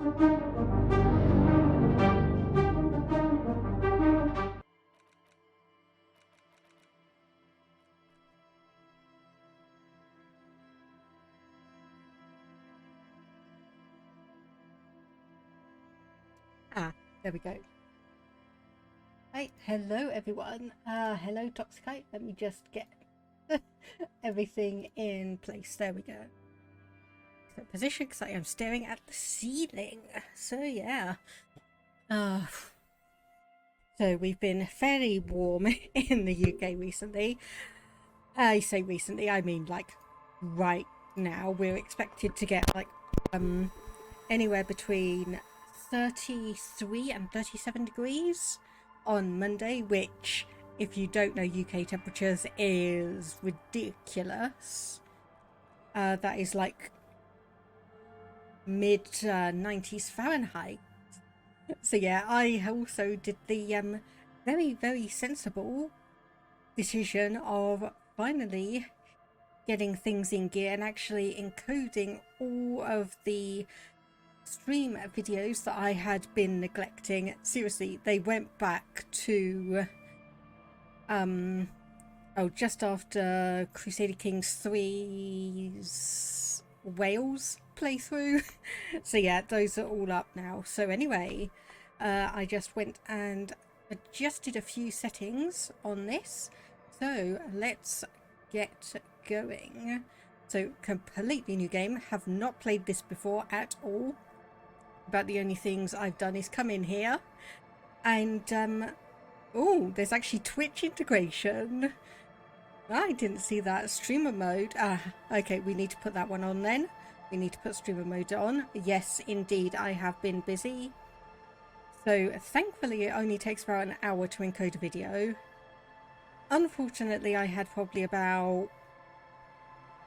Ah, there we go. Right, hello everyone. Hello Toxicite. Let me just get everything in place. There we go. So position, because I am staring at the ceiling. So yeah. So we've been fairly warm in the UK recently. I say recently, I mean like right now. We're expected to get like anywhere between 33 and 37 degrees on Monday, which, if you don't know UK temperatures, is ridiculous. That is like mid 90s Fahrenheit. So yeah, I also did the very sensible decision of finally getting things in gear and actually encoding all of the stream videos that I had been neglecting. Seriously, they went back to just after Crusader Kings 3's Wales playthrough. So yeah, those are all up now. So anyway, I just went and adjusted a few settings on this. So let's get going. So completely new game, have not played this before at all. But the only things I've done is come in here and oh, there's actually Twitch integration. I didn't see that. Streamer mode. Okay, we need to put that one on then. We need to put streamer mode on. Yes, indeed, I have been busy. So thankfully it only takes about an hour to encode a video. Unfortunately, I had probably about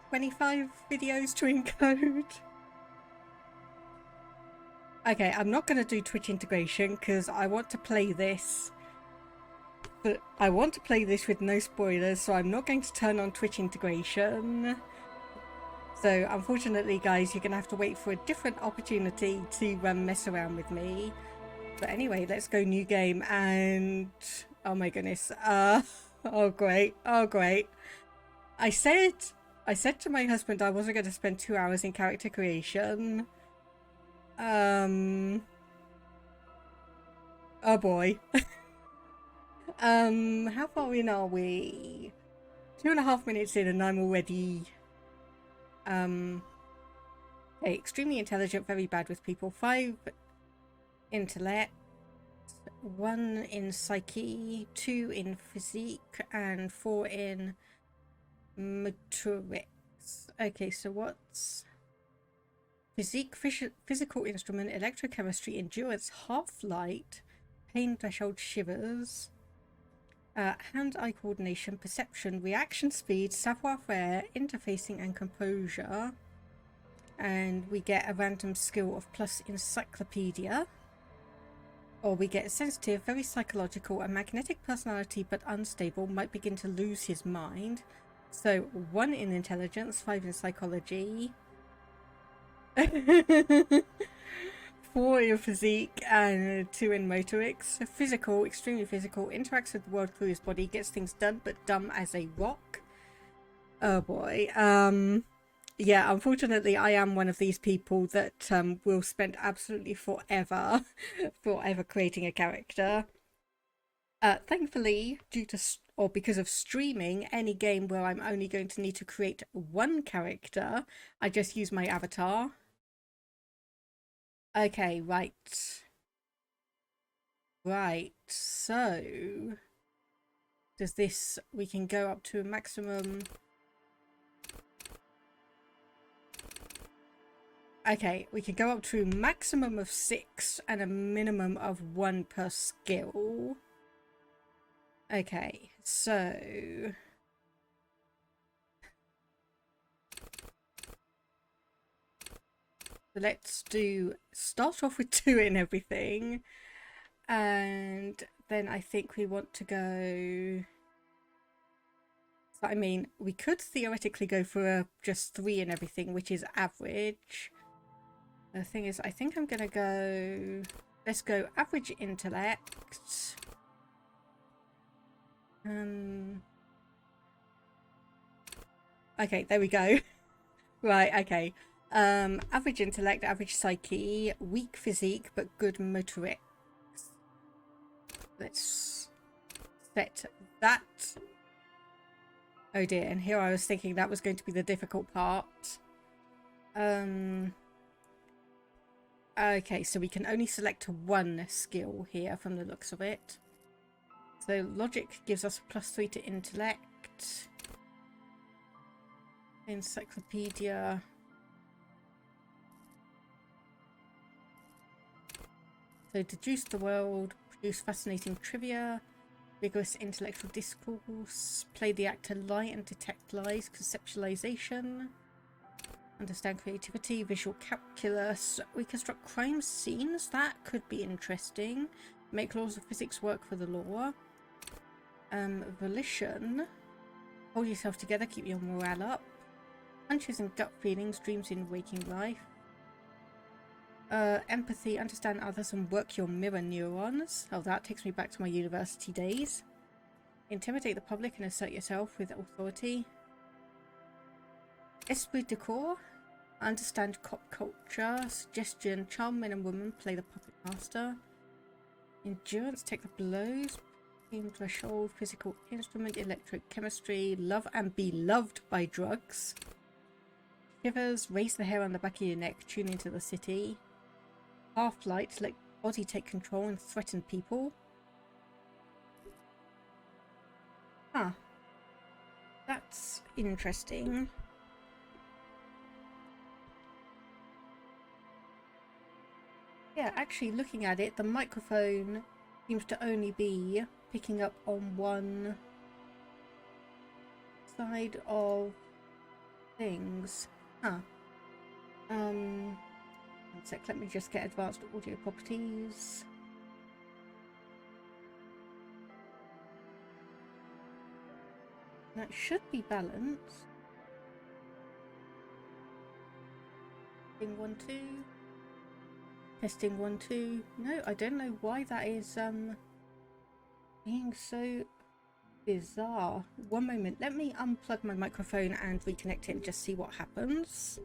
25 videos to encode. Okay, I'm not going to do Twitch integration because I want to play this. But I want to play this with no spoilers, so I'm not going to turn on Twitch integration. So unfortunately, guys, you're going to have to wait for a different opportunity to mess around with me. But anyway, let's go new game and... oh my goodness. Oh great. Oh great. I said to my husband I wasn't going to spend 2 hours in character creation. Oh boy. How far in are we? 2.5 minutes in and I'm already okay, extremely intelligent, very bad with people. 5 intellect, 1 in psyche, 2 in physique, and 4 in motorics. Okay, so what's physique, physical instrument, electrochemistry, endurance, half-light, pain threshold, shivers, hand-eye coordination, perception, reaction speed, savoir-faire, interfacing, and composure. And we get a random skill of plus encyclopedia. Or we get sensitive, very psychological, a magnetic personality but unstable, might begin to lose his mind. So 1 in intelligence, 5 in psychology. 4 in physique and 2 in motorics. Physical, extremely physical, interacts with the world through his body, gets things done but dumb as a rock. Oh boy. Yeah, unfortunately I am one of these people that will spend absolutely forever creating a character. Thankfully, due to or because of streaming, any game where I'm only going to need to create 1 character, I just use my avatar. Okay, right. Right, so does this, we can go up to a maximum. Okay, we can go up to a maximum of 6 and a minimum of 1 per skill. Okay, so let's start off with 2 in everything, and then I think we want to go. So I mean, we could theoretically go for just 3 in everything, which is average. The thing is, I think I'm gonna go... Let's go average intellect. Okay, there we go. Right, okay. Average intellect, average psyche, weak physique, but good motorics. Let's set that. Oh dear, and here I was thinking that was going to be the difficult part. Okay, so we can only select one skill here from the looks of it. So logic gives us +3 to intellect. Encyclopedia. So deduce the world, produce fascinating trivia, vigorous intellectual discourse, play the actor lie and detect lies, conceptualization, understand creativity, visual calculus, reconstruct crime scenes, that could be interesting, make laws of physics work for the law, volition, hold yourself together, keep your morale up, hunches and gut feelings, dreams in waking life, empathy, understand others and work your mirror neurons. Oh, that takes me back to my university days. Intimidate the public and assert yourself with authority. Esprit de corps, understand cop culture. Suggestion, charm men and women, play the puppet master. Endurance, take the blows. Threshold, physical instrument, electrochemistry, love and be loved by drugs. Shivers, raise the hair on the back of your neck, tune into the city. Half-light, let body take control and threaten people. Ah, that's interesting. Yeah, actually looking at it, the microphone seems to only be picking up on one side of things. Huh. One sec, let me just get advanced audio properties. That should be balanced. Testing 1 2. Testing 1 2. No, I don't know why that is being so bizarre. One moment, let me unplug my microphone and reconnect it and just see what happens.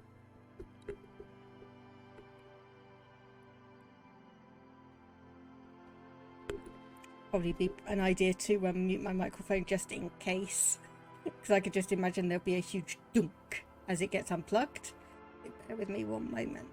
Probably be an idea to mute my microphone just in case, because I could just imagine there'll be a huge dunk as it gets unplugged. Bear with me one moment.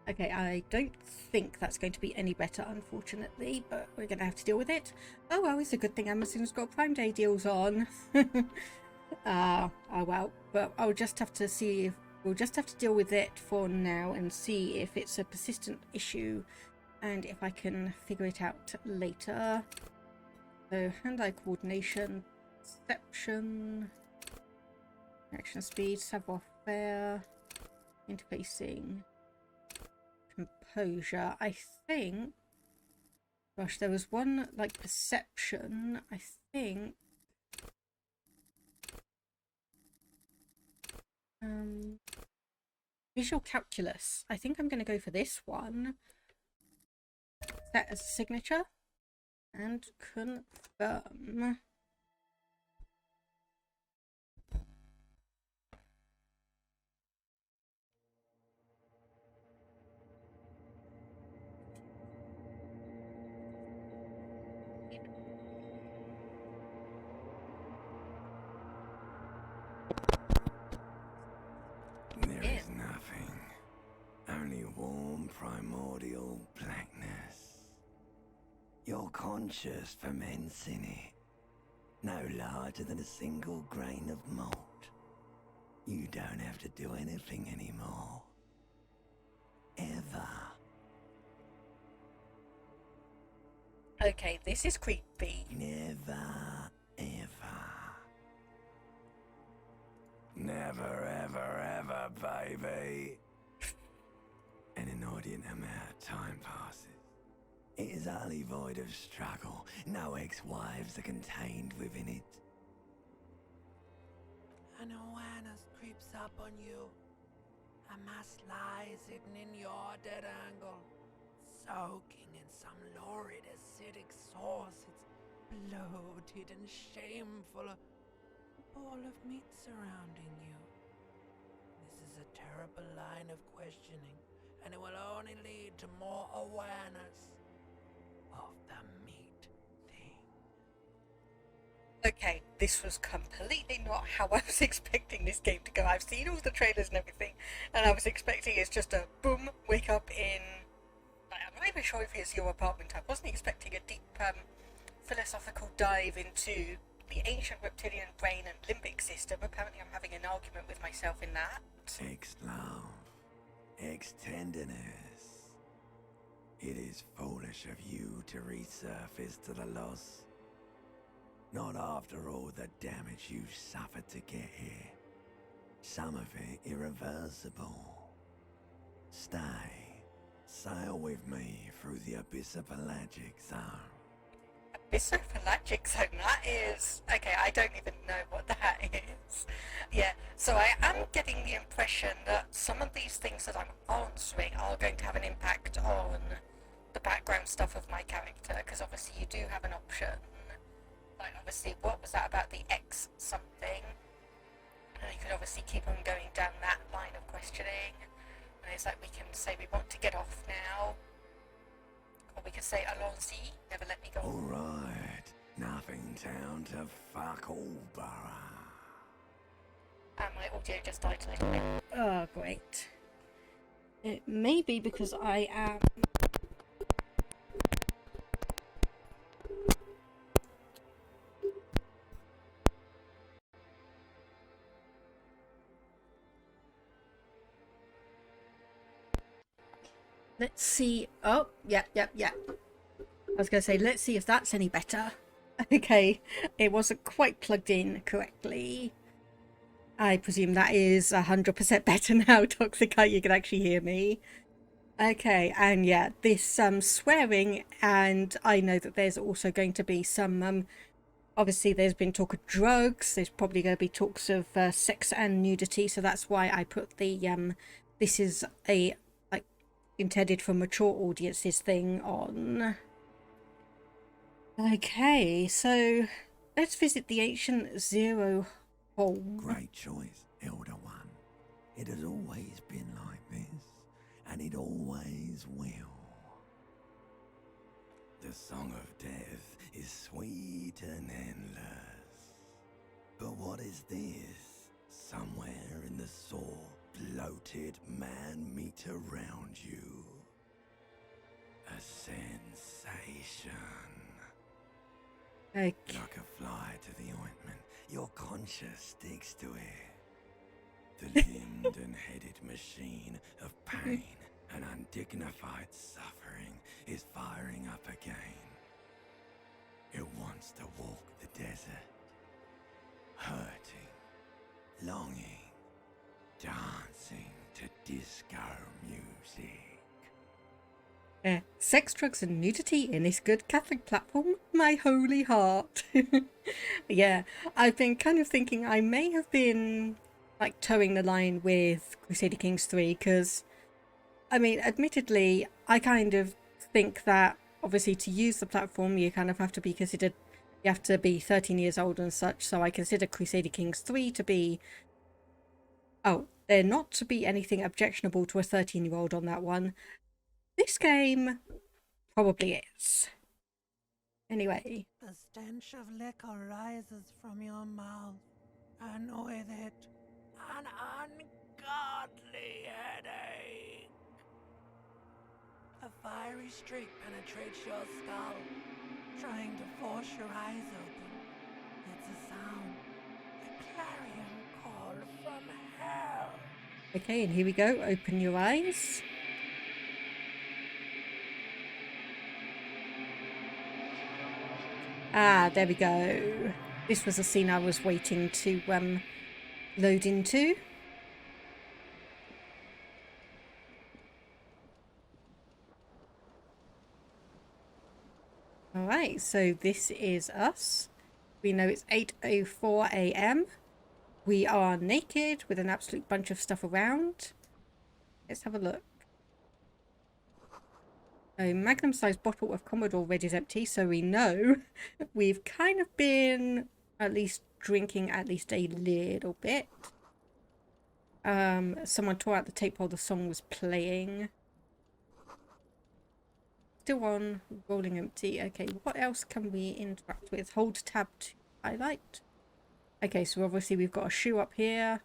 Okay, I don't think that's going to be any better, unfortunately, but we're going to have to deal with it. Oh well, it's a good thing Amazon's got Prime Day deals on. Oh well, but I'll just have to see if we'll just have to deal with it for now and see if it's a persistent issue and if I can figure it out later. So hand-eye coordination, perception, reaction speed, savoir-faire, interfacing, composure. I think, gosh, there was one like perception, I think. Visual calculus. I think I'm going to go for this one. Set as a signature and confirm. There is nothing. Only warm primordial blackness. Your conscious ferments in it. No larger than a single grain of malt. You don't have to do anything anymore. Ever. Okay, this is creepy. Never, ever. Never, ever, ever, baby. An inordinate amount of time passes. It is utterly void of struggle. No ex-wives are contained within it. An awareness creeps up on you. A mass lies hidden in your dead angle, soaking in some lurid acidic source. It's bloated and shameful, a ball of meat surrounding you. This is a terrible line of questioning, and it will only lead to more awareness of the meat thing. Okay, this was completely not how I was expecting this game to go. I've seen all the trailers and everything, and I was expecting it's just a boom, wake up in... Like, I'm not even sure if it's your apartment. I wasn't expecting a deep philosophical dive into the ancient reptilian brain and limbic system. Apparently I'm having an argument with myself in that. Ex-love, ex-tenderness. It is foolish of you to resurface to the loss. Not after all the damage you suffered to get here. Some of it irreversible. Stay. Sail with me through the abyssopelagic zone. Abyssopelagic zone, that is... Okay, I don't even know what that is. Yeah, so I am getting the impression that some of these things that I'm answering are going to have an impact on the background stuff of my character, because obviously you do have an option. Like, obviously, what was that about the X something? And you could obviously keep on going down that line of questioning. And it's like we can say we want to get off now. Or we could say, allons-y, never let me go. Alright, nothing down to fuck all, Borough. And my audio just died a little bit. Oh, great. It may be because I am... Let's see. Oh, yeah. I was going to say, let's see if that's any better. Okay, it wasn't quite plugged in correctly. I presume that is 100% better now, Toxica. You can actually hear me. Okay, and yeah, this swearing, and I know that there's also going to be some... obviously, there's been talk of drugs. There's probably going to be talks of sex and nudity, so that's why I put the this is a intended for mature audiences thing on. Okay, so let's visit the ancient Zero Home. Great choice, Elder One. It has always been like this, and it always will. The song of death is sweet and endless. But what is this? Somewhere in the sore, bloated man-meat around you. A sensation. Okay. Like a fly to the ointment, your conscience sticks to it. The limbed and headed machine of pain and undignified suffering is firing up again. It wants to walk the desert, hurting, longing, dancing to disco music. Sex, drugs and nudity in this good Catholic platform? My holy heart. Yeah, I've been kind of thinking I may have been like towing the line with Crusader Kings 3, because I mean, admittedly, I kind of think that obviously to use the platform you kind of have to be considered, you have to be 13 years old and such, so I consider Crusader Kings 3 to be, oh, they're not to be anything objectionable to a 13-year-old on that one. This game probably is. Anyway. The stench of liquor rises from your mouth, and with it, an ungodly headache. A fiery streak penetrates your skull, trying to force your eyes open. It's a sound, a clarion call from hell. Okay, and here we go. Open your eyes. Ah, there we go. This was a scene I was waiting to load into. Alright, so this is us. We know it's 8:04 a.m. We are naked with an absolute bunch of stuff around. Let's have a look. A magnum-sized bottle of Commodore Red is empty, so we know we've kind of been at least drinking at least a little bit. Someone tore out the tape while the song was playing. Still on, rolling empty. Okay, what else can we interact with? Hold tab to highlight. Okay, so obviously we've got a shoe up here.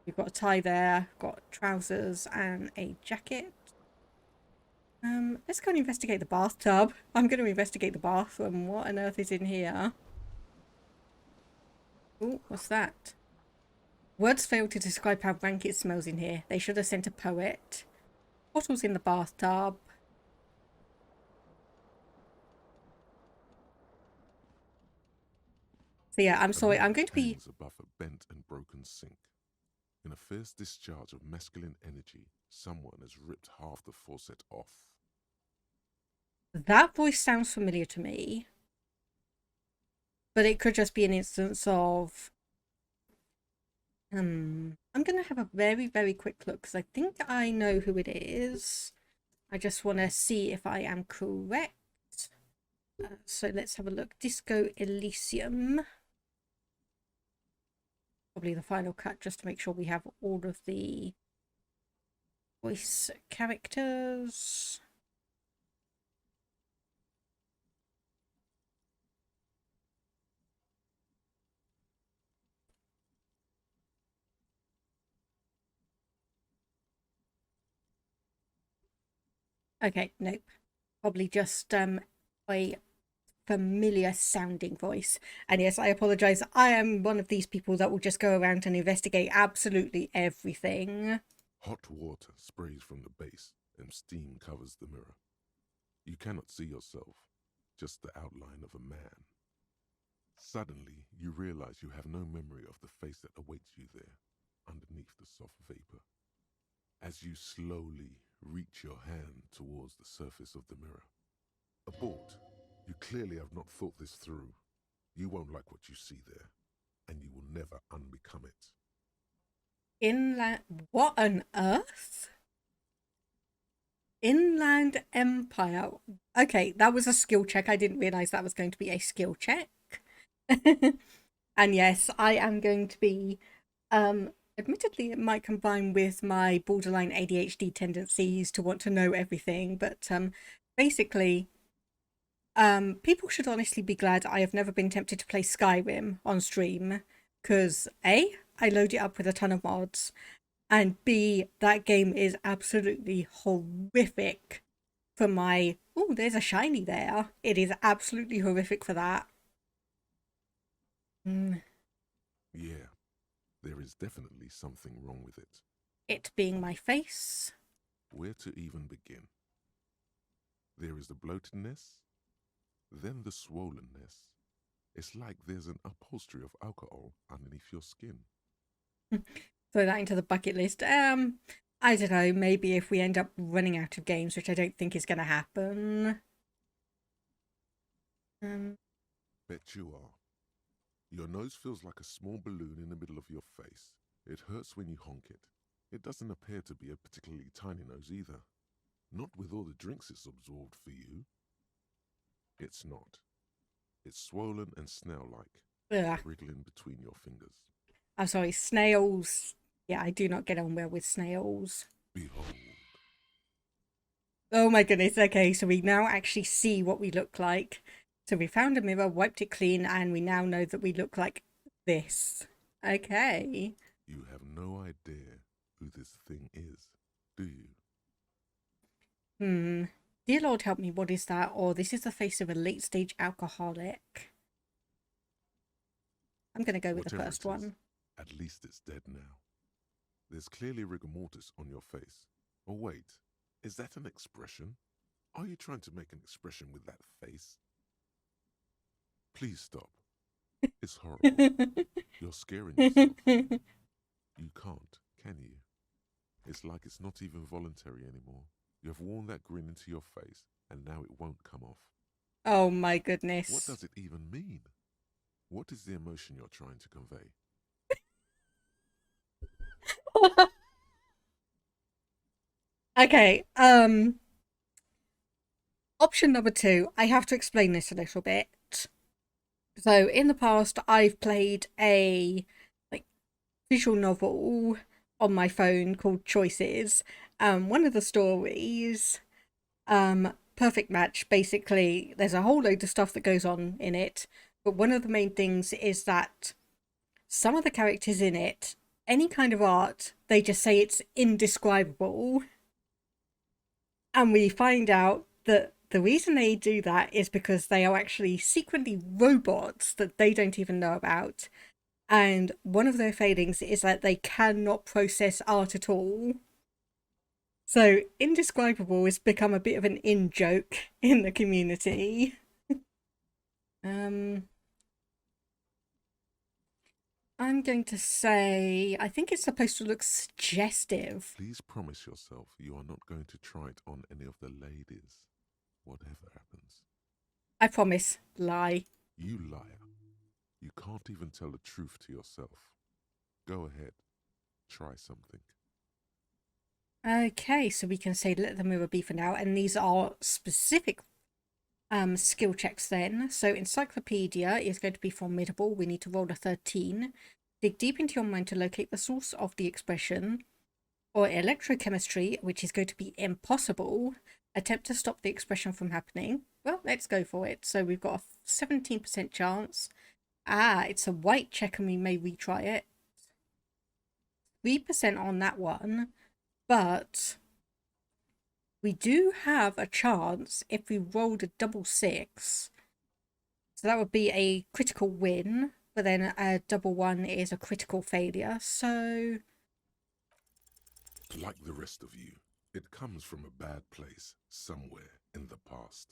We've got a tie there, got trousers and a jacket. Let's go and investigate the bathtub. I'm going to investigate the bathroom. What on earth is in here? Oh, what's that? Words fail to describe how rank it smells in here. They should have sent a poet. Bottles in the bathtub. So yeah, I'm sorry. I'm going to be... above a bent and broken sink. In a fierce discharge of masculine energy, someone has ripped half the faucet off. That voice sounds familiar to me. But it could just be an instance of... I'm going to have a very, very quick look because I think I know who it is. I just want to see if I am correct. So let's have a look. Disco Elysium. Probably the final cut just to make sure we have all of the voice characters. Okay, nope. Probably just a familiar sounding voice. And yes, I apologize. I am one of these people that will just go around and investigate absolutely everything. Hot water sprays from the base and steam covers the mirror. You cannot see yourself, just the outline of a man. Suddenly, you realize you have no memory of the face that awaits you there, underneath the soft vapor. As you slowly reach your hand towards the surface of the mirror. Abort. You clearly have not thought this through. You won't like what you see there, and you will never unbecome it. Inland... What on earth? Inland Empire. Okay, that was a skill check. I didn't realise that was going to be a skill check. And yes, I am going to be... admittedly, it might combine with my borderline ADHD tendencies to want to know everything, but basically... people should honestly be glad I have never been tempted to play Skyrim on stream, because A, I load it up with a ton of mods, and B, that game is absolutely horrific for my, oh, there's a shiny there. It is absolutely horrific for that. Yeah, there is definitely something wrong with it. It being my face. Where to even begin? There is the bloatedness, then the swollenness. It's like there's an upholstery of alcohol underneath your skin. Throw that into the bucket list. I don't know, maybe if we end up running out of games, which I don't think is going to happen. Bet you are. Your nose feels like a small balloon in the middle of your face. It hurts when you honk it. It doesn't appear to be a particularly tiny nose either. Not with all the drinks it's absorbed for you. It's not. It's swollen and snail-like, wriggling between your fingers. I'm sorry, snails. Yeah, I do not get on well with snails. Behold. Oh my goodness, okay, so we now actually see what we look like. So we found a mirror, wiped it clean, and we now know that we look like this. Okay. You have no idea who this thing is, do you? Dear Lord help me, what is that? Or this is the face of a late-stage alcoholic. I'm going to go with the first one. At least it's dead now. There's clearly rigor mortis on your face. Oh wait, is that an expression? Are you trying to make an expression with that face? Please stop. It's horrible. You're scaring yourself. You can't, can you? It's like it's not even voluntary anymore. You have worn that grin into your face, and now it won't come off. Oh my What goodness. does it even mean? What is the emotion you're trying to convey? Okay, option number 2, I have to explain this a little bit. So in the past, I've played a like visual novel on my phone called Choices. One of the stories, Perfect Match, basically, there's a whole load of stuff that goes on in it, but one of the main things is that some of the characters in it, any kind of art, they just say it's indescribable. And we find out that the reason they do that is because they are actually secretly robots that they don't even know about. And one of their failings is that they cannot process art at all. So indescribable has become a bit of an in-joke in the community. I'm going to say, I think it's supposed to look suggestive. Please promise yourself you are not going to try it on any of the ladies, whatever happens. I promise. Lie. You liar. You can't even tell the truth to yourself. Go ahead. Try something. Okay, so we can say let the mirror be for now, and these are specific skill checks then. So encyclopedia is going to be formidable. We need to roll a 13. Dig deep into your mind to locate the source of the expression. Or electrochemistry, which is going to be impossible. Attempt to stop the expression from happening. Well, let's go for it. So we've got a 17% chance. Ah, it's a white check and we may retry it. 3% on that one. But we do have a chance if we rolled a double 6. So that would be a critical win. But then a double 1 is a critical failure. So Like the rest of you, it comes from a bad place somewhere in the past.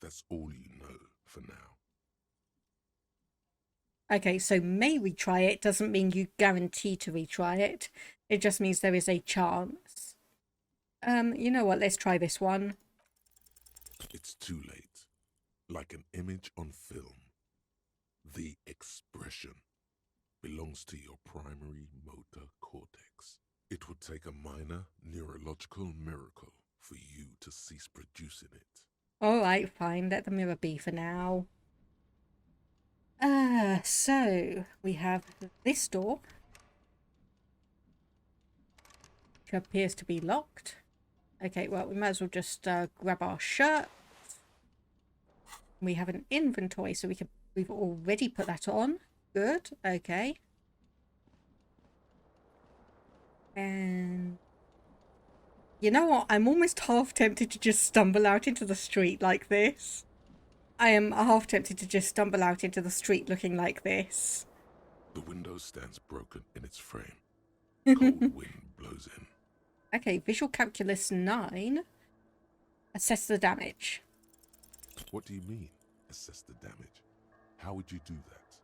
That's all you know for now. okay, so may retry it doesn't mean you guarantee to retry it. It just means there is a chance. You know what? Let's try this one. It's too late. Like an image on film. The expression belongs to your primary motor cortex. It would take a minor neurological miracle for you to cease producing it. Alright, fine. Let the mirror be for now. So we have this door, which appears to be locked. Okay, well, we might as well just grab our shirt. We have an inventory, so we've already put that on. Good, okay. And you know what? I'm almost half tempted to just stumble out into the street like this. I am half tempted to just stumble out into the street looking like this. The window stands broken in its frame. Cold wind blows in. Okay, visual calculus 9. Assess the damage. What do you mean, assess the damage? How would you do that?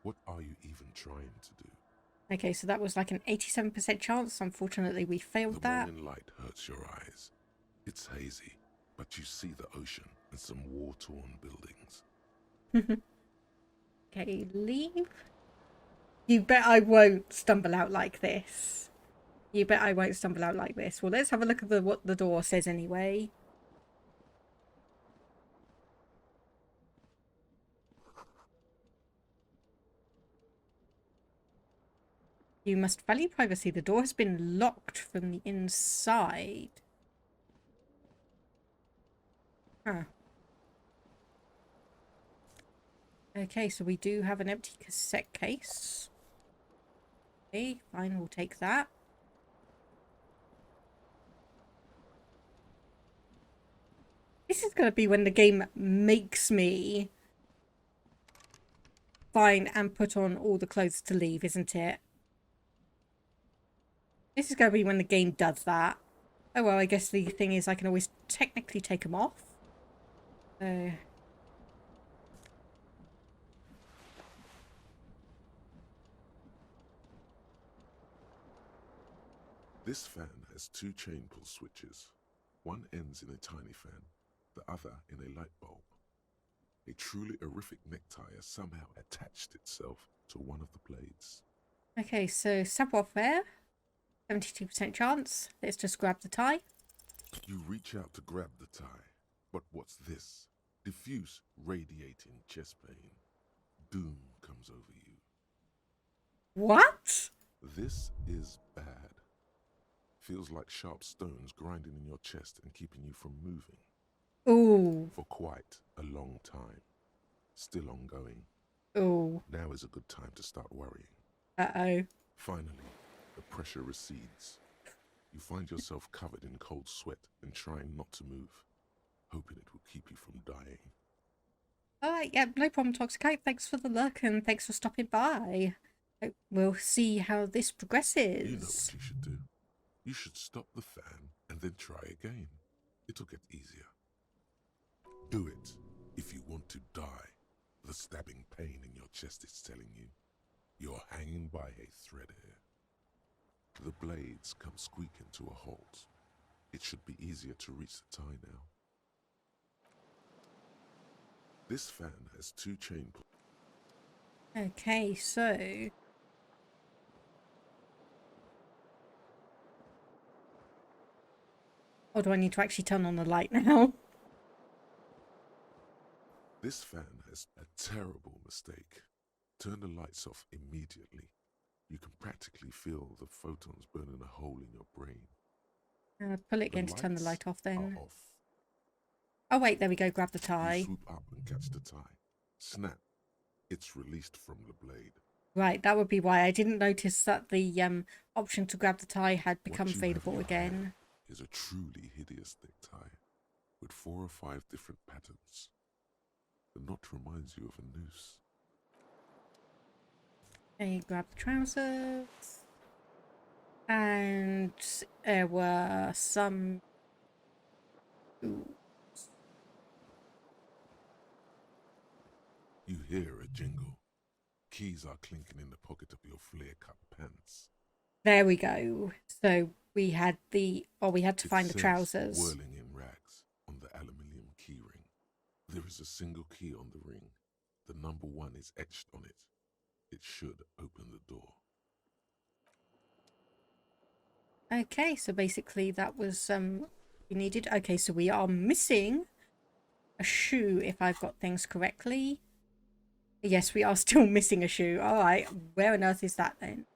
What are you even trying to do? Okay, so that was like an 87% chance. Unfortunately, we failed The that. morning light hurts your eyes. It's hazy, but you see the ocean and some war-torn buildings. Okay, leave. You bet I won't stumble out like this. You bet I won't stumble out like this. Well, let's have a look at what the door says anyway. You must value privacy. The door has been locked from the inside. Huh. Okay, so we do have an empty cassette case. Okay, fine, we'll take that. This is going to be when the game makes me find and put on all the clothes to leave, isn't it? This is going to be when the game does that. Oh well, I guess the thing is I can always technically take them off. This fan has two chain pull switches. One ends in a tiny fan, the other in a light bulb. A truly horrific necktie has somehow attached itself to one of the blades. Okay, so savoir-faire, 72% chance. Let's just grab the tie. You reach out to grab the tie, but what's this? Diffuse, radiating chest pain. Doom comes over you. What? This is bad. Feels like sharp stones grinding in your chest and keeping you from moving. Ooh. For quite a long time. Still ongoing. Ooh. Now is a good time to start worrying. Uh-oh. Finally, the pressure recedes. You find yourself covered in cold sweat and trying not to move, hoping it will keep you from dying. Alright, yeah, no problem, Toxicate. Thanks for the look and thanks for stopping by. We'll see how this progresses. You know what you should do. You should stop the fan and then try again. It'll get easier. Do it if you want to die. The stabbing pain in your chest is telling you you're hanging by a thread here. The blades come squeaking to a halt. It should be easier to reach the tie now. This fan has two chain pulls. Okay, so... Or do I need to actually turn on the light now? This fan has a terrible mistake. Turn the lights off immediately. You can practically feel the photons burning a hole in your brain. Pull it again to turn the light off then. Are off. Oh wait, there we go, grab the You tie. swoop up and catch the tie. Snap. It's released from the blade. Right, that would be why I didn't notice that the option to grab the tie had become available again. Is a truly hideous necktie with 4 or 5 different patterns. The knot reminds you of a noose. Okay, grab the trousers. And there were some... Ooh. You hear a jingle. Keys are clinking in the pocket of your flare-cut pants. There we go. So we had the... Oh, we had to find the trousers. Whirling in rags on the aluminium key ring. There is a single key on the ring. The number 1 is etched on it. It should open the door. Okay, so basically that was we needed. Okay, so we are missing a shoe if I've got things correctly. Yes, we are still missing a shoe. All right, where on earth is that then?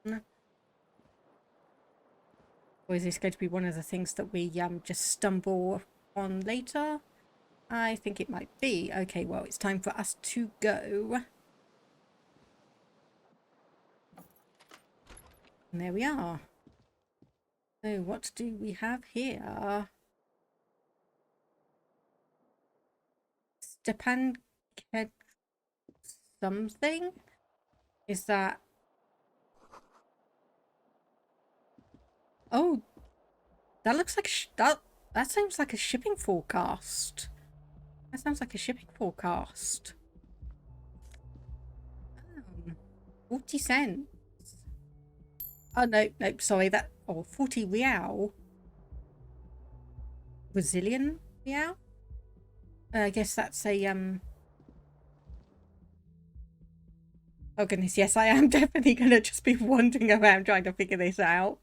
Or is this going to be one of the things that we just stumble on later? I think it might be. Okay, well, it's time for us to go. And there we are. So what do we have here? Stepan something? Is that... Oh, that looks like that sounds like a shipping forecast. That sounds like a shipping forecast. 40 cents. Oh no, sorry, that... Oh, 40 real. Brazilian real? I guess that's a, Oh goodness, yes, I am definitely going to just be wandering around trying to figure this out.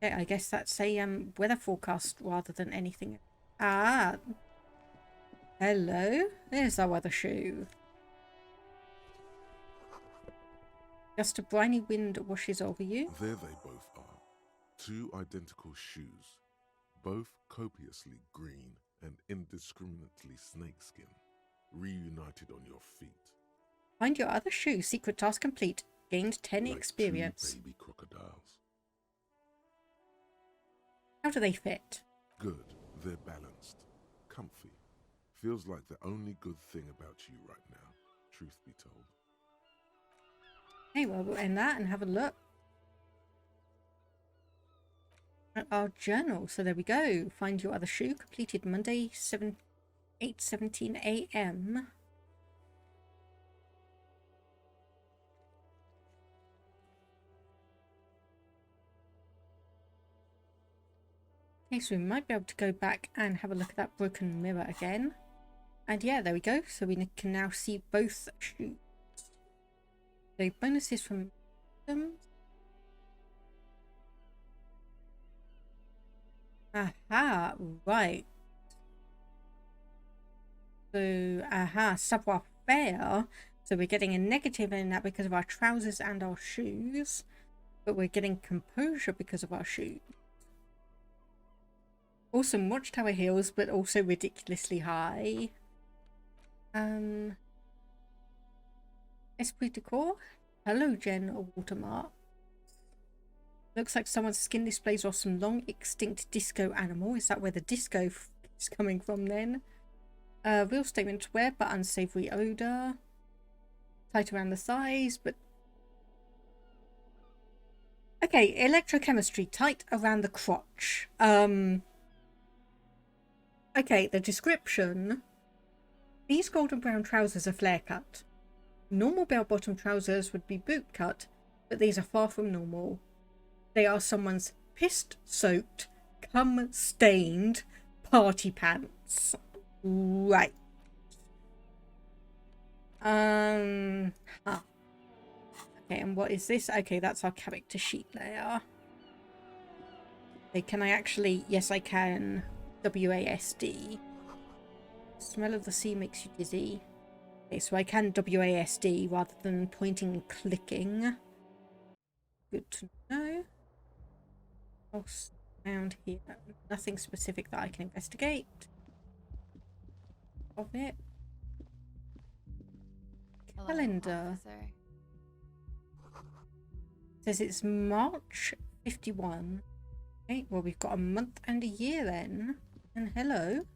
Okay, I guess that's a, weather forecast rather than anything. Ah. Hello. There's our weather shoe. Just a briny wind washes over you. There they both are. 2 identical shoes. Both copiously green and indiscriminately snakeskin. Reunited on your feet. Find your other shoe. Secret task complete. Gained 10 like experience. 2 baby crocodiles. How do they fit? Good. They're balanced. Comfy. Feels like the only good thing about you right now, truth be told. Okay, well, we'll end that and have a look at our journal. So there we go. Find your other shoe. Completed Monday, 8:17 a.m. Okay, so we might be able to go back and have a look at that broken mirror again. And yeah, there we go. So we can now see both shoes. So bonuses from them. Aha, right. So, savoir faire. So we're getting a negative in that because of our trousers and our shoes. But we're getting composure because of our shoes. Awesome watchtower heels, but also ridiculously high. Esprit de corps. Hello, Jen, or watermark. Looks like someone's skin displays off some long extinct disco animal. Is that where the disco is coming from then? Real statement to wear, but unsavory odor. Tight around the thighs, but... Okay, electrochemistry, tight around the crotch. Okay, the description. These golden brown trousers are flare cut. Normal bell-bottom trousers would be boot cut, but these are far from normal. They are someone's pissed-soaked, cum-stained party pants. Right. Okay, and what is this? Okay, that's our character sheet there. Okay, can I actually... Yes, I can. WASD. Smell of the sea makes you dizzy. Okay, so I can WASD rather than pointing and clicking. Good to know. Else around here. Nothing specific that I can investigate. Of it. Hello, Calendar. officer. Says it's March 51. Okay, well we've got a month and a year then. And hello.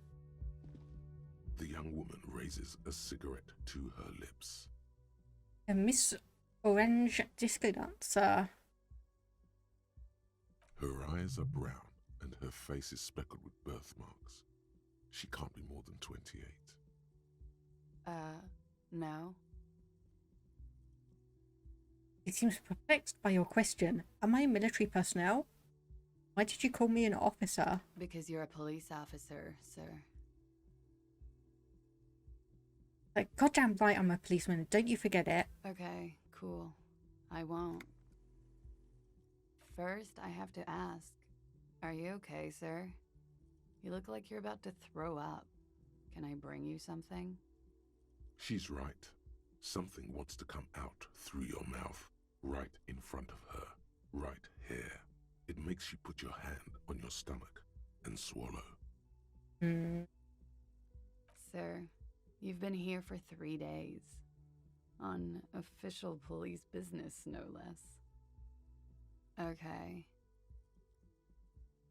The young woman raises a cigarette to her lips. A Miss Orange Disco Dancer. Her eyes are brown and her face is speckled with birthmarks. She can't be more than 28. No. He seems perplexed by your question. Am I military personnel? Why did you call me an officer? Because you're a police officer, sir. Like, goddamn right I'm a policeman, don't you forget it. Okay, cool. I won't. First, I have to ask, are you okay, sir? You look like you're about to throw up. Can I bring you something? She's right. Something wants to come out through your mouth, right in front of her, right here. It makes you put your hand on your stomach and swallow. Sir, you've been here for 3 days. On official police business, no less. Okay.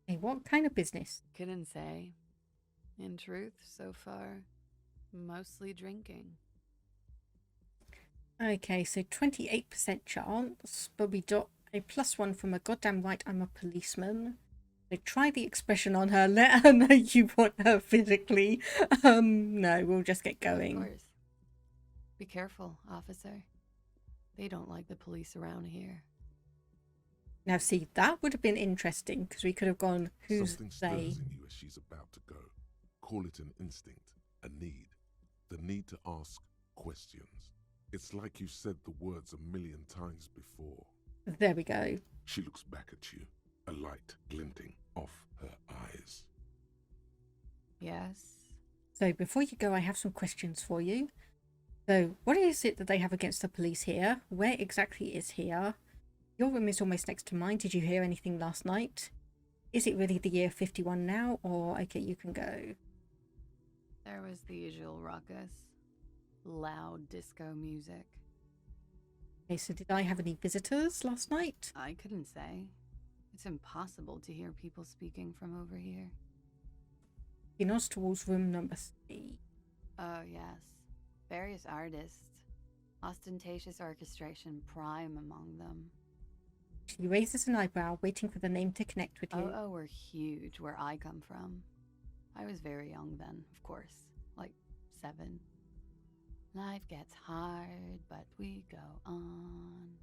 Hey, what kind of business? Couldn't say. In truth, so far, mostly drinking. Okay, so 28% chance, but we got a +1 from a goddamn right I'm a policeman. So try the expression on her, let her know you want her physically. No, we'll just get going. Of course. Be careful, officer. They don't like the police around here. Now see, that would have been interesting, because we could have gone, who's Something they? stirs in you as she's about to go. Call it an instinct, a need. The need to ask questions. It's like you said the words 1,000,000 times before. There we go. She looks back at you, a light glinting off her eyes. Yes? So before you go, I have some questions for you. So what is it that they have against the police here? Where exactly is here? Your room is almost next to mine. Did you hear anything last night? Is it really the year 51 now? Or, okay, you can go. There was the usual ruckus. Loud disco music. Okay, so did I have any visitors last night? I couldn't say. It's impossible to hear people speaking from over here. He nods towards room number 3. Oh, yes. Various artists. Ostentatious orchestration prime among them. She raises an eyebrow, waiting for the name to connect with you. Oh, were huge where I come from. I was very young then, of course. Like 7. Life gets hard, but we go on.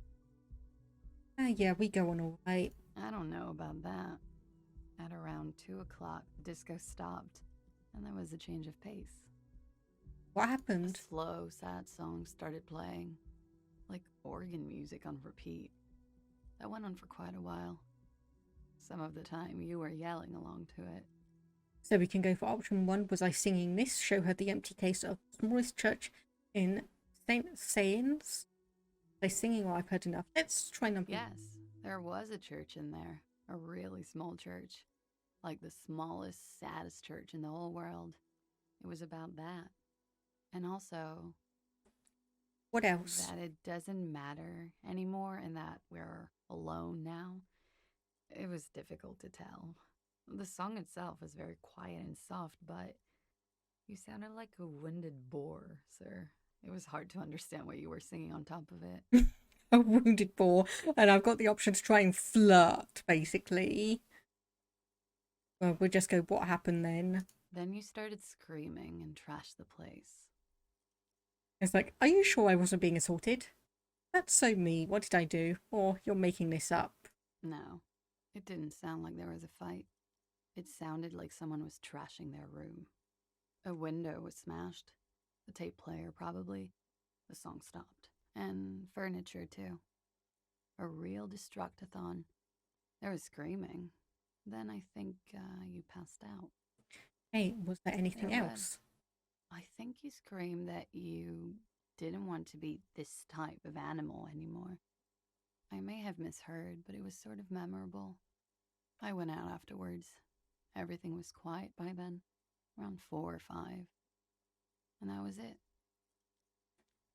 Yeah, we go on all right. I don't know about that. At around 2 o'clock, the disco stopped, and there was a change of pace. What A happened? slow, sad song started playing, like organ music on repeat. That went on for quite a while. Some of the time, you were yelling along to it. So we can go for option 1. Was I singing this? Show her the empty case of the smallest church in St. Sains. They singing or I've heard enough. Let's try number. Yes, there was a church in there. A really small church. Like the smallest, saddest church in the whole world. It was about that. And also, What else? that it doesn't matter anymore and that we're alone now. It was difficult to tell. The song itself is very quiet and soft, but you sounded like a winded boar, sir. It was hard to understand what you were singing on top of it. A wounded boar, and I've got the option to try and flirt, basically. Well, we'll just go, what happened then? Then you started screaming and trashed the place. It's like, are you sure I wasn't being assaulted? That's so me. What did I do? Or you're making this up. No, it didn't sound like there was a fight. It sounded like someone was trashing their room. A window was smashed. The tape player, probably. The song stopped. And furniture, too. A real destructathon. There was screaming. Then I think you passed out. Hey, was there anything There was. else? I think you screamed that you didn't want to be this type of animal anymore. I may have misheard, but it was sort of memorable. I went out afterwards. Everything was quiet by then, around 4 or 5. And that was it.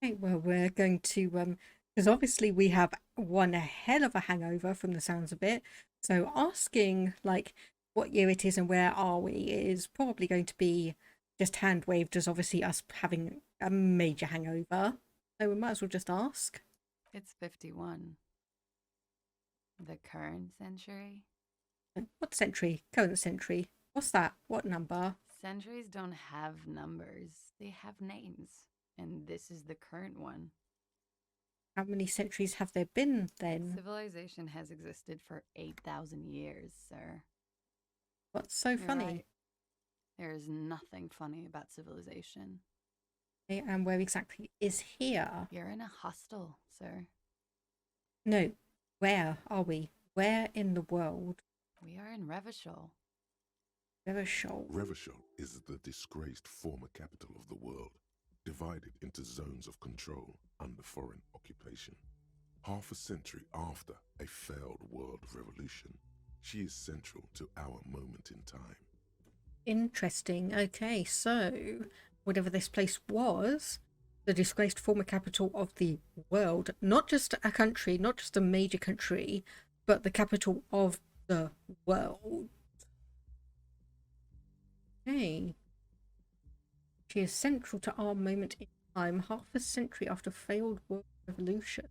Okay, well, we're going to, because obviously we have one hell of a hangover from the sounds of it. So asking, like, what year it is and where are we is probably going to be just hand waved as obviously us having a major hangover. So we might as well just ask. It's 51. The current century? What century? Current century. What's that? What number? Centuries don't have numbers, they have names. And this is the current one. How many centuries have there been then? Civilization has existed for 8,000 years, sir. What's so You're funny? right. There is nothing funny about civilization. Okay, and where exactly is here? You're in a hostel, sir. No, where are we? Where in the world? We are in Revachol. Revachol. Revachol is the disgraced former capital of the world, divided into zones of control under foreign occupation. Half a century after a failed world revolution, she is central to our moment in time. Interesting. Okay, so whatever this place was, the disgraced former capital of the world, not just a country, not just a major country, but the capital of the world. Okay. She is central to our moment in time, half a century after failed world revolution.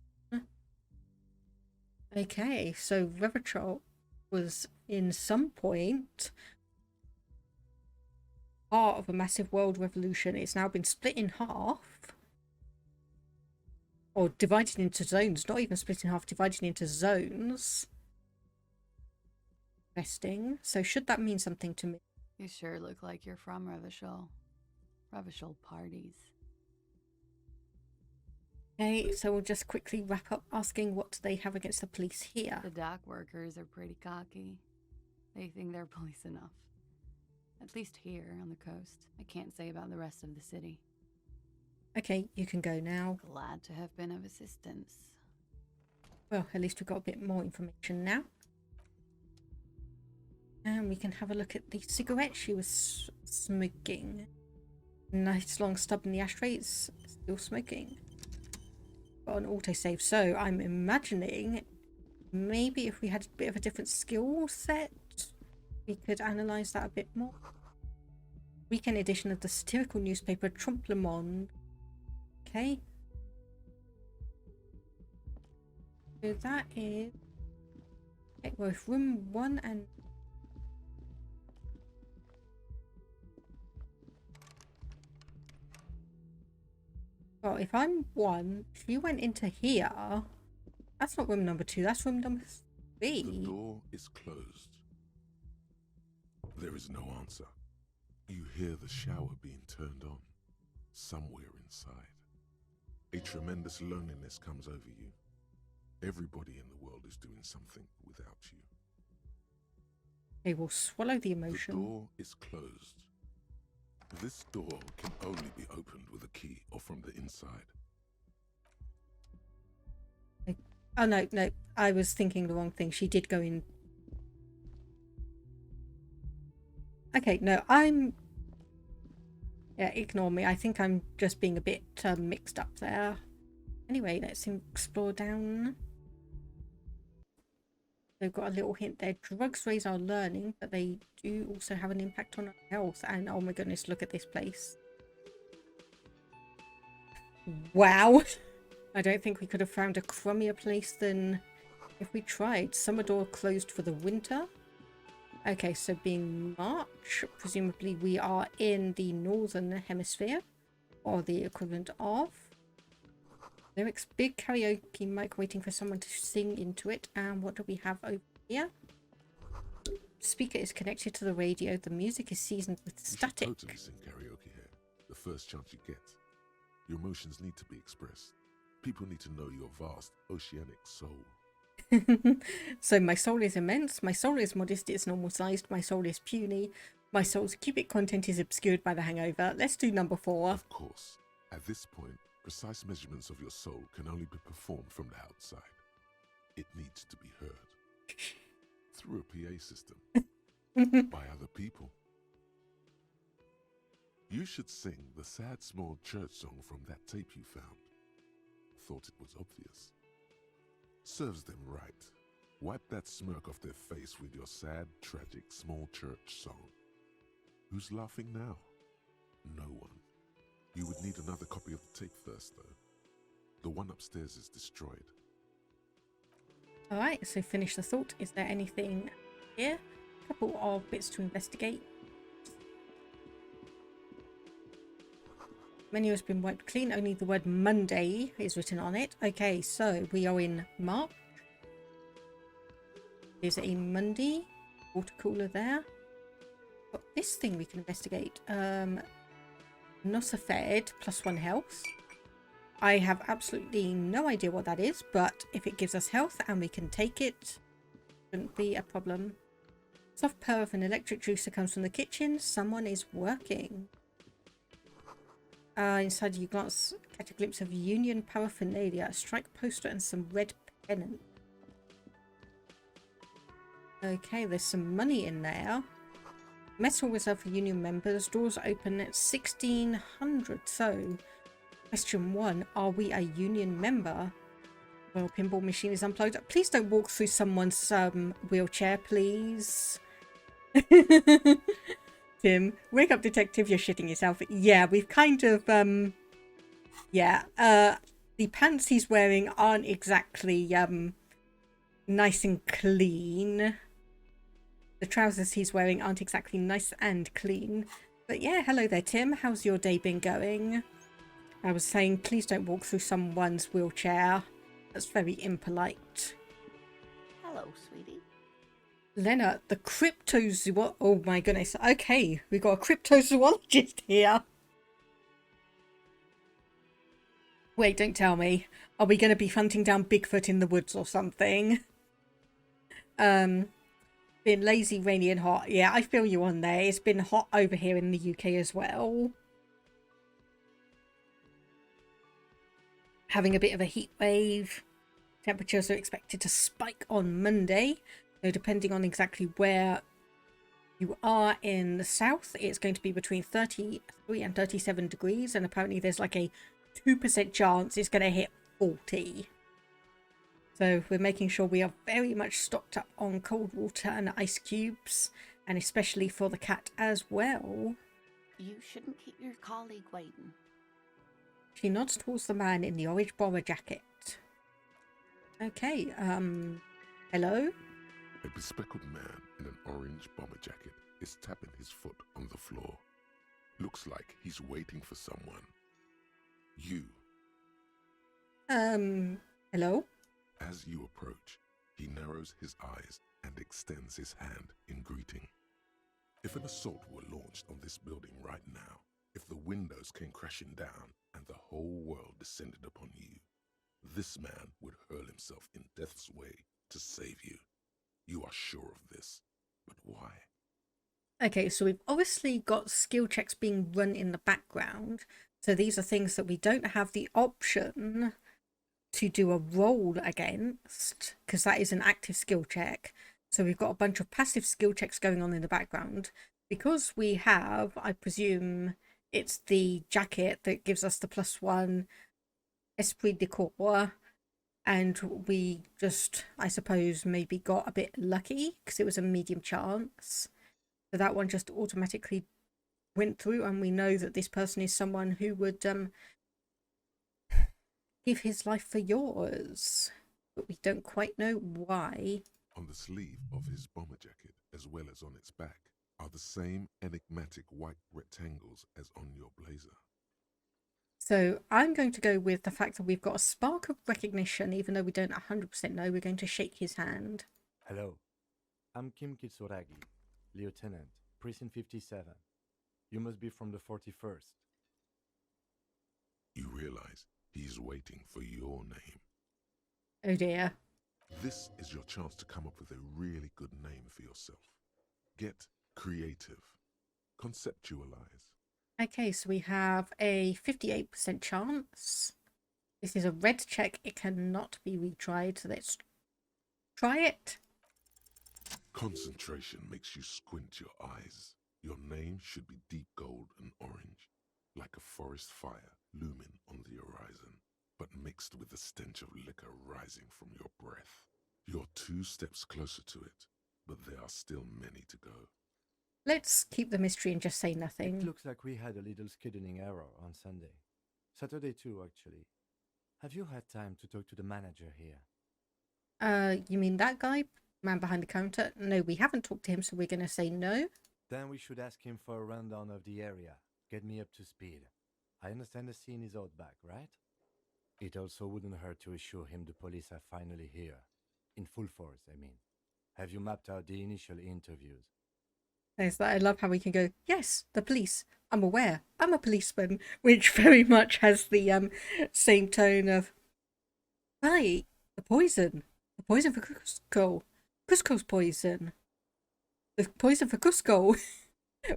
Okay, so Revachol was in some point part of a massive world revolution. It's now been split in half. Or divided into zones, not even split in half, divided into zones. Interesting. So should that mean something to me? You sure look like you're from Revachol. Revachol parties. Okay, so we'll just quickly wrap up asking what they have against the police here. The dock workers are pretty cocky. They think they're police enough. At least here on the coast. I can't say about the rest of the city. Okay, you can go now. Glad to have been of assistance. Well, at least we've got a bit more information now. And we can have a look at the cigarette she was smoking. Nice long stub in the ashtray. It's still smoking. Got an autosave. So I'm imagining maybe if we had a bit of a different skill set, we could analyse that a bit more. Weekend edition of the satirical newspaper Trompe le Monde. Okay. So that is... Okay, well, if room 1 and... Well, if I'm 1, she went into here. That's not room number 2, that's room number 3. The door is closed. There is no answer. You hear the shower being turned on, somewhere inside. A tremendous loneliness comes over you. Everybody in the world is doing something without you. They will swallow the The emotion. door is closed. This door can only be opened with a key or from the inside. Oh, no, no. I was thinking the wrong thing. She did go in. Okay, no, I'm... Yeah, ignore me. I think I'm just being a bit mixed up there. Anyway, let's explore down. They've got a little hint there. Drugs raise our learning, but they do also have an impact on our health. And oh my goodness, look at this place. Wow. I don't think we could have found a crummier place than if we tried. Summer door closed for the winter. Okay, so being March, presumably we are in the northern hemisphere, or the equivalent of. Lyrics, big karaoke mic waiting for someone to sing into it. And what do we have over here? Speaker is connected to the radio. The music is seasoned with static. You should totally sing karaoke here, the first chance you get. Your emotions need to be expressed. People need to know your vast oceanic soul. So my soul is immense, my soul is modest, it's normal sized, my soul is puny, my soul's cubic content is obscured by the hangover. Let's do number 4. Of course, at this point, precise measurements of your soul can only be performed from the outside. It needs to be heard. Through a PA system. By other people. You should sing the sad small church song from that tape you found. Thought it was obvious. Serves them right. Wipe that smirk off their face with your sad, tragic, small church song. Who's laughing now? No one. You would need another copy of the tape first, though. The one upstairs is destroyed. Alright, so finish the thought. Is there anything here? A couple of bits to investigate. Menu has been wiped clean. Only the word Monday is written on it. Okay, so we are in March. There's a Monday. Water cooler there. Got this thing we can investigate. Nosafed +1 health. I have absolutely no idea what that is, but if it gives us health and we can take it, shouldn't be a problem. Soft purr of an electric juicer comes from the kitchen. Someone is working. Inside you glance, catch a glimpse of Union paraphernalia, a strike poster and some red pennant. Okay, there's some money in there. Metal reserved for Union members. Doors open at 1600. So, question 1, are we a Union member? Well, pinball machine is unplugged. Please don't walk through someone's wheelchair, please. Tim, wake up detective, you're shitting yourself. Yeah, we've kind of, yeah, the pants he's wearing aren't exactly, nice and clean. The trousers he's wearing aren't exactly nice and clean. But yeah, hello there, Tim. How's your day been going? I was saying, please don't walk through someone's wheelchair. That's very impolite. Hello, sweetie. Lena, the cryptozoologist. Oh my goodness. Okay, we got a cryptozoologist here. Wait, don't tell me. Are we going to be hunting down Bigfoot in the woods or something? Been lazy, rainy and hot. Yeah, I feel you on there. It's been hot over here in the UK as well. Having a bit of a heat wave. Temperatures are expected to spike on Monday. So depending on exactly where you are in the south, it's going to be between 33 and 37 degrees. And apparently there's like a 2% chance it's going to hit 40. So we're making sure we are very much stocked up on cold water and ice cubes. And especially for the cat as well. You shouldn't keep your colleague waiting. She nods towards the man in the orange bomber jacket. Okay, hello? A bespectacled man in an orange bomber jacket is tapping his foot on the floor. Looks like he's waiting for someone. You. Hello? As you approach, he narrows his eyes and extends his hand in greeting. If an assault were launched on this building right now, if the windows came crashing down and the whole world descended upon you, this man would hurl himself in death's way to save you. You are sure of this, but why? Okay, so we've obviously got skill checks being run in the background. So these are things that we don't have the option to do a roll against, because that is an active skill check. So we've got a bunch of passive skill checks going on in the background. Because we have, I presume, it's the jacket that gives us the +1 esprit de corps. And we just, I suppose, maybe got a bit lucky because it was a medium chance. So that one just automatically went through, and we know that this person is someone who would give his life for yours. But we don't quite know why. On the sleeve of his bomber jacket, as well as on its back, are the same enigmatic white rectangles as on your blazer. So I'm going to go with the fact that we've got a spark of recognition, even though we don't 100% know. We're going to shake his hand. Hello, I'm Kim Kitsuragi, Lieutenant, Precinct 57. You must be from the 41st. You realize he's waiting for your name. Oh dear. This is your chance to come up with a really good name for yourself. Get creative. Conceptualize. Okay, so we have a 58% chance. This is a red check. It cannot be retried, so let's try it. Concentration makes you squint your eyes. Your name should be deep gold and orange, like a forest fire looming on the horizon, but mixed with the stench of liquor rising from your breath. You're 2 steps closer to it, but there are still many to go. Let's keep the mystery and just say nothing. It looks like we had a little scheduling error on Sunday. Saturday too, actually. Have you had time to talk to the manager here? You mean that guy? Man behind the counter? No, we haven't talked to him, so we're going to say no. Then we should ask him for a rundown of the area. Get me up to speed. I understand the scene is out back, right? It also wouldn't hurt to assure him the police are finally here. In full force, I mean. Have you mapped out the initial interviews? I love how we can go, yes, the police. I'm aware. I'm a policeman, which very much has the same tone of, right, the poison. The poison for Cusco. Cusco's poison. The poison for Cusco.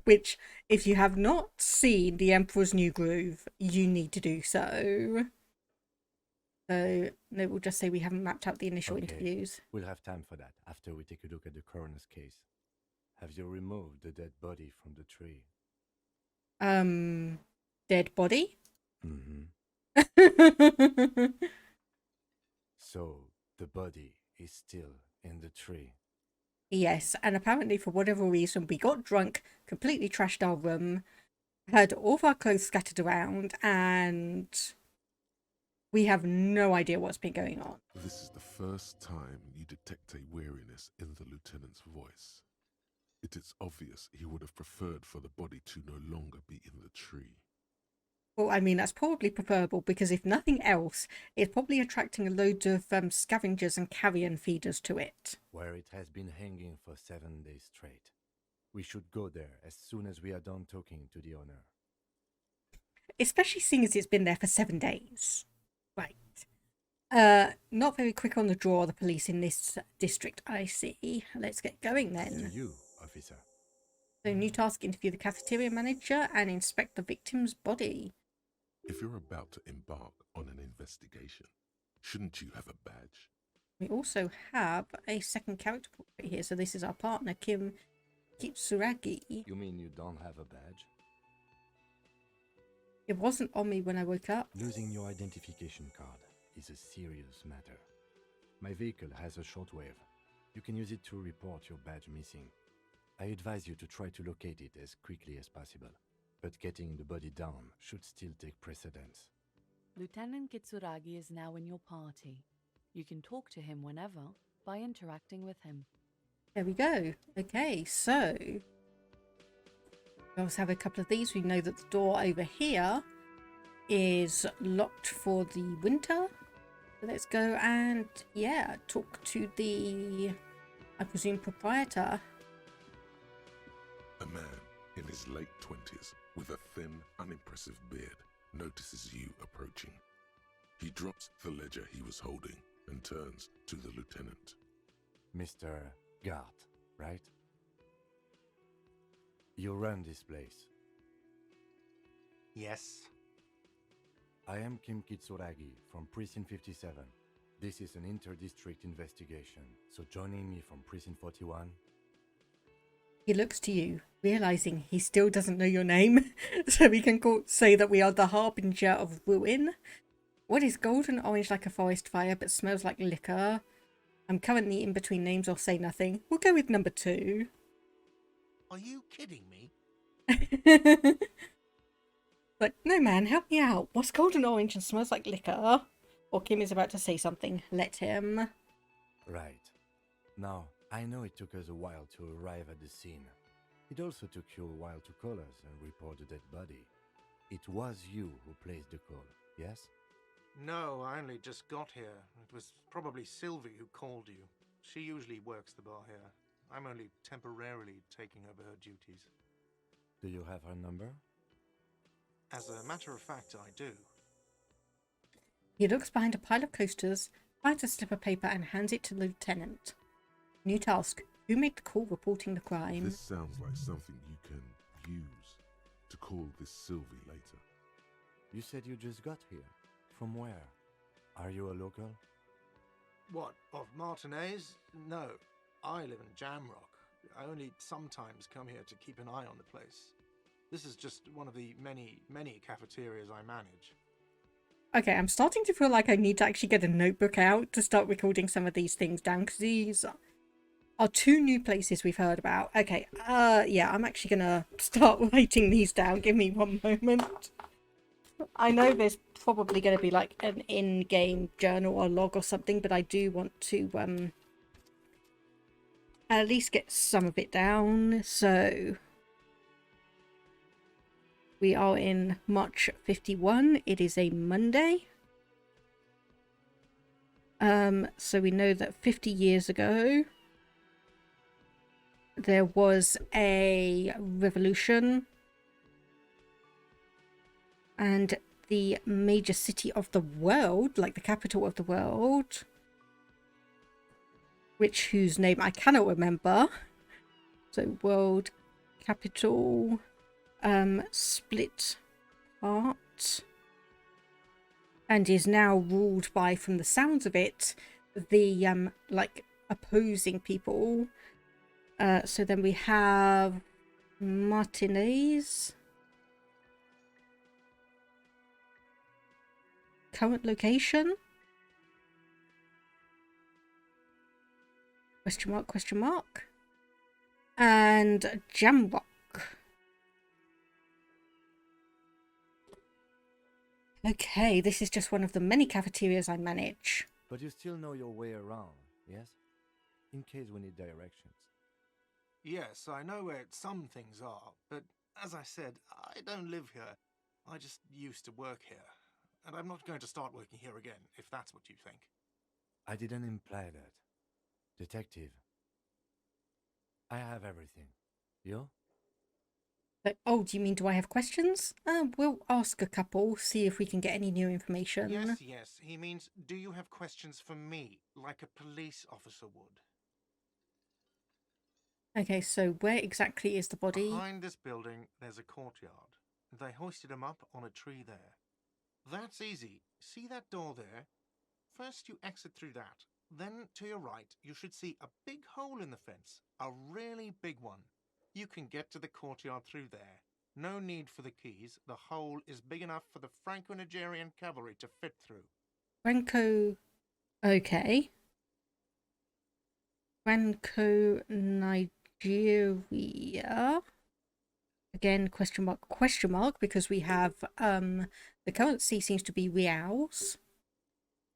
Which, if you have not seen The Emperor's New Groove, you need to do so. So, no, we'll just say we haven't mapped out the initial interviews. We'll have time for that after we take a look at the coroner's case. Have you removed the dead body from the tree? Dead body? Mm-hmm. So, the body is still in the tree. Yes, and apparently for whatever reason we got drunk, completely trashed our room, had all of our clothes scattered around, and we have no idea what's been going on. This is the first time you detect a weariness in the lieutenant's voice. It is obvious he would have preferred for the body to no longer be in the tree. Well, I mean, that's probably preferable because if nothing else, it's probably attracting a load of scavengers and carrion feeders to it. Where it has been hanging for 7 days straight. We should go there as soon as we are done talking to the owner. Especially seeing as it's been there for 7 days. Right. Not very quick on the draw, the police in this district, I see. Let's get going then. To you, officer. So, new task, interview the cafeteria manager and inspect the victim's body. If you're about to embark on an investigation, shouldn't you have a badge? We also have a second character portrait here. So this is our partner, Kim Kitsuragi. You mean you don't have a badge? It wasn't on me when I woke up. Losing your identification card is a serious matter. My vehicle has a shortwave. You can use it to report your badge missing. I advise you to try to locate it as quickly as possible. But getting the body down should still take precedence. Lieutenant Kitsuragi is now in your party. You can talk to him whenever by interacting with him. There we go. Okay, so we also have a couple of these. We know that the door over here is locked for the winter. So let's go and, yeah, talk to the, I presume, proprietor. A man in his late 20s with a thin, unimpressive beard notices you approaching. He drops the ledger he was holding and turns to the lieutenant. Mr. Gart, right? You run this place. Yes. I am Kim Kitsuragi from Precinct 57. This is an inter-district investigation, so joining me from Precinct 41. He looks to you, realizing he still doesn't know your name, so we can say that we are the harbinger of ruin. What is golden orange like a forest fire but smells like liquor? I'm currently in between names or say nothing. We'll go with number 2. Are you kidding me? Like, no man, help me out. What's golden orange and smells like liquor? Or Kim is about to say something. Let him. Right. Now, I know it took us a while to arrive at the scene. It also took you a while to call us and report the dead body. It was you who placed the call, yes? No, I only just got here. It was probably Sylvie who called you. She usually works the bar here. I'm only temporarily taking over her duties. Do you have her number? As a matter of fact, I do. He looks behind a pile of coasters, finds a slip of paper and hands it to the lieutenant. New task. Who made the call reporting the crime? This sounds like something you can use to call this Sylvie later. You said you just got here. From where? Are you a local? What, of Martinez? No, I live in Jamrock. I only sometimes come here to keep an eye on the place. This is just one of the many cafeterias I manage. Okay, I'm starting to feel like I need to actually get a notebook out to start recording some of these things down, because these are 2 new places we've heard about. Okay, yeah, I'm actually gonna start writing these down. Give me one moment. I know there's probably going to be like an in-game journal or log or something, but I do want to at least get some of it down. So we are in March 51. It is a Monday. So we know that 50 years ago there was a revolution. And the major city of the world, like the capital of the world, whose name I cannot remember. So world capital, split apart, and is now ruled by, from the sounds of it, the like opposing people. So then we have Martinez. Current location? Question mark, question mark. And Jamrock. Okay, this is just one of the many cafeterias I manage. But you still know your way around, yes? In case we need directions. Yes, I know where some things are, but as I said, I don't live here. I just used to work here. And I'm not going to start working here again, if that's what you think. I didn't imply that. Detective. I have everything. You? Oh, do you mean, do I have questions? We'll ask a couple, see if we can get any new information. Yes. He means, do you have questions for me, like a police officer would? Okay, so where exactly is the body? Behind this building, there's a courtyard. They hoisted him up on a tree there. That's easy. See that door there? First you exit through that. Then to your right, you should see a big hole in the fence. A really big one. You can get to the courtyard through there. No need for the keys. The hole is big enough for the Franco-Nigerian cavalry to fit through. Franco... Okay. Franco-Nigeria... Again, question mark, because we have, the currency seems to be reals.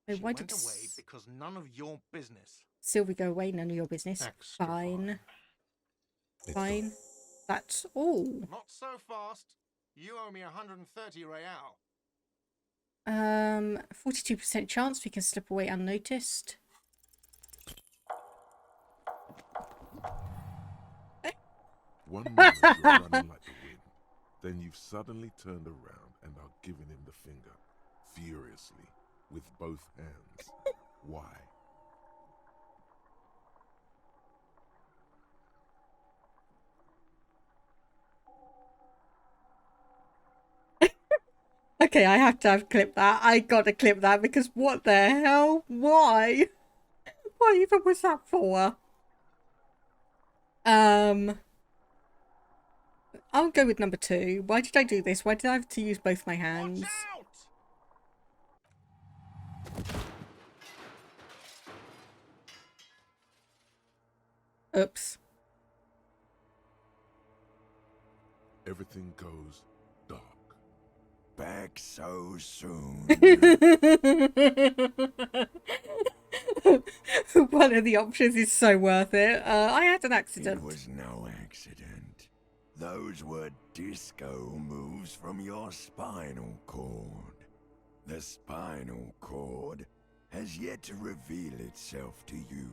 So She why went did away because none of your business. Sylvie go away? None of your business. Extra Fine. It's Fine. That's all. Not so fast. You owe me 130 real. 42% chance we can slip away unnoticed. One moment you're running like the wind, then you've suddenly turned around and are giving him the finger, furiously, with both hands. Why? Okay, I have to clip that. I gotta clip that because what the hell? Why? What even was that for? I'll go with number 2. Why did I do this? Why did I have to use both my hands? Watch out! Oops. Everything goes dark. Back so soon. One of the options is so worth it. I had an It accident. was no accident. Those were disco moves from your spinal cord. The spinal cord has yet to reveal itself to you.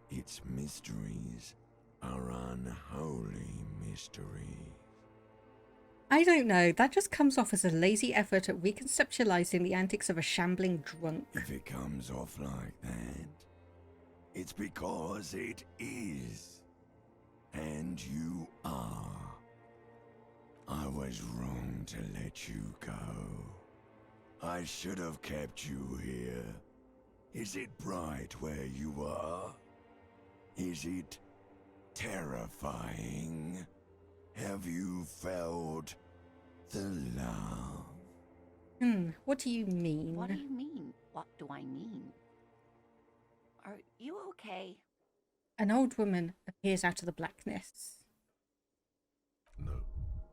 Its mysteries are unholy mysteries. I don't know. That just comes off as a lazy effort at reconceptualizing the antics of a shambling drunk. If it comes off like that, it's because it is. And you are. I was wrong to let you go. I should have kept you here. Is it bright where you are? Is it terrifying? Have you felt the love? What do you mean? What do you mean? What do I mean? Are you okay? An old woman appears out of the blackness. No,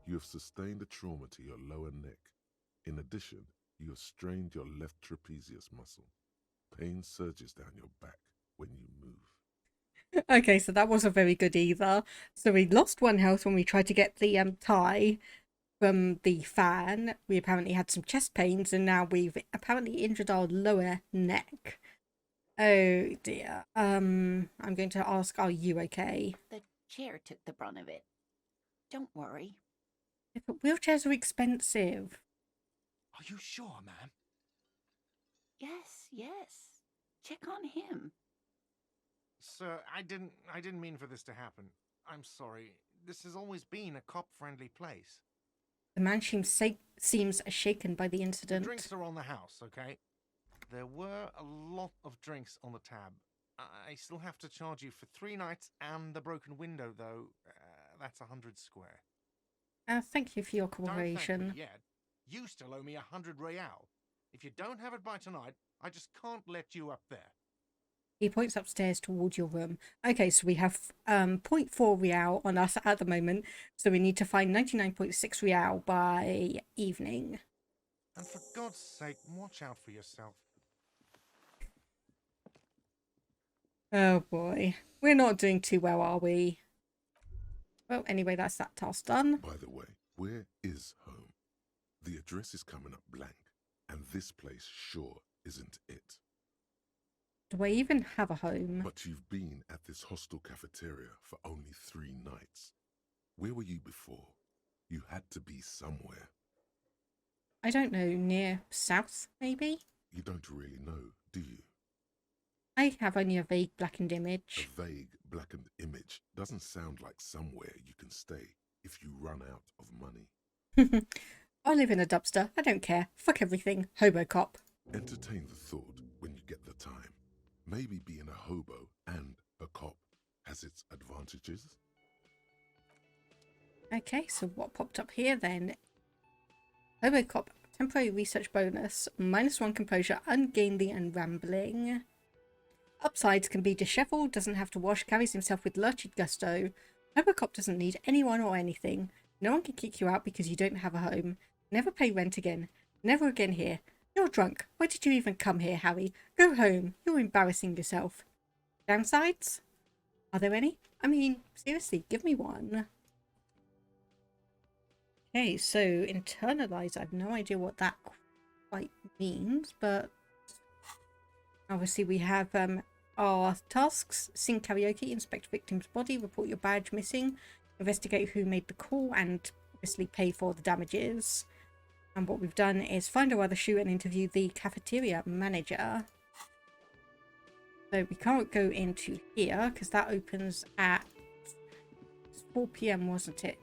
you have sustained a trauma to your lower neck. In addition, you have strained your left trapezius muscle. Pain surges down your back when you move. Okay, so that wasn't very good either. So we lost 1 health when we tried to get the tie from the fan. We apparently had some chest pains, and now we've apparently injured our lower neck. Oh dear. I'm going to ask, are you okay? The chair took the brunt of it. Don't worry. Yeah, but wheelchairs are expensive. Are you sure, ma'am? Yes, yes. Check on him. Sir, I didn't mean for this to happen. I'm sorry. This has always been a cop-friendly place. The man seems shaken by the The incident. drinks are on the house, okay? There were a lot of drinks on the tab. I still have to charge you for 3 nights and the broken window, though. That's 100 square. Thank you for your Don't thank me cooperation. yet. You still owe me 100 real. If you don't have it by tonight, I just can't let you up there. He points upstairs toward your room. Okay, so we have 0.4 real on us at the moment, so we need to find 99.6 real by evening. And for God's sake, watch out for yourself. Oh boy, we're not doing too well, are we? Well, anyway, that's that task done. By the way, where is home? The address is coming up blank, and this place sure isn't it. Do I even have a home? But you've been at this hostel cafeteria for only 3 nights. Where were you before? You had to be somewhere. I don't know, near south, maybe? You don't really know, do you? I have only a vague blackened image. A vague, blackened image doesn't sound like somewhere you can stay if you run out of money. I live in a dumpster. I don't care. Fuck everything. Hobo cop. Entertain the thought when you get the time. Maybe being a hobo and a cop has its advantages. Okay, so what popped up here then? Hobo cop, temporary research bonus, -1 composure, ungainly and rambling. Upsides can be disheveled, doesn't have to wash, carries himself with lurched gusto. Hobo cop doesn't need anyone or anything. No one can kick you out because you don't have a home. Never pay rent again. Never again here. You're drunk. Why did you even come here, Harry? Go home. You're embarrassing yourself. Downsides? Are there any? I mean, seriously, give me one. Okay, so internalize. I have no idea what that quite means, but obviously we have our tasks: sing karaoke, inspect victim's body, report your badge missing, investigate who made the call, and obviously pay for the damages. And what we've done is find a other shoe and interview the cafeteria manager. So we can't go into here because that opens at 4 PM, wasn't it?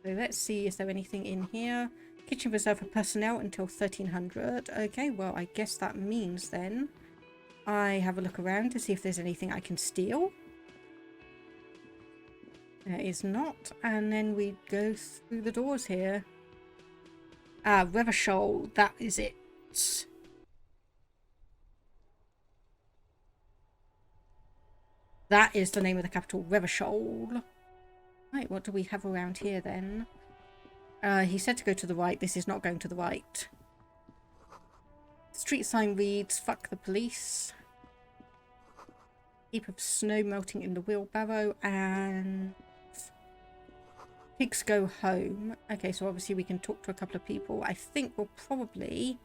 So let's see, is there anything in here? Kitchen reserved for personnel until 1300. Okay, well, I guess that means then I have a look around to see if there's anything I can steal. There is not. And then we go through the doors here. Revachol, that is it. That is the name of the capital, Revachol. Right, what do we have around here then? He said to go to the right. This is not going to the right. Street sign reads, fuck the police. Heap of snow melting in the wheelbarrow, and pigs go home. Okay, so obviously we can talk to a couple of people. I think we'll probably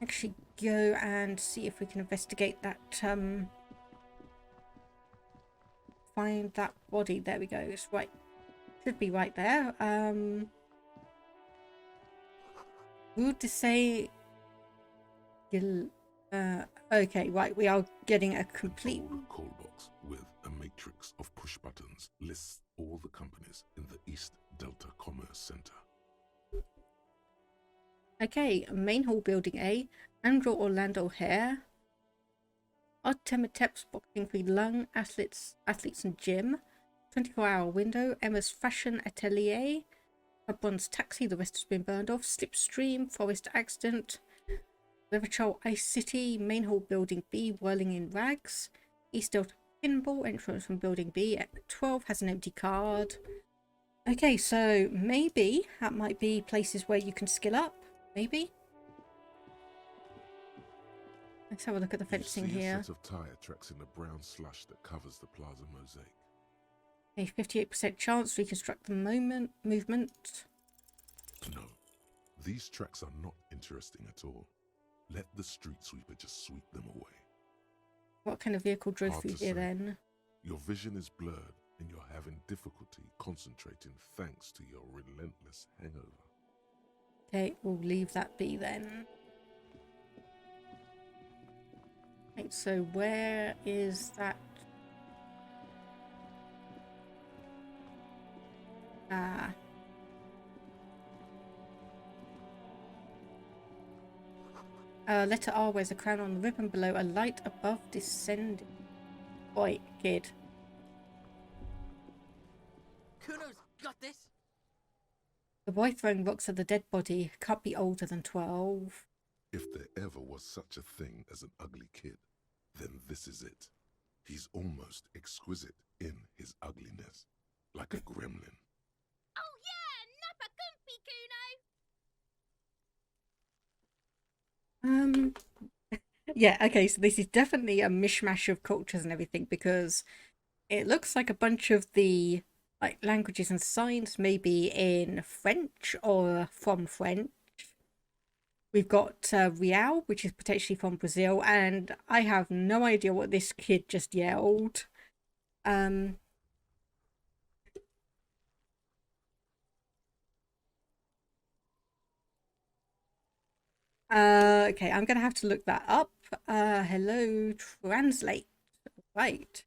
actually go and see if we can investigate that, find that body. There we go. It's right. Should be right there. Would to say okay, right, we are getting a complete call box with a matrix of push buttons lists all the companies in the East Delta Commerce Center. okay, main hall building A, Andrew Orlando Hare, Artemitep's Boxing Free Lung, Athletes and Gym, 24-hour window, Emma's Fashion Atelier, Bond's Taxi, the rest has been burned off, Slipstream, Forest Accident, Revachol Ice City, Main Hall Building B, Whirling in Rags, East Delta Pinball, entrance from Building B at 12 has an empty card. Okay, so maybe that might be places where you can skill up, maybe. Let's have a look at the fencing you see here. a set of tire tracks in the brown slush that covers the plaza mosaic. A 58% chance to reconstruct the movement. No, these tracks are not interesting at all. Let the street sweeper just sweep them away. What kind of vehicle drove Hard through to here say. then? Your vision is blurred and you're having difficulty concentrating thanks to your relentless hangover. Okay, we'll leave that be then. Right, so where is that? Letter R wears a crown on the ribbon below, a light above descending. Oi, kid. Kuno's got this. The boy throwing rocks at the dead body can't be older than 12. If there ever was such a thing as an ugly kid, then this is it. He's almost exquisite in his ugliness, like a gremlin. Oh yeah, Nappa Gumpy Kuno! Yeah, okay, so this is definitely a mishmash of cultures and everything, because it looks like a bunch of the like languages and signs maybe in French or from French. We've got Real, which is potentially from Brazil, and I have no idea what this kid just yelled. Okay, I'm gonna have to look that up. Hello, translate. Right.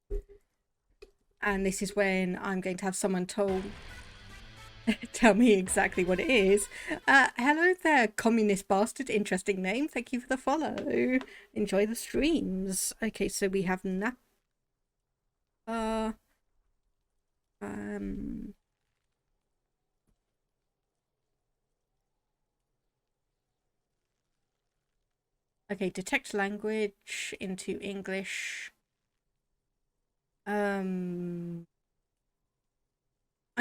And this is when I'm going to have someone tell me exactly what it is. Hello there, communist bastard. Interesting name. Thank you for the follow. Enjoy the streams. Okay, so we have okay, detect language into English. I'm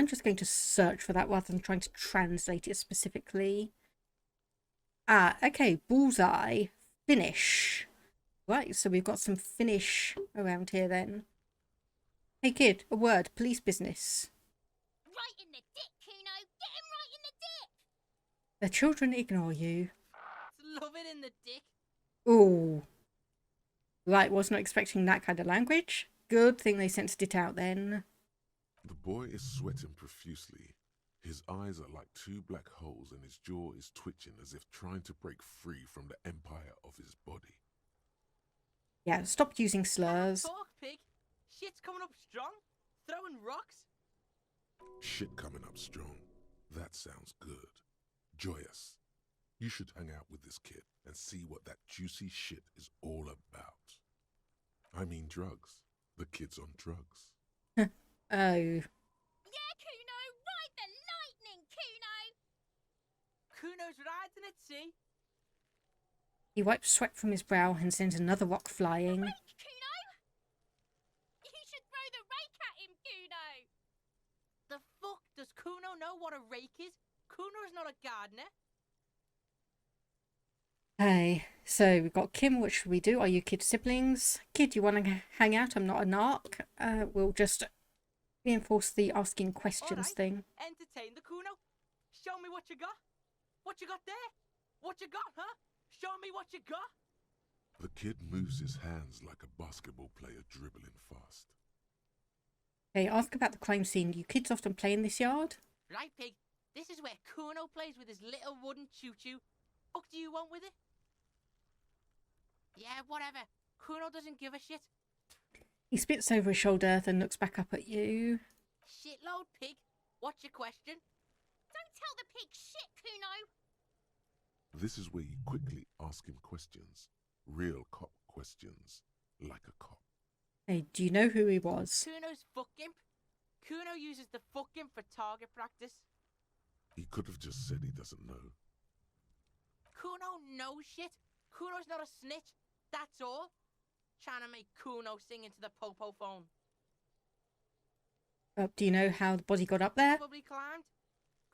just going to search for that rather than trying to translate it specifically. Okay, bullseye, Finnish. Right, so we've got some Finnish around here then. Hey kid, a word, police business. Right in the dick, Kuno! Get him right in the dick! The children ignore you. Love it in the dick. Ooh. Right, was not expecting that kind of language. Good thing they censored it out then. The boy is sweating profusely. His eyes are like two black holes and his jaw is twitching as if trying to break free from the empire of his body. Yeah, stop using slurs. Talk, pig. Shit's coming up strong. Throwing rocks. Shit coming up strong. That sounds good. Joyous. You should hang out with this kid and see what that juicy shit is all about. I mean drugs. The kid's on drugs. Oh. Yeah, Kuno, ride the lightning, Kuno! Kuno's riding it, see? He wipes sweat from his brow and sends another rock flying. Rake, Kuno! You should throw the rake at him, Kuno! The fuck? Does Kuno know what a rake is? Kuno's not a gardener. Hey, so we've got Kim. What should we do? Are you kid siblings? Kid, you want to hang out? I'm not a narc. We'll just reinforce the asking questions Alright. thing. Entertain the Kuno. Show me what you got. What you got there? What you got, huh? Show me what you got. The kid moves his hands like a basketball player dribbling fast. Hey, ask about the crime scene. You kids often play in this yard? Right, pig. This is where Kuno plays with his little wooden choo-choo. Fuck do you want with it? Yeah, whatever. Kuno doesn't give a shit. He spits over his shoulder, then looks back up at you. Shitload, pig. What's your question? Don't tell the pig shit, Kuno! This is where you quickly ask him questions. Real cop questions. Like a cop. Hey, do you know who he was? Kuno's fuck imp. Kuno uses the fuck imp for target practice. He could have just said he doesn't know. Kuno knows shit. Kuno's not a snitch. That's all. Trying to make Kuno sing into the popo phone. Do you know how the body got up there? Probably climbed.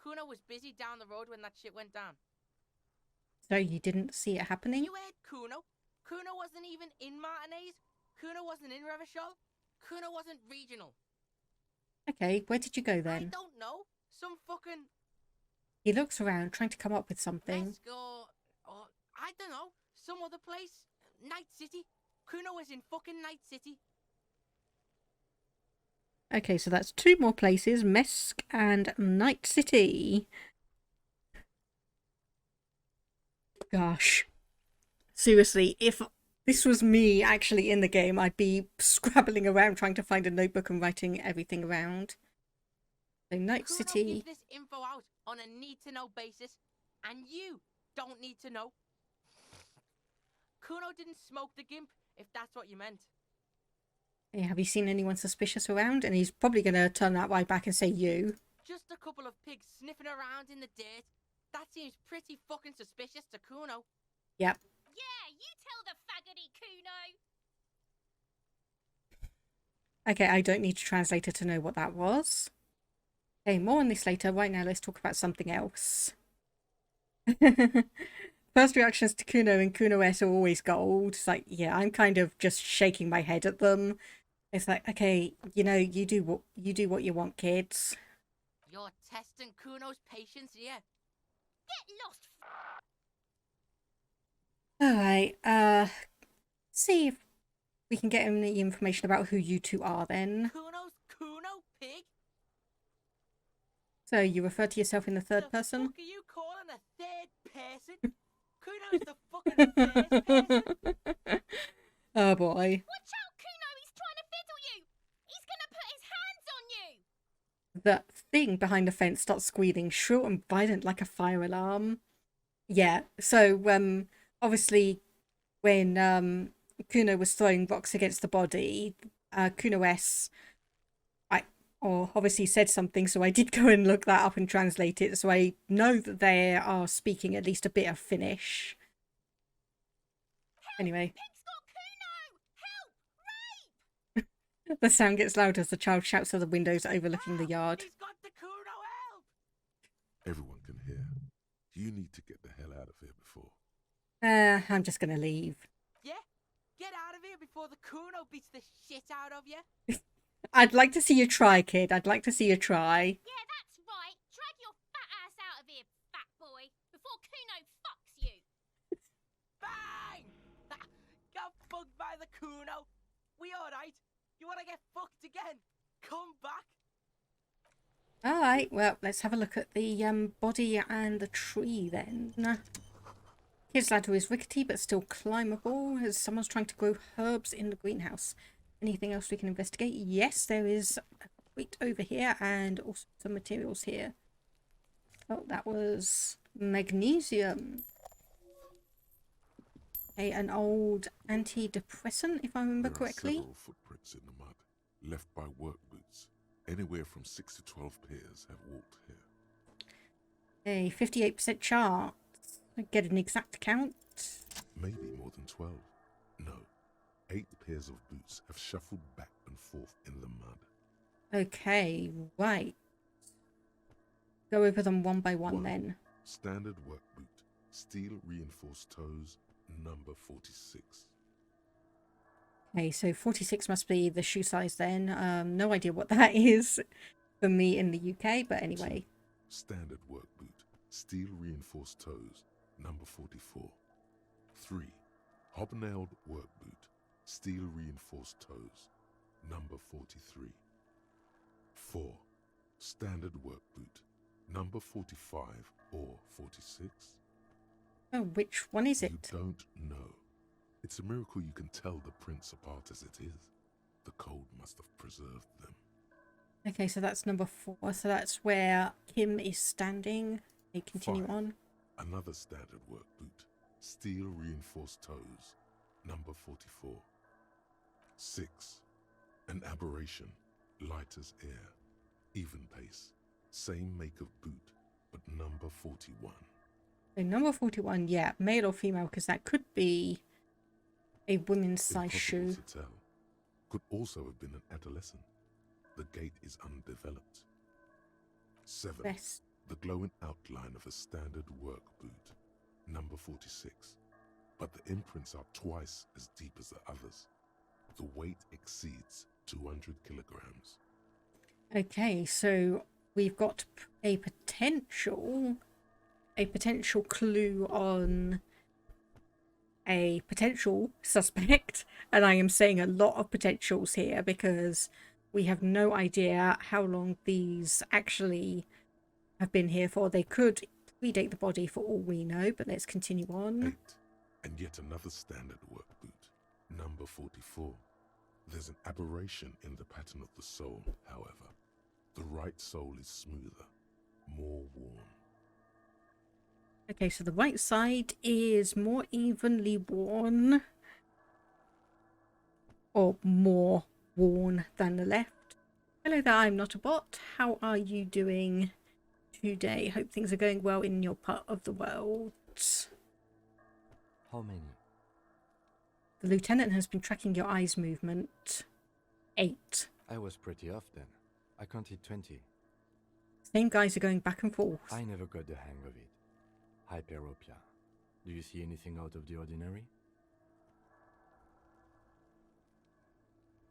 Kuno was busy down the road when that shit went down. So you didn't see it happening? You heard Kuno. Kuno wasn't even in Martinez. Kuno wasn't in Revachol. Kuno wasn't regional. Okay, where did you go I then? don't know. Some fucking... He looks around, trying to come up with something. Let's go... I don't know. Some other place. Night City. Kuno was in fucking Night City. Okay, so that's two more places, Mesk and Night City. Gosh. Seriously, if this was me actually in the game, I'd be scrabbling around trying to find a notebook and writing everything around. So Night Kuno City. gives this info out on a need-to-know basis, and you don't need to know. Kuno didn't smoke the gimp, if that's what you meant. Hey, have you seen anyone suspicious around? And he's probably going to turn that right back and say you. Just a couple of pigs sniffing around in the dirt. That seems pretty fucking suspicious to Kuno. Yep. Yeah, you tell the faggoty, Kuno! Okay, I don't need a translator to know what that was. Okay, more on this later. Right now, let's talk about something else. First reactions to Kuno and Kuno S are always gold. It's like, yeah, I'm kind of just shaking my head at them. It's like, okay, you know, you do what you want, kids. You're testing Kuno's patience here. Get lost, Alright, see if we can get any information about who you two are then. Kuno's Kuno, pig? So, you refer to yourself in the third The person? fuck are you calling a third person? Kuno's the fucking first person. Oh boy. Watch out, Kuno! He's trying to fiddle you! He's gonna put his hands on you! The thing behind the fence starts squealing, shrill and violent like a fire alarm. Yeah, so, obviously, when, Kuno was throwing rocks against the body, Kuno S, obviously said something, so I did go and look that up and translate it, so I know that they are speaking at least a bit of Finnish. Anyway. Pig's got Kuno! Help! Rape! The sound gets louder as the child shouts at the windows overlooking the yard. He's got the Kuno, help! Everyone can hear. You need to get the hell out of here before. I'm just gonna leave. Yeah? Get out of here before the Kuno beats the shit out of you. I'd like to see you try, kid. I'd like to see you try. Yeah, that's right. Drag your fat ass out of here, fat boy, before Kuno fucks you. Bang! Got fucked by the Kuno. We alright? You wanna get fucked again? Come back. Alright, well, let's have a look at the body and the tree then. His ladder is rickety but still climbable, as someone's trying to grow herbs in the greenhouse. Anything else we can investigate? Yes, there is a crate over here and also some materials here. Oh, that was magnesium. Okay, an old antidepressant, if I remember correctly. There are several footprints in the mud, left by work boots. Anywhere from 6 to 12 pairs have walked here. A 58% chance. Get an exact count. Maybe more than 12. No, 8 pairs of boots have shuffled back and forth in the mud. Okay, right. Go over them one by one then. Standard work boot, steel reinforced toes, number 46. Okay, so 46 must be the shoe size then. No idea what that is for me in the UK, but anyway. 2. Standard work boot, steel reinforced toes, number 44. 3. Hobnailed work boot, steel reinforced toes, number 43. 4. Standard work boot, number 45 or 46. Oh, which one is it? You don't know. It's a miracle you can tell the prints apart as it is. The cold must have preserved them. Okay, so that's number 4. So that's where Kim is standing. Okay, continue 5. on. Another standard work boot, steel reinforced toes, number 44. 6. An aberration, light as air, even pace, same make of boot, but number 41. So number 41, yeah, male or female, because that could be a women's size Impossible shoe. to tell. Could also have been an adolescent. The gait is undeveloped. 7. Best. The glowing outline of a standard work boot, number 46. But the imprints are twice as deep as the others. The weight exceeds 200 kilograms. Okay, so we've got a potential clue on a potential suspect, and I am saying a lot of potentials here because we have no idea how long these actually have been here for. They could predate the body for all we know, but let's continue on. 8. And yet another standard work boot, number 44. There's an aberration in the pattern of the sole, however. The right sole is smoother, more worn. Okay, so the right side is more evenly worn, or more worn than the left. Hello there, I'm not a bot. How are you doing today? Hope things are going well in your part of the world. How many? The lieutenant has been tracking your eyes movement. 8. I was pretty off then. I counted 20. Same guys are going back and forth. I never got the hang of it. Hyperopia. Do you see anything out of the ordinary?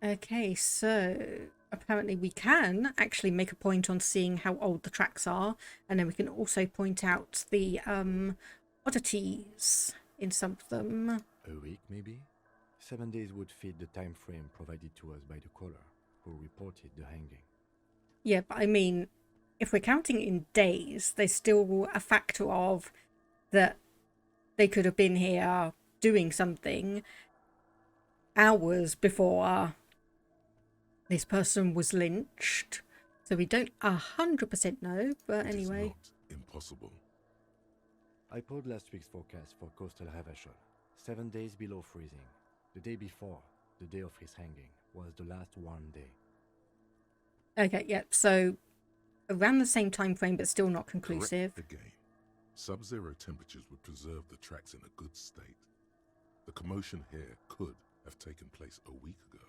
Okay, so apparently we can actually make a point on seeing how old the tracks are, and then we can also point out the oddities in some of them. A week, maybe? 7 days would fit the time frame provided to us by the caller, who reported the hanging. Yeah, but I mean, if we're counting in days, there's still a factor of that they could have been here doing something hours before this person was lynched. So we don't 100% know, but anyway. It is not impossible. I pulled last week's forecast for coastal Revachol. 7 days below freezing. The day before, the day of his hanging, was the last warm day. Okay, yeah, so around the same time frame, but still not conclusive. Correct again. Sub-zero temperatures would preserve the tracks in a good state. The commotion here could have taken place a week ago.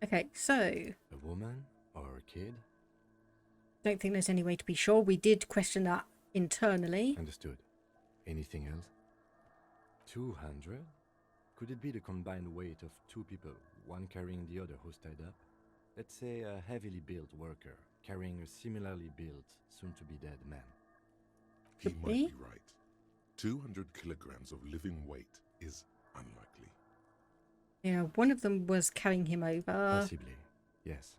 Okay, so A woman or a kid? don't think there's any way to be sure. We did question that internally. Understood. Anything else? 200? Could it be the combined weight of 2 people, one carrying the other who's tied up? Let's say a heavily built worker carrying a similarly built, soon-to-be-dead man. He Could might be. be right. 200 kilograms of living weight is unlikely. Yeah, one of them was carrying him over. Possibly, yes.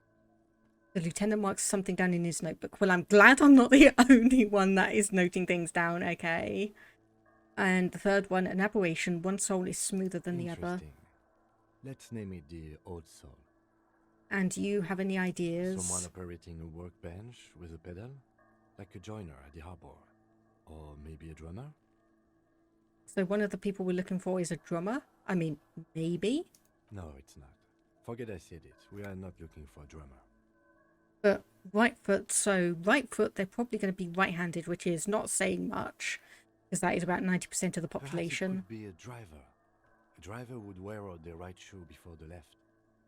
The lieutenant marks something down in his notebook. Well, I'm glad I'm not the only one that is noting things down, okay. And the third one, an aberration. One soul is smoother than the other. Interesting. Let's name it the Old Soul. And do you have any ideas? Someone operating a workbench with a pedal? Like a joiner at the harbor. Or maybe a drummer? So one of the people we're looking for is a drummer? I mean, maybe? No, it's not. Forget I said it. We are not looking for a drummer. But right foot, so right foot, they're probably going to be right-handed, which is not saying much, because that is about 90% of the population. Perhaps it could be a driver. A driver would wear out their right shoe before the left.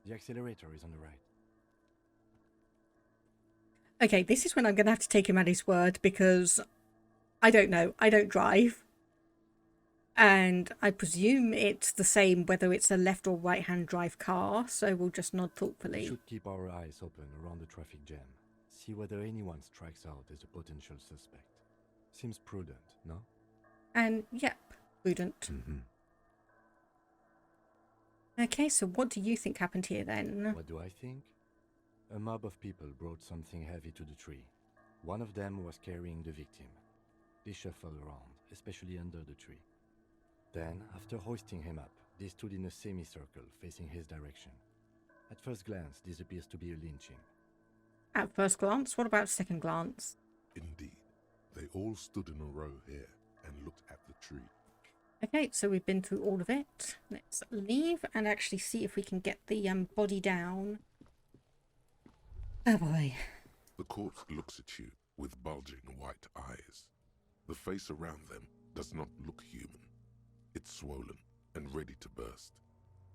The accelerator is on the right. Okay, this is when I'm going to have to take him at his word, because I don't know. I don't drive. And I presume it's the same whether it's a left or right-hand drive car, so we'll just nod thoughtfully. We should keep our eyes open around the traffic jam. See whether anyone strikes out as a potential suspect. Seems prudent, no? And, yep, prudent. Mm-hmm. Okay, so what do you think happened here then? What do I think? A mob of people brought something heavy to the tree. One of them was carrying the victim. They shuffled around, especially under the tree. Then, after hoisting him up, they stood in a semicircle facing his direction. At first glance, this appears to be a lynching. At first glance? What about second glance? Indeed. They all stood in a row here and looked at the tree. Okay, so we've been through all of it. Let's leave and actually see if we can get the body down. Oh boy. The corpse looks at you with bulging white eyes. The face around them does not look human. It's swollen and ready to burst.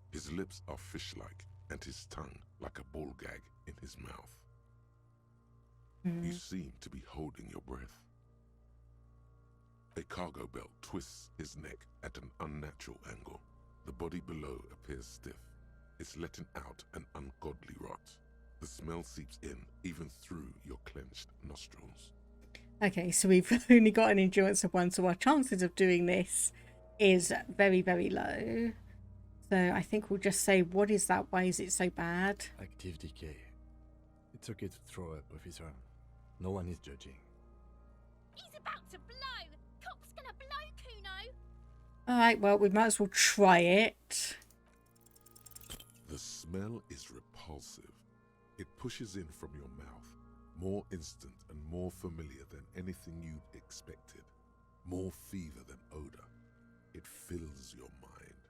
His lips are fish-like and his tongue like a ball gag in his mouth. You seem to be holding your breath. A cargo belt twists his neck at an unnatural angle. The body below appears stiff. It's letting out an ungodly rot. The smell seeps in even through your clenched nostrils. Okay, so we've only got an endurance of 1, so our chances of doing this is very, very low. So I think we'll just say, what is that? Why is it so bad? Active decay. It's okay to throw up, officer. No one is judging. He's about to blow. Cop's gonna blow, Kuno. Alright, well, we might as well try it. The smell is repulsive. It pushes in from your mouth, more instant and more familiar than anything you'd expected. More fever than odor. It fills your mind,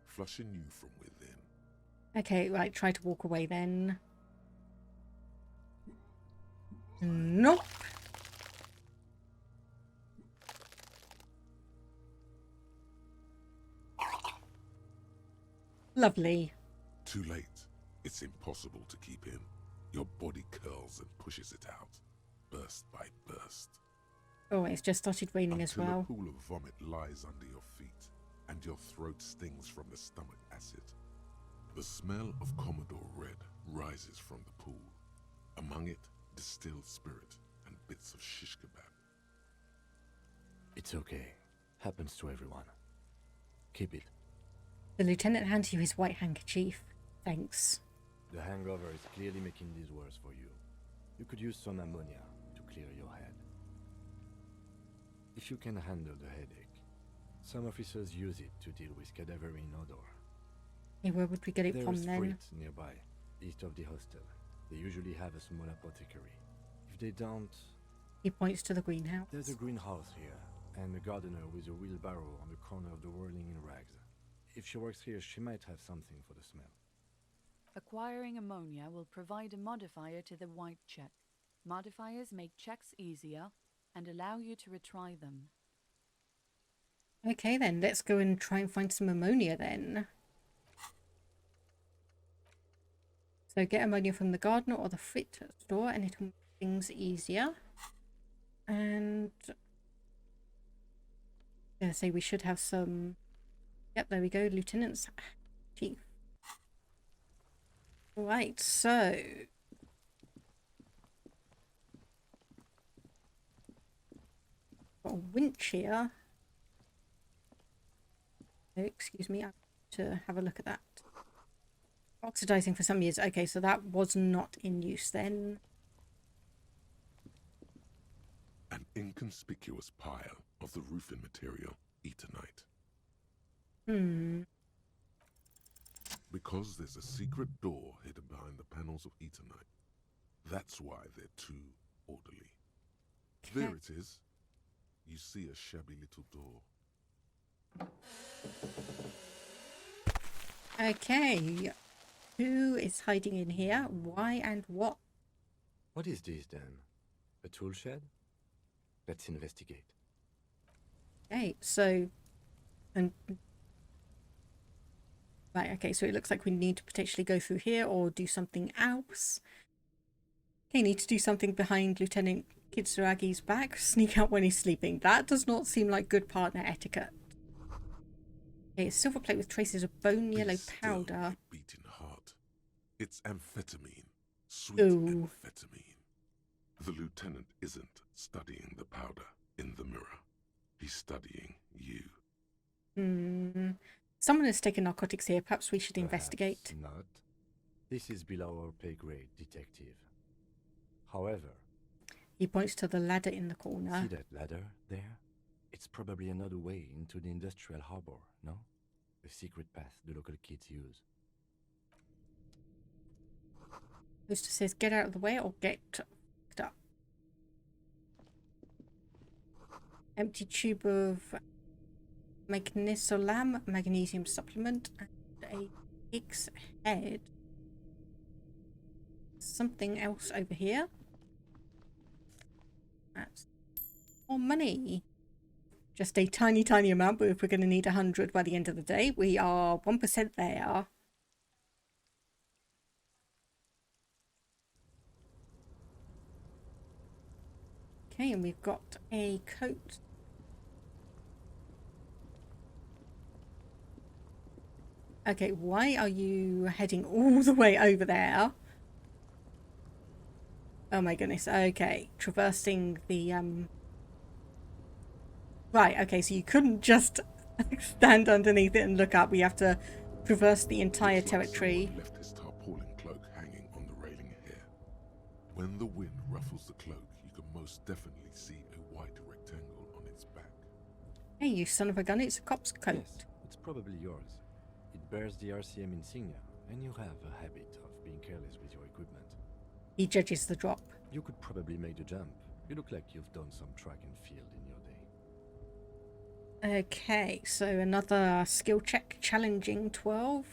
flushing you from within. Okay, right, try to walk away then. Nope. Lovely. Too late. It's impossible to keep in. Your body curls and pushes it out, burst by burst. Oh, it's just started raining as Until well. a pool of vomit lies under your feet, and your throat stings from the stomach acid. The smell of Commodore Red rises from the pool. Among it, distilled spirit and bits of shish kebab. It's okay. Happens to everyone. Keep it. The lieutenant hands you his white handkerchief. Thanks. The hangover is clearly making this worse for you. You could use some ammonia to clear your head. If you can handle the headache, some officers use it to deal with cadaverine odor. Hey, where would we get it from There's then? fruit nearby, east of the hostel. They usually have a small apothecary. If they don't, He points to the greenhouse. there's a greenhouse here, and a gardener with a wheelbarrow on the corner of the whirling in rags. If she works here, she might have something for the smell. Acquiring ammonia will provide a modifier to the white check. Modifiers make checks easier and allow you to retry them. Okay then, let's go and try and find some ammonia then. So get ammonia from the gardener or the fit store and it'll make things easier. And I say we should have some. Yep, there we go, Lieutenant's chief. Right, so got a winch here. Oh, excuse me, I have to have a look at that. Oxidizing for some years. Okay, so that was not in use then. An inconspicuous pile of the roofing material, Eternite. Because there's a secret door hidden behind the panels of Eternite. That's why they're too orderly. There it is. You see a shabby little door. Okay. Who is hiding in here? Why and what? What is this then? A tool shed? Let's investigate. Okay, so... Right, okay, so it looks like we need to potentially go through here or do something else. Okay, need to do something behind Lieutenant Kitsuragi's back. Sneak out when he's sleeping. That does not seem like good partner etiquette. Okay, a silver plate with traces of bone yellow powder. Beating heart. It's amphetamine. Sweet Ooh. amphetamine. The lieutenant isn't studying the powder in the mirror. He's studying you. Someone has taken narcotics here. Perhaps we should investigate. Not. This is below our pay grade, detective. However, He points to the ladder in the corner. see that ladder there? It's probably another way into the industrial harbor, no? A secret path the local kids use. Poster says get out of the way or get fucked up. Empty tube of magnesolam, magnesium supplement, and a pig's head. Something else over here. That's more money. Just a tiny, tiny amount, but if we're going to need 100 by the end of the day, we are 1% there. Okay, and we've got a coat. Okay, why are you heading all the way over there? Oh my goodness, okay. Traversing the, Right, okay, so you couldn't just stand underneath it and look up. We have to traverse the entire Looks like territory. someone left his tarpaulin cloak hanging on the railing here. When the wind ruffles the cloak, you can most definitely see a white rectangle on its back. Hey, you son of a gun, it's a cop's coat. Yes, it's probably yours. It bears the RCM insignia, and you have a habit of being careless with your equipment. He judges the drop. You could probably make the jump. You look like you've done some track and field in your day. Okay, so another skill check, challenging 12,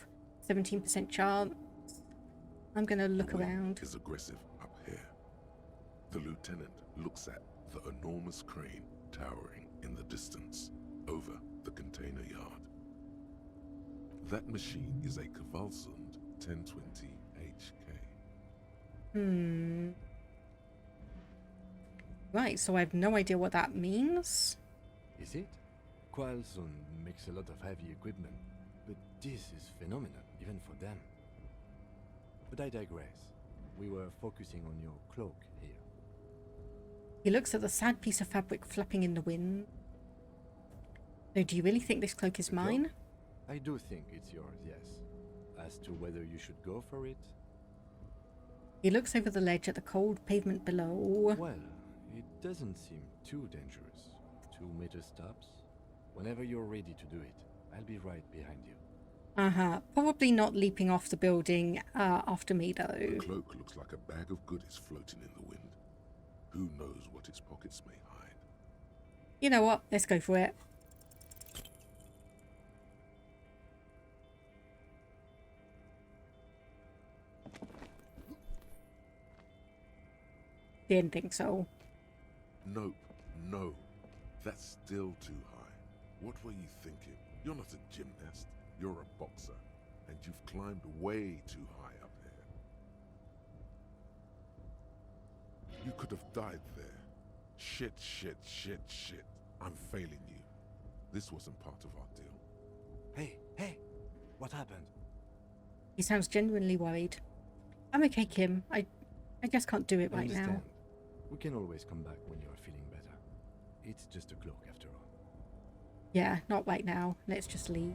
17% chance. I'm gonna look The wind around. is aggressive up here. The lieutenant looks at the enormous crane towering in the distance over the container yard. That machine is a Gothamlicious 1020 HK. Right, so I have no idea what that means. Is it? Qualzone makes a lot of heavy equipment, but this is phenomenal, even for them. But I digress. We were focusing on your cloak here. He looks at the sad piece of fabric flapping in the wind. So do you really think this cloak is The cloak? mine? I do think it's yours, yes. As to whether you should go for it, He looks over the ledge at the cold pavement below. well, it doesn't seem too dangerous. 2 meter stops. Whenever you're ready to do it, I'll be right behind you. Probably not leaping off the building after me, The though. cloak looks like a bag of goodies floating in the wind. Who knows what its pockets may hide? You know what? Let's go for it. Didn't think so. Nope, no. That's still too high. What were you thinking? You're not a gymnast. You're a boxer. And you've climbed way too high up here. You could have died there. Shit, shit, shit, shit. I'm failing you. This wasn't part of our deal. Hey, what happened? He sounds genuinely worried. I'm okay, Kim. I just can't do it I right now. understand. We can always come back when you're feeling better. It's just a cloak after all. Yeah, not right now. Let's just leave.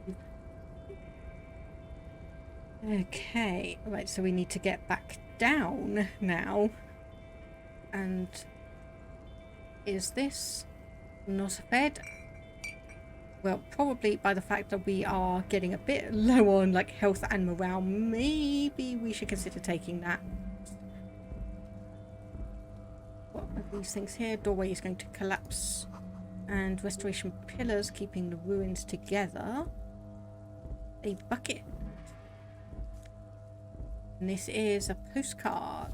Okay, right, so we need to get back down now. And is this not a bed? Well, probably by the fact that we are getting a bit low on like health and morale, maybe we should consider taking that. What are these things here? Doorway is going to collapse. And restoration pillars keeping the ruins together. A bucket. And this is a postcard.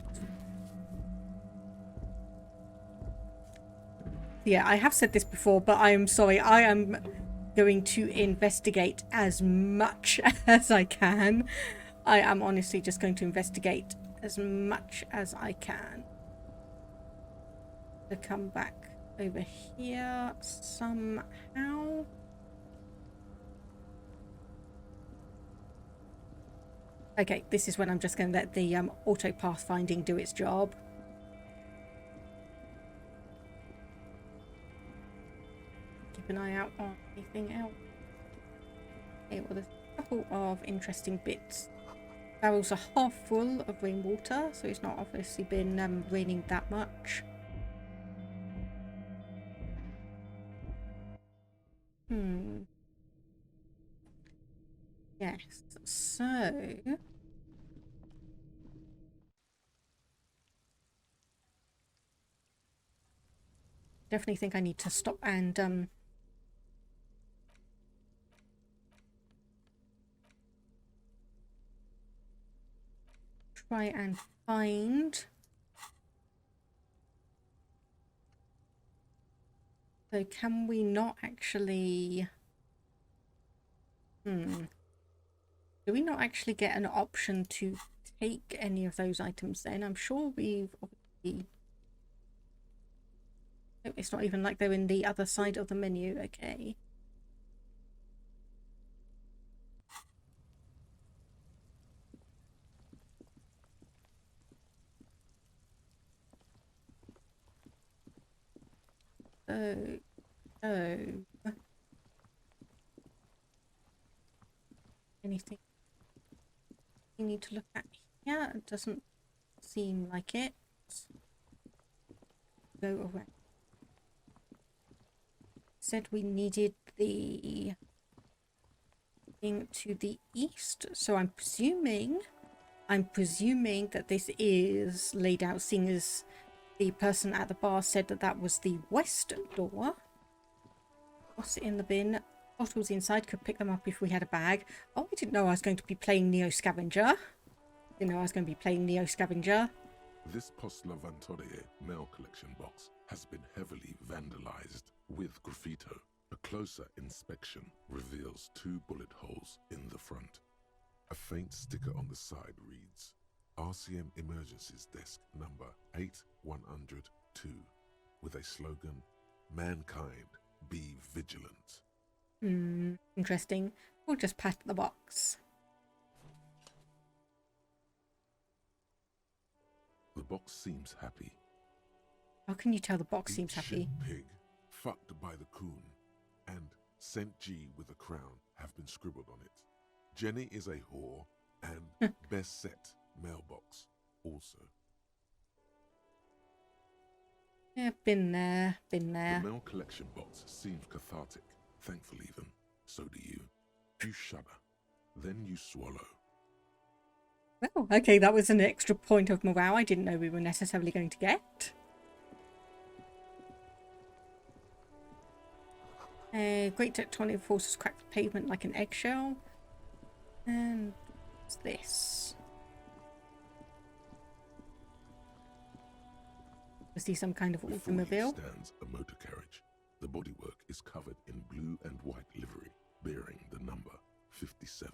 Yeah, I have said this before, but I am sorry. I am going to investigate as much as I can. I am honestly just going to investigate as much as I can. To come back over here somehow. Okay, this is when I'm just going to let the auto pathfinding do its job. Keep an eye out on anything else. Okay, well, there's a couple of interesting bits. Barrels are half full of rainwater, so it's not obviously been raining that much. Yes, so... definitely think I need to stop and try and find... So can we not actually... Do we not actually get an option to take any of those items then? I'm sure we've obviously... Oh, it's not even like they're in the other side of the menu. Okay. Anything you need to look at here? It doesn't seem like it. Go away. Said we needed the thing to the east, so I'm presuming that this is laid out, seeing as the person at the bar said that that was the west door. What's in the bin? Bottles inside, could pick them up if we had a bag. Oh, I didn't know I was going to be playing Neo Scavenger. Didn't know I was going to be playing Neo Scavenger. This Postler Vantorie mail collection box has been heavily vandalized with graffito. A closer inspection reveals 2 bullet holes in the front. A faint sticker on the side reads, RCM Emergencies Desk number 8102, with a slogan, Mankind, be vigilant. Interesting. We'll just pat the box. The box seems happy. How can you tell the box Eat seems happy? shit pig, fucked by the coon, and St. G with a crown have been scribbled on it. Jenny is a whore, and best set mailbox also. Yeah, been there. The mail collection box seems cathartic, thankful even. So do you. You shudder, then you swallow. Well, okay, that was an extra point of morale I didn't know we were necessarily going to get. Great tectonic forces cracked the pavement like an eggshell. And what's this? Was he some kind of automobile? Before you stands a motor carriage. The bodywork is covered in blue and white livery, bearing the number 57.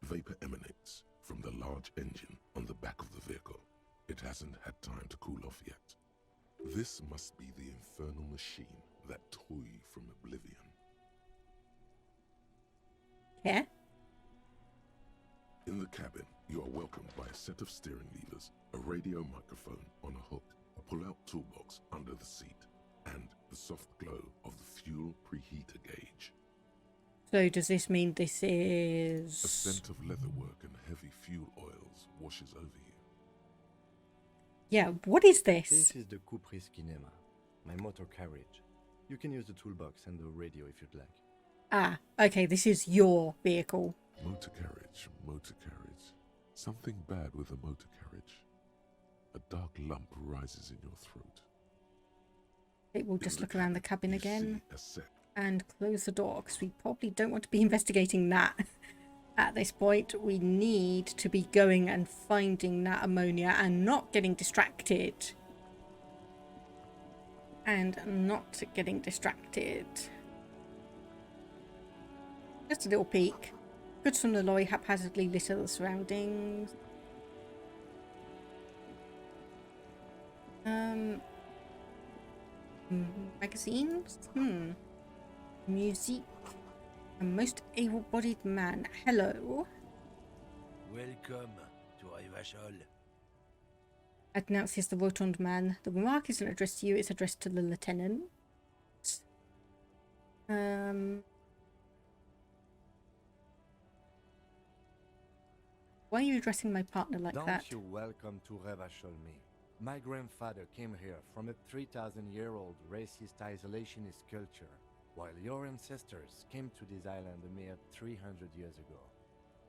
Vapor emanates from the large engine on the back of the vehicle. It hasn't had time to cool off yet. This must be the infernal machine, that toy from oblivion. Yeah. In the cabin, you are welcomed by a set of steering levers, a radio microphone on a hook, a pull-out toolbox under the seat, and the soft glow of the fuel preheater gauge. So does this mean this A is... scent of leatherwork and heavy fuel oils washes over you. Yeah, what is this? This is the Kupris Kinema, my motor carriage. You can use the toolbox and the radio if you'd like. Ah, okay, this is your vehicle. Motor carriage, motor carriage. Something bad with a motor carriage. A dark lump rises in your throat. It will just look around the cabin You again see a set. and close the door, because we probably don't want to be investigating that at this point. We need to be going and finding that ammonia and not getting distracted. Just a little peek. Goods from the lorry haphazardly litter the surroundings. Magazines? Music. A most able-bodied man. Hello. Welcome to Revachol. Announces the rotund man. The remark isn't addressed to you, it's addressed to the lieutenant. Why are you addressing my partner like Don't that? you welcome to Revachol me. My grandfather came here from a 3,000-year-old racist isolationist culture, while your ancestors came to this island a mere 300 years ago.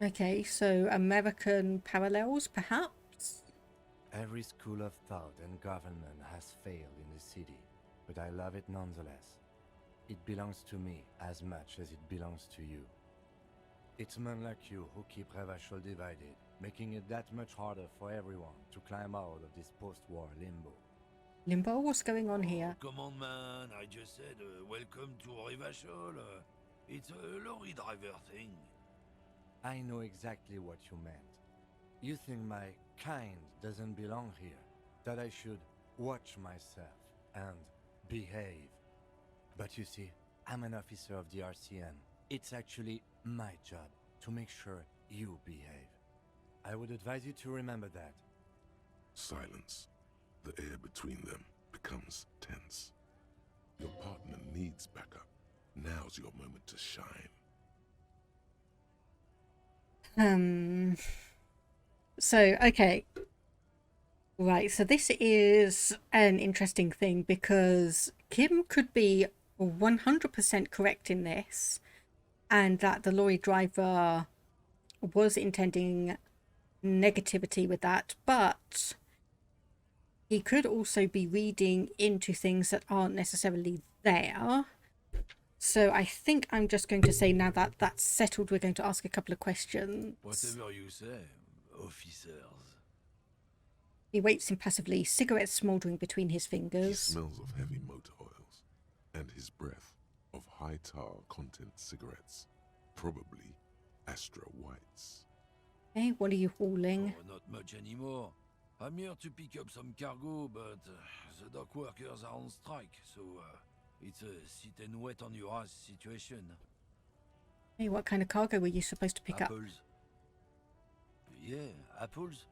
Okay, so American parallels, perhaps? Every school of thought and government has failed in the city, but I love it nonetheless. It belongs to me as much as it belongs to you. It's men like you who keep Revachol divided, making it that much harder for everyone to climb out of this post-war limbo. Limbo? What's going on here? Come on, man. I just said welcome to Revachol. It's a lorry driver thing. I know exactly what you meant. You think my kind doesn't belong here, that I should watch myself and behave. But you see, I'm an officer of the RCN. It's actually my job to make sure you behave. I would advise you to remember that. Silence. The air between them becomes tense. Your partner needs backup. Now's your moment to shine. So, okay. Right, so this is an interesting thing because Kim could be 100% correct in this, and that the lorry driver was intending negativity with that, but he could also be reading into things that aren't necessarily there. So I think I'm just going to say, now that that's settled, we're going to ask a couple of questions. Whatever you say, officers. He waits impassively, cigarettes smouldering between his He fingers. smells of heavy motor oils, and his breath of high tar content cigarettes, probably Astra Whites. Hey, what are you hauling? Oh, not much anymore. I'm here to pick up some cargo, but the dock workers are on strike, so it's a sit and wait on your ass situation. Hey, what kind of cargo were you supposed to pick up? Apples. Yeah, apples.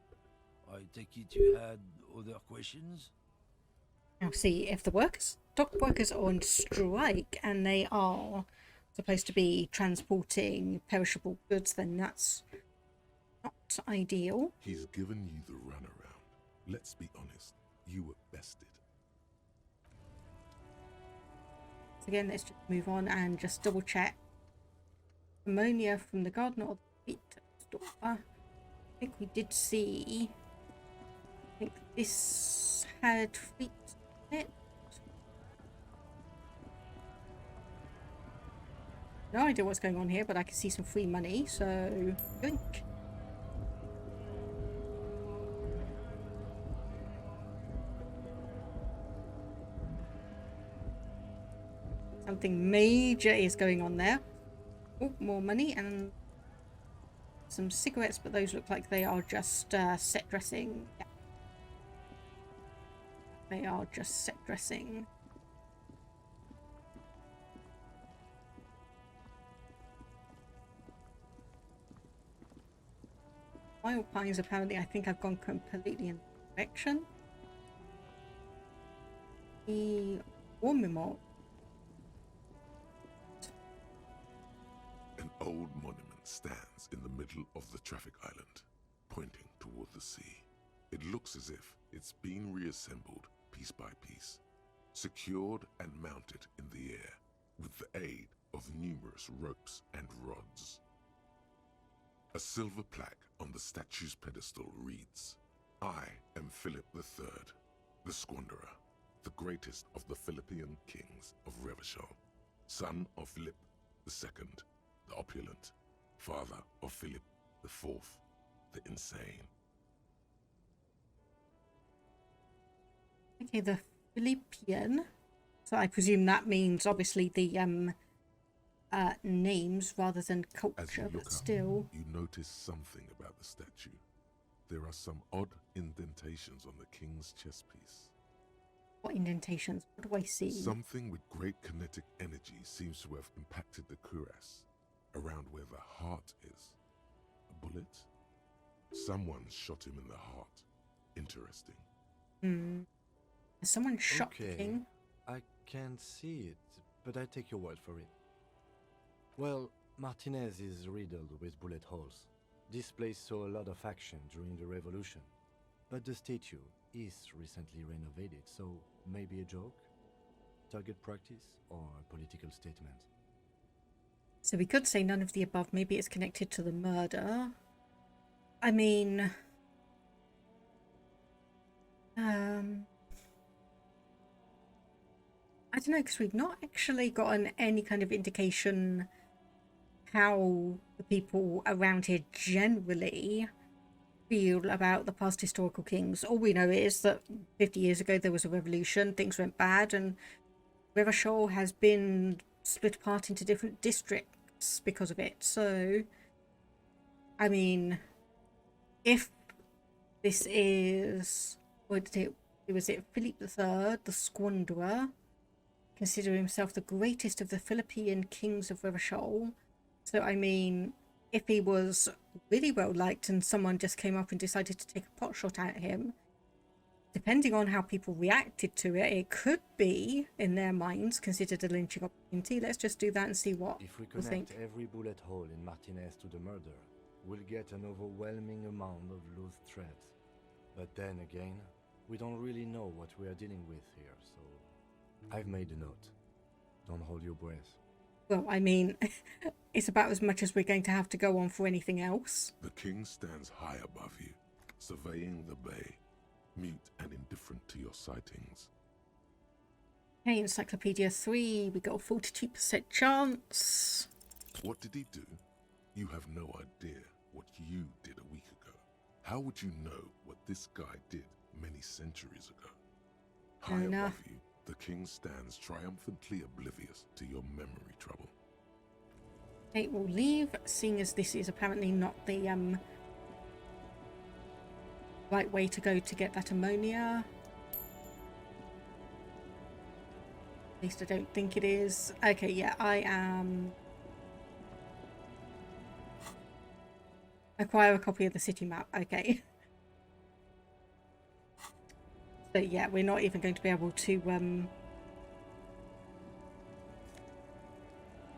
I take it you had other questions? Now see, if the dock workers are on strike and they are supposed to be transporting perishable goods, then that's not ideal. He's given you the runaround. Let's be honest, you were bested. So again, let's just move on and just double check. Ammonia from the garden or the feet store. I think we did see. I think this had feet in it. No idea what's going on here, but I can see some free money, so drink. Something major is going on there. Oh, more money and some cigarettes, but those look like they are just set dressing. Yeah. They are just set dressing. Wild pines, apparently, I think I've gone completely in the direction. The warm remote. middle of the traffic island, pointing toward the sea. It looks as if it's been reassembled piece by piece, secured and mounted in the air with the aid of numerous ropes and rods. A silver plaque on the statue's pedestal reads, "I am Philip III, the Squanderer, the greatest of the Philippian kings of Revachol, son of Philip II, the opulent, father of Philip IV, the insane." Okay, the Philippian. So I presume that means obviously the names rather than As you culture, look but up, still. you notice something about the statue. There are some odd indentations on the king's chest piece. What indentations? What do I see? Something with great kinetic energy seems to have impacted the cuirass, around where the heart is. A bullet? Someone shot him in the heart. Interesting. Someone shot the Okay, king. I can't see it, but I take your word for it. Well, Martinez is riddled with bullet holes. This place saw a lot of action during the revolution, but the statue is recently renovated, so maybe a joke? Target practice or a political statement? So we could say none of the above. Maybe it's connected to the murder. I mean, I don't know, because we've not actually gotten any kind of indication how the people around here generally feel about the past historical kings. All we know is that 50 years ago there was a revolution, things went bad, and Revachol has been split apart into different districts because of it. So, I mean, if this is, what did it was it Philip III, the Squanderer, consider himself the greatest of the Philippian kings of Revachol. So, I mean, if he was really well liked and someone just came up and decided to take a pot shot at him, depending on how people reacted to it, it could be, in their minds, considered a lynching opportunity. Let's just do that and see what If we people connect think. every bullet hole in Martinez to the murder, we'll get an overwhelming amount of loose threads. But then again, we don't really know what we are dealing with here, so I've made a note. Don't hold your breath. Well, I mean, it's about as much as we're going to have to go on for anything else. The king stands high above you, surveying the bay, mute and indifferent to your sightings. Hey, Encyclopedia 3, we got a 42% chance. What did he do? You have no idea what you did a week ago. How would you know what this guy did many centuries ago? High enough. above you, the king stands triumphantly oblivious to your memory trouble. Okay, we'll leave, seeing as this is apparently not the right way to go to get that ammonia. At least I don't think it is. Okay, yeah, I am... Acquire a copy of the city map. Okay. So yeah, we're not even going to be able to...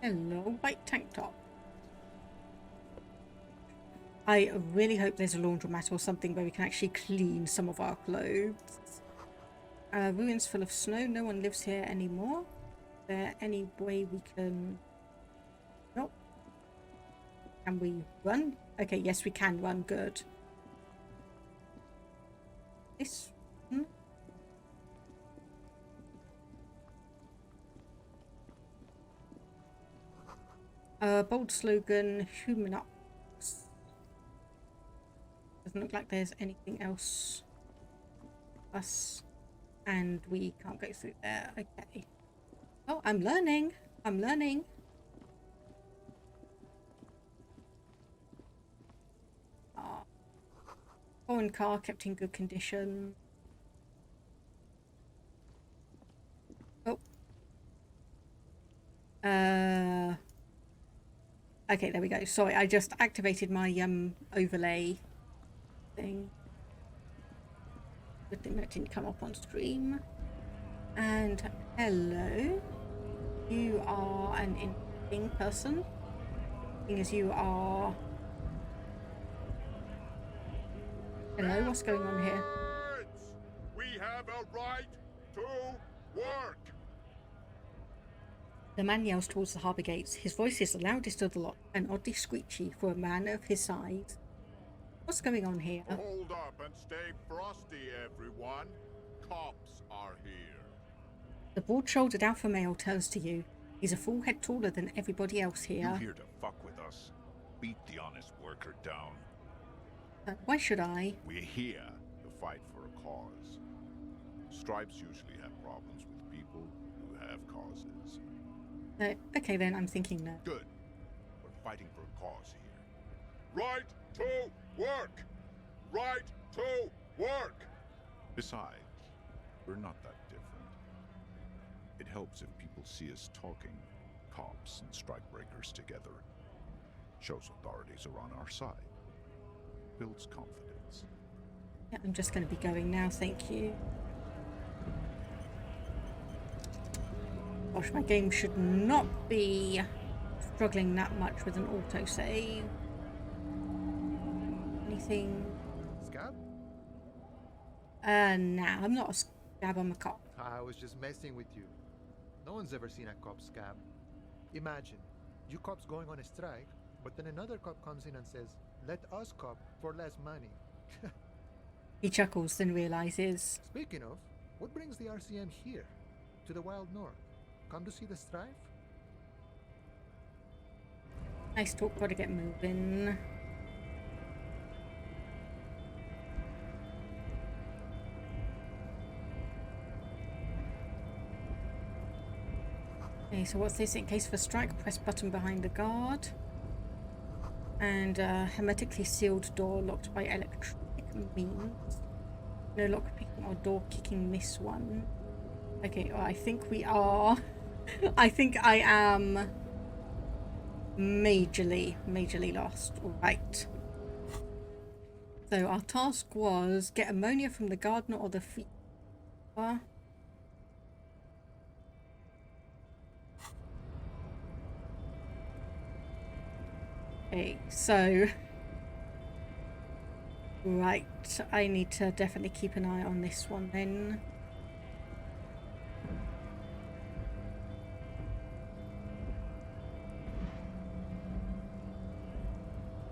Hello, white tank top. I really hope there's a laundromat or something where we can actually clean some of our clothes. Ruins full of snow. No one lives here anymore. Is there any way we can... Nope. Can we run? Okay, yes, we can run. Good. This one? Bold slogan, human up. Doesn't look like there's anything else. Us. And we can't go through there. Okay. Oh, I'm learning. I'm learning. Foreign car kept in good condition. Oh. Okay, there we go. Sorry, I just activated my overlay thing. Good thing that didn't come up on stream. And hello. You are an interesting person. Seeing as you are Hello, what's going on here? Guards! We have a right to work. The man yells towards the harbour gates. His voice is the loudest of the lot and oddly screechy for a man of his size. What's going on here? Hold up and stay frosty, everyone. Cops are here. The broad-shouldered alpha male turns to you. He's a full head taller than everybody else You here. here to fuck with us? Beat the honest worker down. Why should I? We're here to fight for a cause. Stripes usually have problems with people who have causes. Okay then, I'm thinking no. Good. We're fighting for a cause here. Right to work! Right to work! Besides, we're not that different. It helps if people see us talking, cops and strikebreakers together. Shows authorities are on our side. Builds confidence. Yeah, I'm just going to be going now, thank you. Gosh, my game should not be struggling that much with an autosave. Anything? Scab? Nah, I'm not a scab, I'm a cop. I was just messing with you. No one's ever seen a cop scab. Imagine, you cops going on a strike, but then another cop comes in and says, "Let us cop for less money." He chuckles, then realizes. Speaking of, what brings the RCM here? To the Wild North? Come to see the strife? Nice talk, gotta get moving. Okay, so what's this? In case of a strike, press button behind the guard. And hermetically sealed door locked by electronic means. No lockpicking or door kicking this one. Okay, well, I think we are. I think I am majorly lost. Right. So our task was get ammonia from the gardener or the fever. Okay, so right, I need to definitely keep an eye on this one then.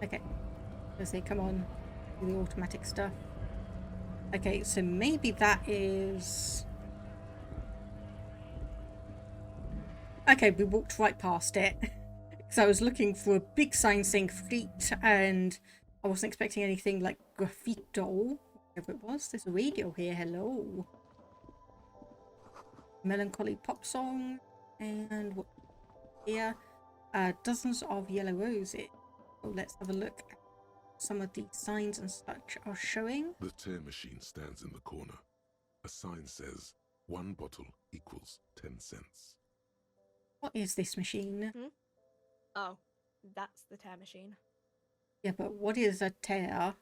Okay, let's say, come on, do the automatic stuff. Okay, so maybe that is... Okay, we walked right past it. So I was looking for a big sign saying fleet, and I wasn't expecting anything like graffito, whatever it was. There's a radio here, hello. Melancholy pop song, and what here? Dozens of yellow roses. So let's have a look at some of these signs and such are showing. The tear machine stands in the corner. A sign says 1 bottle equals 10 cents. What is this machine? Oh, that's the tear machine. Yeah, but what is a tear?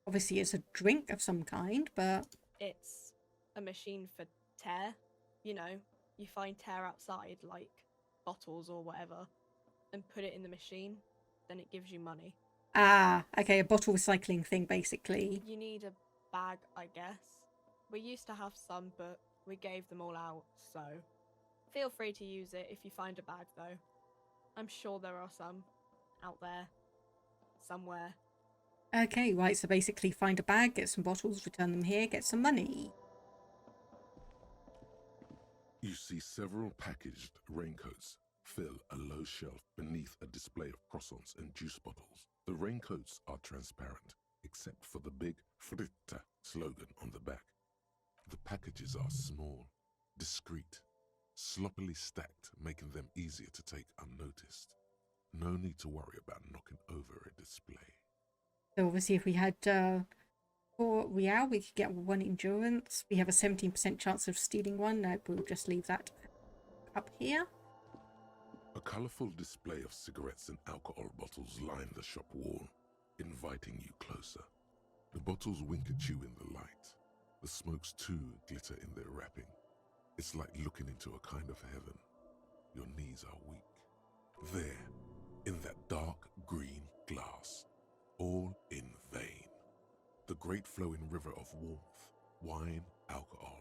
Obviously it's a drink of some kind, but... It's a machine for tear. You know, you find tear outside, like bottles or whatever, and put it in the machine, then it gives you money. Ah, okay, a bottle recycling thing, basically. You need a bag, I guess. We used to have some, but we gave them all out, so... Feel free to use it if you find a bag, though. I'm sure there are some out there, somewhere. Okay, right, so basically find a bag, get some bottles, return them here, get some money. You see several packaged raincoats fill a low shelf beneath a display of croissants and juice bottles. The raincoats are transparent, except for the big Fritta slogan on the back. The packages are small, discreet, sloppily stacked, making them easier to take unnoticed. No need to worry about knocking over a display. So obviously if we had 4 real, we could get 1 endurance. We have a 17% chance of stealing one. No, we'll just leave that up here. A colourful display of cigarettes and alcohol bottles line the shop wall, inviting you closer. The bottles wink at you in the light. The smokes too glitter in their wrapping. It's like looking into a kind of heaven. Your knees are weak. There, in that dark green glass, all in vain. The great flowing river of warmth, wine, alcohol,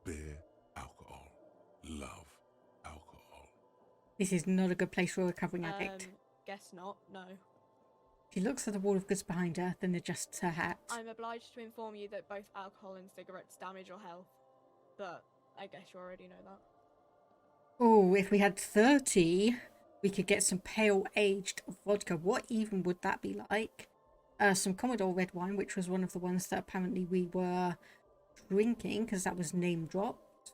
beer, alcohol, love, alcohol. This is not a good place for a recovering addict. Guess not, no. She looks at the wall of goods behind her, then adjusts her hat. I'm obliged to inform you that both alcohol and cigarettes damage your health. But I guess you already know that. Oh, if we had 30, we could get some pale aged vodka. What even would that be like? Some Commodore red wine, which was one of the ones that apparently we were drinking, because that was name dropped.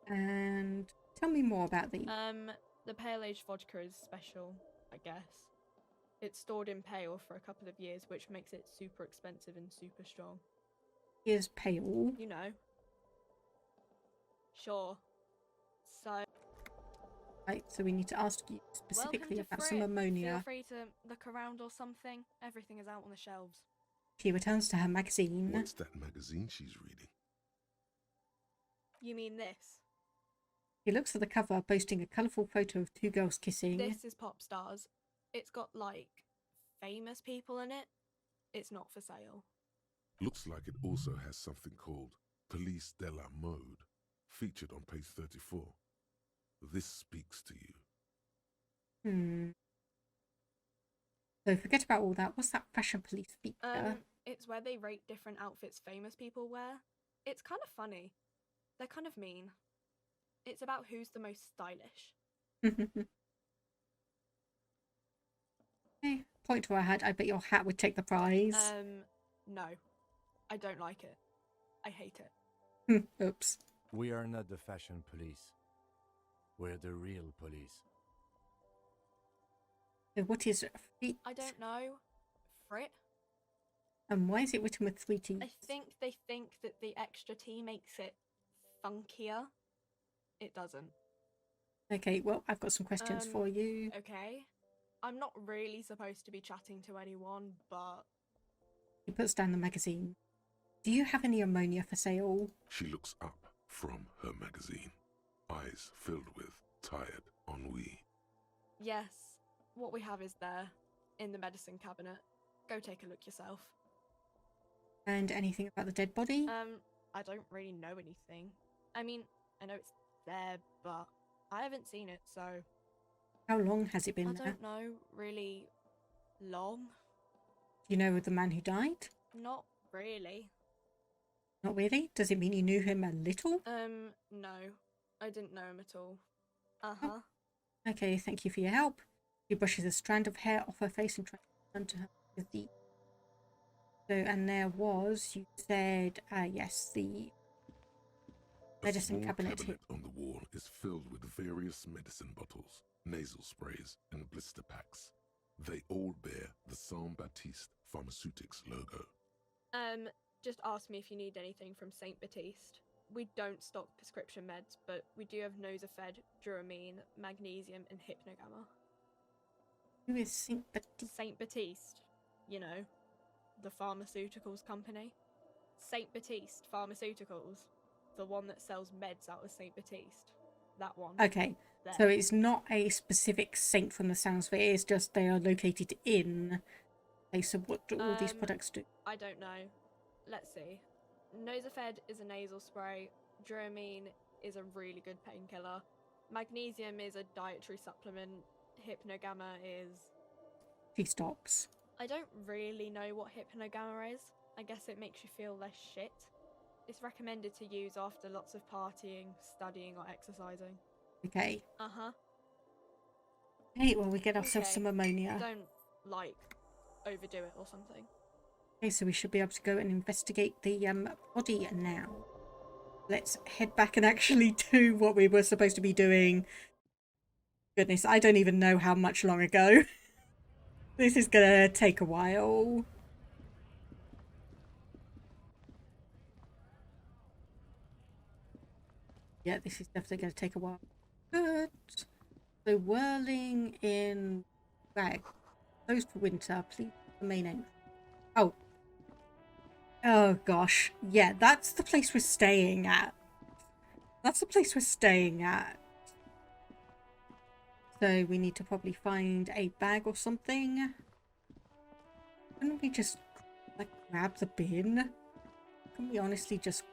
And tell me more about these. The pale aged vodka is special, I guess. It's stored in pale for a couple of years, which makes it super expensive and super strong. Is pale. You know. Sure. So... Right, so we need to ask you specifically about some ammonia. Feel free to look around or something. Everything is out on the shelves. She returns to her magazine. What's that magazine she's reading? You mean this? She looks at the cover, boasting a colourful photo of two girls kissing. This is Pop Stars. It's got, like, famous people in it. It's not for sale. Looks like it also has something called Police de la Mode, featured on page 34. This speaks to you. So forget about all that. What's that fashion police feature? It's where they rate different outfits famous people wear. It's kind of funny. They're kind of mean. It's about who's the most stylish. Okay, point to her hat. I bet your hat would take the prize. No. I don't like it. I hate it. Oops. We are not the fashion police. We're the real police. So what is feet? I don't know. Frit? And why is it written with 3 T's? I think they think that the extra T makes it funkier. It doesn't. Okay, well, I've got some questions for you. Okay. I'm not really supposed to be chatting to anyone, but... He puts down the magazine. Do you have any ammonia for sale? She looks up from her magazine, eyes filled with tired ennui. Yes, what we have is there, in the medicine cabinet. Go take a look yourself. And anything about the dead body? I don't really know anything. I mean, I know it's there, but I haven't seen it, so... How long has it been there? I don't know, really long. Do you know the man who died? Not really. Not really? Does it mean you knew him a little? No. I didn't know him at all. Uh-huh. Oh. Okay, thank you for your help. She brushes a strand of hair off her face and tries to turn to her with the... So, and there was, you said, yes, the medicine cabinet on the wall is filled with various medicine bottles, nasal sprays, and blister packs. They all bear the Saint Baptiste Pharmaceutics logo. Just ask me if you need anything from Saint Baptiste. We don't stock prescription meds, but we do have Nosafed, Duramine, Magnesium, and Hypnogamma. Who is Saint Baptiste? Saint Baptiste, you know, the pharmaceuticals company. Saint Baptiste Pharmaceuticals, the one that sells meds out of Saint Baptiste. That one. Okay, there. So it's not a specific saint from the sounds of it, it's just they are located in... Okay, so what do all these products do? I don't know. Let's see. Nosafed is a nasal spray. Duramine is a really good painkiller. Magnesium is a dietary supplement. Hypnogamma is... She stops. I don't really know what Hypnogamma is. I guess it makes you feel less shit. It's recommended to use after lots of partying, studying, or exercising. Okay. Uh-huh. Hey, well, we get ourselves some ammonia. Don't, like, overdo it or something. Okay, so we should be able to go and investigate the body now. Let's head back and actually do what we were supposed to be doing. Goodness, I don't even know how much long ago. This is gonna take a while. Yeah, this is definitely gonna take a while. Good. So whirling in rag. Closed for winter, please. The main entrance. Oh. Oh gosh. Yeah, that's the place we're staying at. That's the place we're staying at. So we need to probably find a bag or something. Why don't we just like grab the bin? Can we honestly just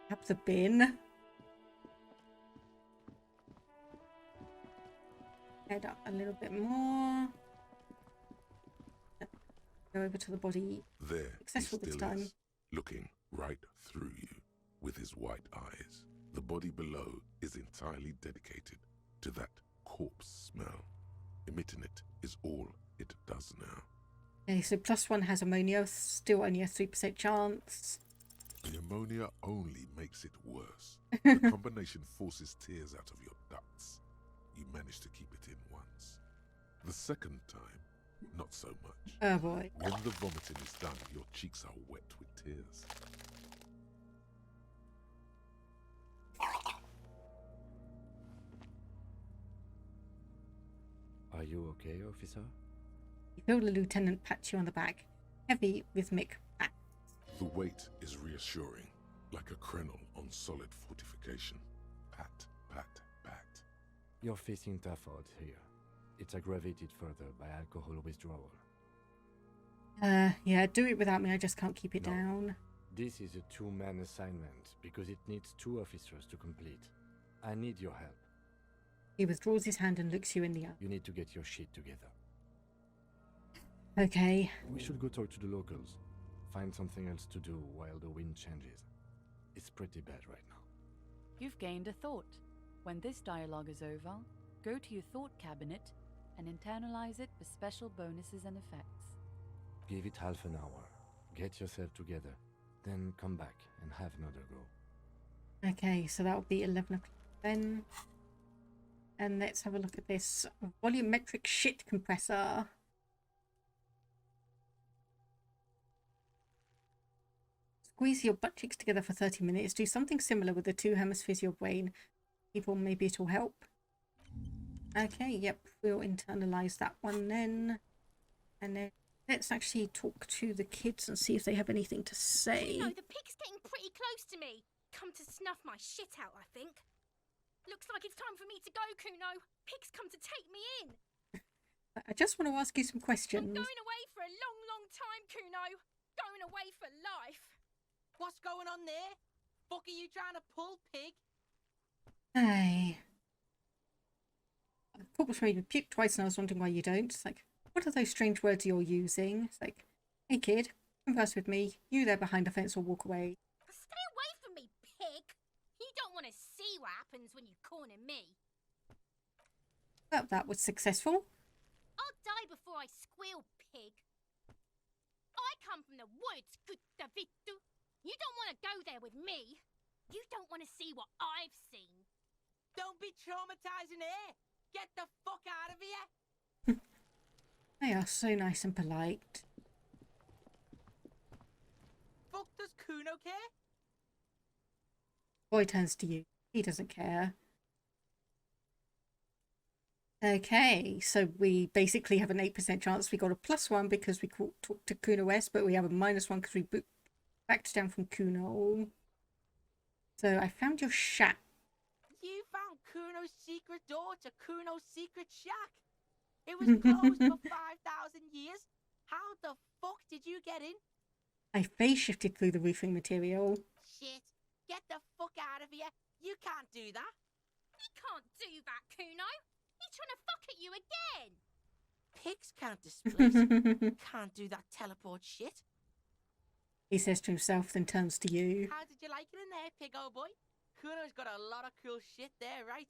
grab the bin? Head up a little bit more. Go over to the body. There he Successful this still time. is, looking right through you with his white eyes. The body below is entirely dedicated to that corpse smell. Emitting it is all it does now. Okay, so +1 has ammonia, still only a 3% chance. The ammonia only makes it worse. The combination forces tears out of your ducts. You manage to keep it in once. The second time, not so much. Oh boy. When the vomiting is done, your cheeks are wet with tears. Are you okay, officer? You feel the lieutenant pat you on the back. Heavy, rhythmic pat. The weight is reassuring, like a crenel on solid fortification. Pat, pat, pat. You're facing tough odds here. It's aggravated further by alcohol withdrawal. Yeah, do it without me, I just can't keep it No. down. This is a two-man assignment because it needs 2 officers to complete. I need your help. He withdraws his hand and looks you in the eye. You need to get your shit together. Okay. We should go talk to the locals. Find something else to do while the wind changes. It's pretty bad right now. You've gained a thought. When this dialogue is over, go to your thought cabinet and internalize it with special bonuses and effects. Give it half an hour. Get yourself together. Then come back and have another go. Okay, so that'll be 11 o'clock then. And let's have a look at this volumetric shit compressor. Squeeze your butt cheeks together for 30 minutes. Do something similar with the 2 hemispheres of your brain. People, maybe it'll help. Okay, yep, we'll internalize that one then. And then let's actually talk to the kids and see if they have anything to say. No, the pig's getting pretty close to me. Come to snuff my shit out, I think. Looks like it's time for me to go, Kuno. Pig's come to take me in. I just want to ask you some questions. I'm going away for a long, long time, Kuno. Going away for life. What's going on there? Fuck are you trying to pull, pig? Hey. Corpus made me puke twice and I was wondering why you don't. It's like, what are those strange words you're using? It's like, hey kid, converse with me. You there behind a fence or walk away. Stay away from me, pig. You don't want to see what happens when you corner me. Well, that was successful. I'll die before I squeal, pig. I come from the woods, good Davidu. You don't want to go there with me. You don't want to see what I've seen. Don't be traumatizing here. Get the fuck out of here. They are so nice and polite. Fuck does Kuno care? Boy turns to you. He doesn't care. Okay, so we basically have an 8% chance. We got a +1 because we talked to Kuno West, but we have a -1 because we backed down from Kuno. So I found your shack. You found Kuno's secret door to Kuno's secret shack. It was closed for 5,000 years. How the fuck did you get in? I phase shifted through the roofing material. Shit. Get the fuck out of here. You can't do that. He can't do that, Kuno. He's trying to fuck at you again. Pigs can't displace. Can't do that teleport shit. He says to himself, then turns to you. How did you like it in there, pig old boy? Kuno's got a lot of cool shit there, right?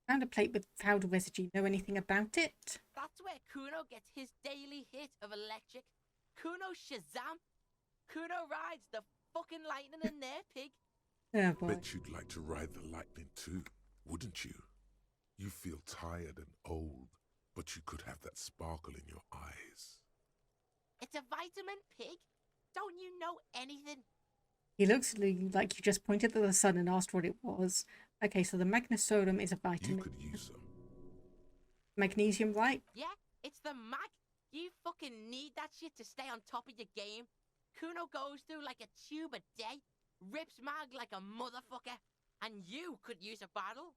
Found a plate with powder residue. Know anything about it? That's where Kuno gets his daily hit of electric. Kuno Shazam. Kuno rides the fucking lightning in there, pig. Oh boy. Bet you'd like to ride the lightning too, wouldn't you? You feel tired and old, but you could have that sparkle in your eyes. It's a vitamin, pig. Don't you know anything? He looks at you like you just pointed at the sun and asked what it was. Okay, so the magnesodium is a vitamin. You could use some. Magnesium, right? Yeah, it's the mag. You fucking need that shit to stay on top of your game. Kuno goes through like a tube a day, rips mag like a motherfucker, and you could use a bottle.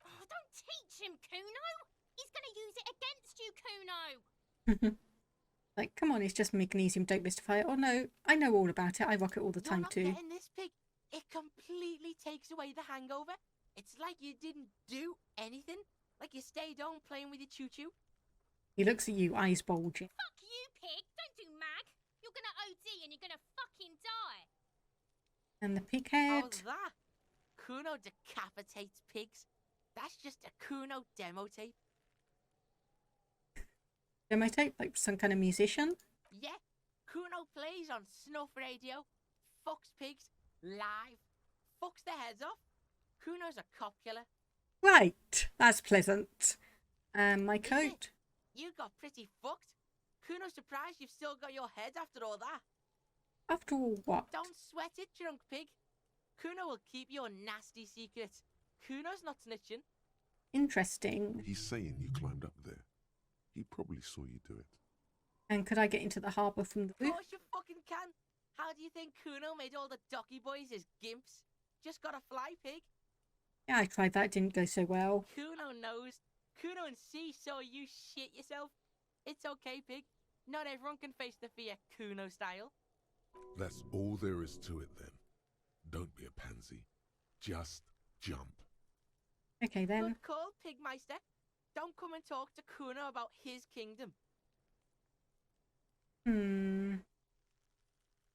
Oh, don't teach him, Kuno. He's going to use it against you, Kuno. Like, come on, it's just magnesium, don't mystify it. Oh no, I know all about it. I rock it all the You're time not too. getting this, pig. It completely takes away the hangover. It's like you didn't do anything. Like you stayed home playing with your choo-choo. He looks at you, eyes bulging. Fuck you, pig! Don't do mag! You're gonna OD and you're gonna fucking die! And the pig head. How's that? Kuno decapitates pigs. That's just a Kuno demo tape. Demo tape, like some kind of musician. Yeah, Kuno plays on snuff radio, fucks pigs, live, fucks their heads off. Kuno's a cop killer. Right, that's pleasant. And my Isn't coat. it? You got pretty fucked. Kuno's surprised you've still got your head after all that. After all, what? Don't sweat it, drunk pig. Kuno will keep your nasty secrets. Kuno's not snitching. Interesting. He's saying you climbed up there. He probably saw you do it. And could I get into the harbour from the Of roof? course you fucking can. How do you think Kuno made all the docky boys his gimps? Just gotta fly, pig. Yeah, I tried that. It didn't go so well. Kuno knows. Kuno and C saw you shit yourself. It's okay, pig. Not everyone can face the fear Kuno style. That's all there is to it then. Don't be a pansy. Just jump. Okay then. Good call, Pigmeister. Don't come and talk to Kuno about his kingdom.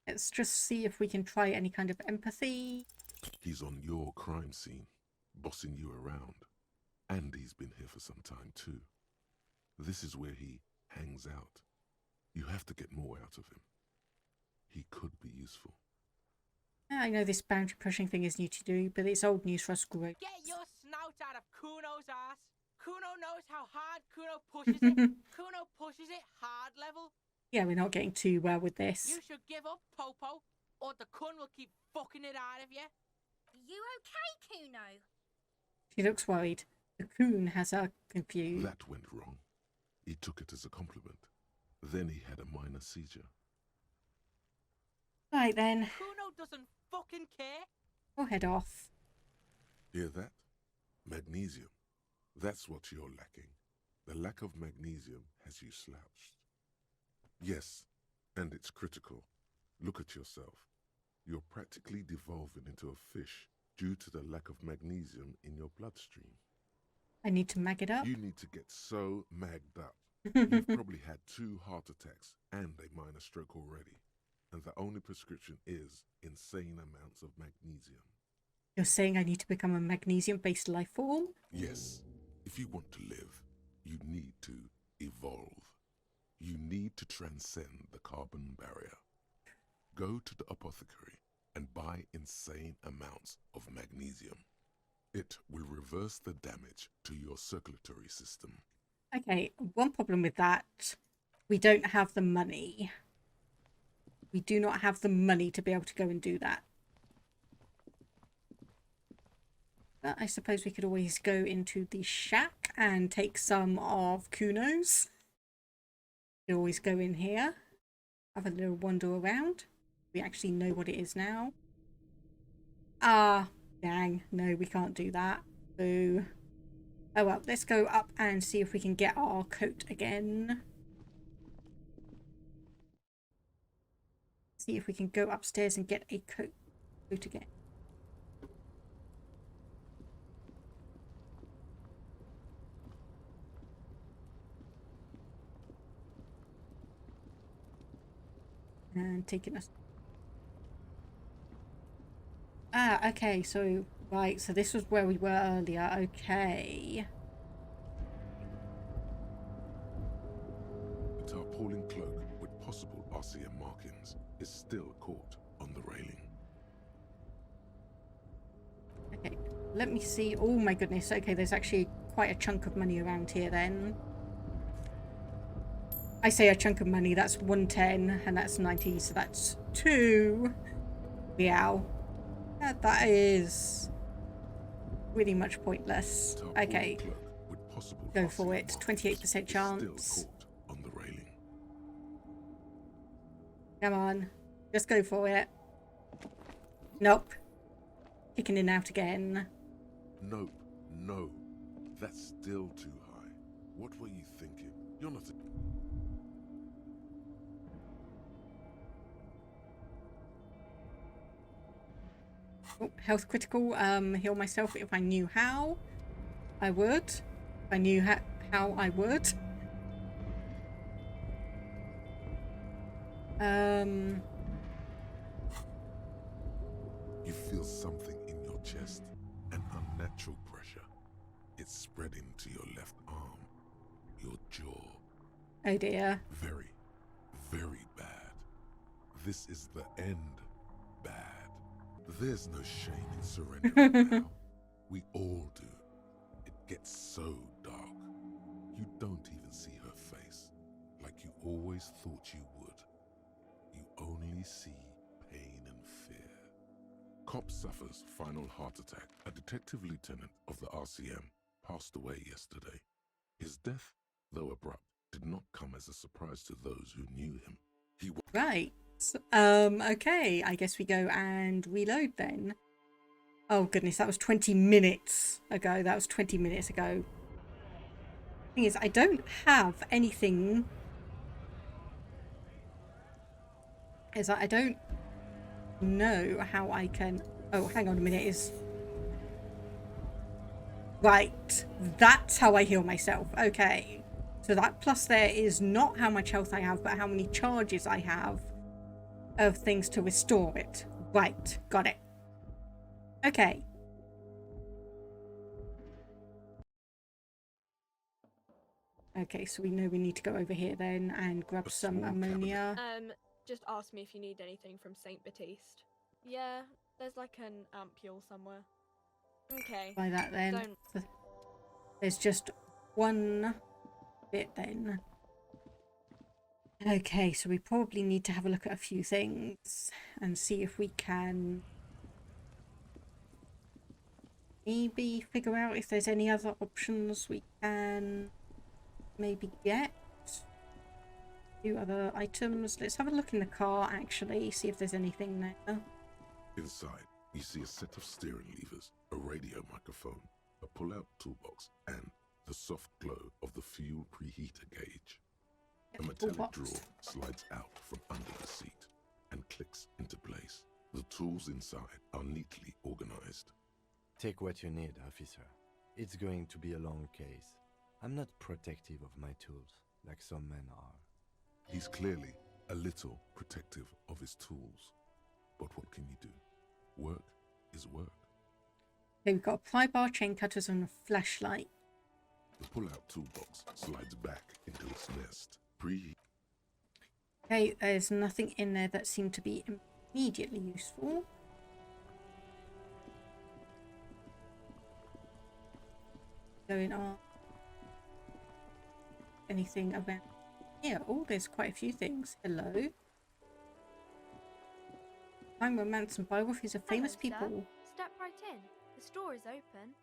Let's just see if we can try any kind of empathy. He's on your crime scene, bossing you around. And he's been here for some time too. This is where he hangs out. You have to get more out of him. He could be useful. I know this boundary pushing thing is new to do, but it's old news for us group. Get your snout out of Kuno's ass. Kuno knows how hard Kuno pushes it. Kuno pushes it hard level. Yeah, we're not getting too well with this. You should give up, Popo, or the Kun will keep fucking it out of you. You okay, Kuno? She looks worried. The coon has her confused. That went wrong. He took it as a compliment. Then he had a minor seizure. Right then. Kuno doesn't fucking care. We'll head off. Hear that? Magnesium. That's what you're lacking. The lack of magnesium has you slouched. Yes, and it's critical. Look at yourself. You're practically devolving into a fish due to the lack of magnesium in your bloodstream. I need to mag it up. You need to get so magged up. You've probably had 2 heart attacks and a minor stroke already. And the only prescription is insane amounts of magnesium. You're saying I need to become a magnesium-based life form? Yes. If you want to live, you need to evolve. You need to transcend the carbon barrier. Go to the apothecary and buy insane amounts of magnesium. It will reverse the damage to your circulatory system. Okay, one problem with that. We don't have the money. We do not have the money to be able to go and do that. But I suppose we could always go into the shack and take some of Kuno's. We could always go in here. Have a little wander around. We actually know what it is now. Ah, dang. No, we can't do that. Boo. Oh well, let's go up and see if we can get our coat again. See if we can go upstairs and get a coat again. And taking us. Ah, okay, so, right, so this was where we were earlier, okay. A tarpaulin cloak with possible RCM markings is still caught on the railing. Okay, let me see. Oh my goodness, okay, there's actually quite a chunk of money around here then. I say a chunk of money, that's 110 and that's 90, so that's 2 real. That is really much pointless. Okay, go for it. 28% chance. On the railing. Come on, just go for it. Nope. Kicking in out again. Nope, no. That's still too high. What were you thinking? You're not a... Oh, health critical. Heal myself if I knew how. I would. If I knew how I would. You feel something in your chest, an unnatural pressure. It's spreading to your left arm, your jaw. Oh dear. Very, very bad. This is the end. Bad. There's no shame in surrendering now. We all do. It gets so dark. You don't even see her face, like you always thought you would. You only see pain and fear. Cop suffers final heart attack. A detective lieutenant of the RCM passed away yesterday. His death, though abrupt, did not come as a surprise to those who knew him. Right. Okay, I guess we go and reload then. Oh goodness, that was 20 minutes ago. That was 20 minutes ago. Thing is, I don't have anything. I don't know how I can. Oh, hang on a minute. Right. That's how I heal myself. Okay. So that plus there is not how much health I have, but how many charges I have of things to restore it. Right. Got it. Okay. Okay, so we know we need to go over here then and grab some ammonia. Just ask me if you need anything from Saint Baptiste. Yeah, there's like an ampule somewhere. Okay. By that then. So there's just one bit then. Okay, so we probably need to have a look at a few things and see if we can maybe figure out if there's any other options we can maybe get. Few other items. Let's have a look in the car actually, see if there's anything there. Inside, you see a set of steering levers, a radio microphone, a pull-out toolbox, and the soft glow of the fuel preheater gauge. A metallic drawer slides out from under the seat and clicks into place. The tools inside are neatly organized. Take what you need, officer. It's going to be a long case. I'm not protective of my tools, like some men are. He's clearly a little protective of his tools. But what can you do? Work is work. Okay, we've got a pry bar, chain cutters, and a flashlight. The pull-out toolbox slides back into its nest. Okay, there's nothing in there that seemed to be immediately useful. Going on. Anything around here? Oh, there's quite a few things. Hello. Crime, romance, and biographies of famous people. Sir. Step right in. The store is open.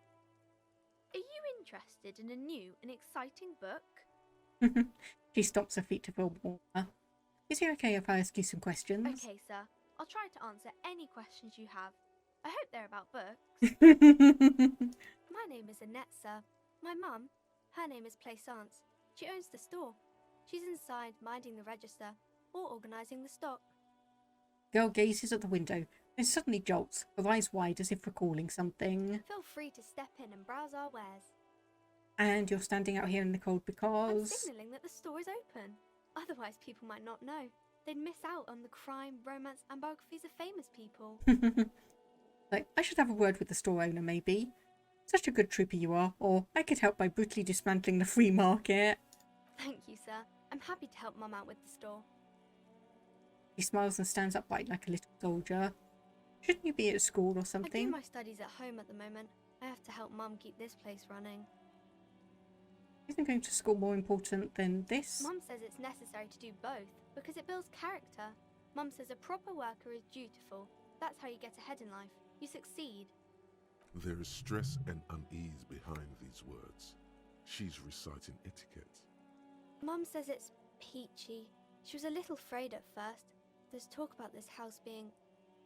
Are you interested in a new and exciting book? She stops her feet to feel warmer. Is it okay if I ask you some questions? Okay, sir. I'll try to answer any questions you have. I hope they're about books. My name is Annette, sir. My mum, her name is Plaisance. She owns the store. She's inside minding the register or organising the stock. Girl gazes at the window, then suddenly jolts, her eyes wide as if recalling something. Feel free to step in and browse our wares. And you're standing out here in the cold because... I'm signalling that the store is open. Otherwise people might not know. They'd miss out on the crime, romance and biographies of famous people. Like, I should have a word with the store owner maybe. Such a good trooper you are, or I could help by brutally dismantling the free market. Thank you, sir. I'm happy to help Mum out with the store. He smiles and stands upright like a little soldier. Shouldn't you be at school or something? I do my studies at home at the moment. I have to help Mum keep this place running. Isn't going to school more important than this? Mum says it's necessary to do both because it builds character. Mum says a proper worker is dutiful. That's how you get ahead in life. You succeed. There is stress and unease behind these words. She's reciting etiquette. Mum says it's peachy. She was a little afraid at first. There's talk about this house being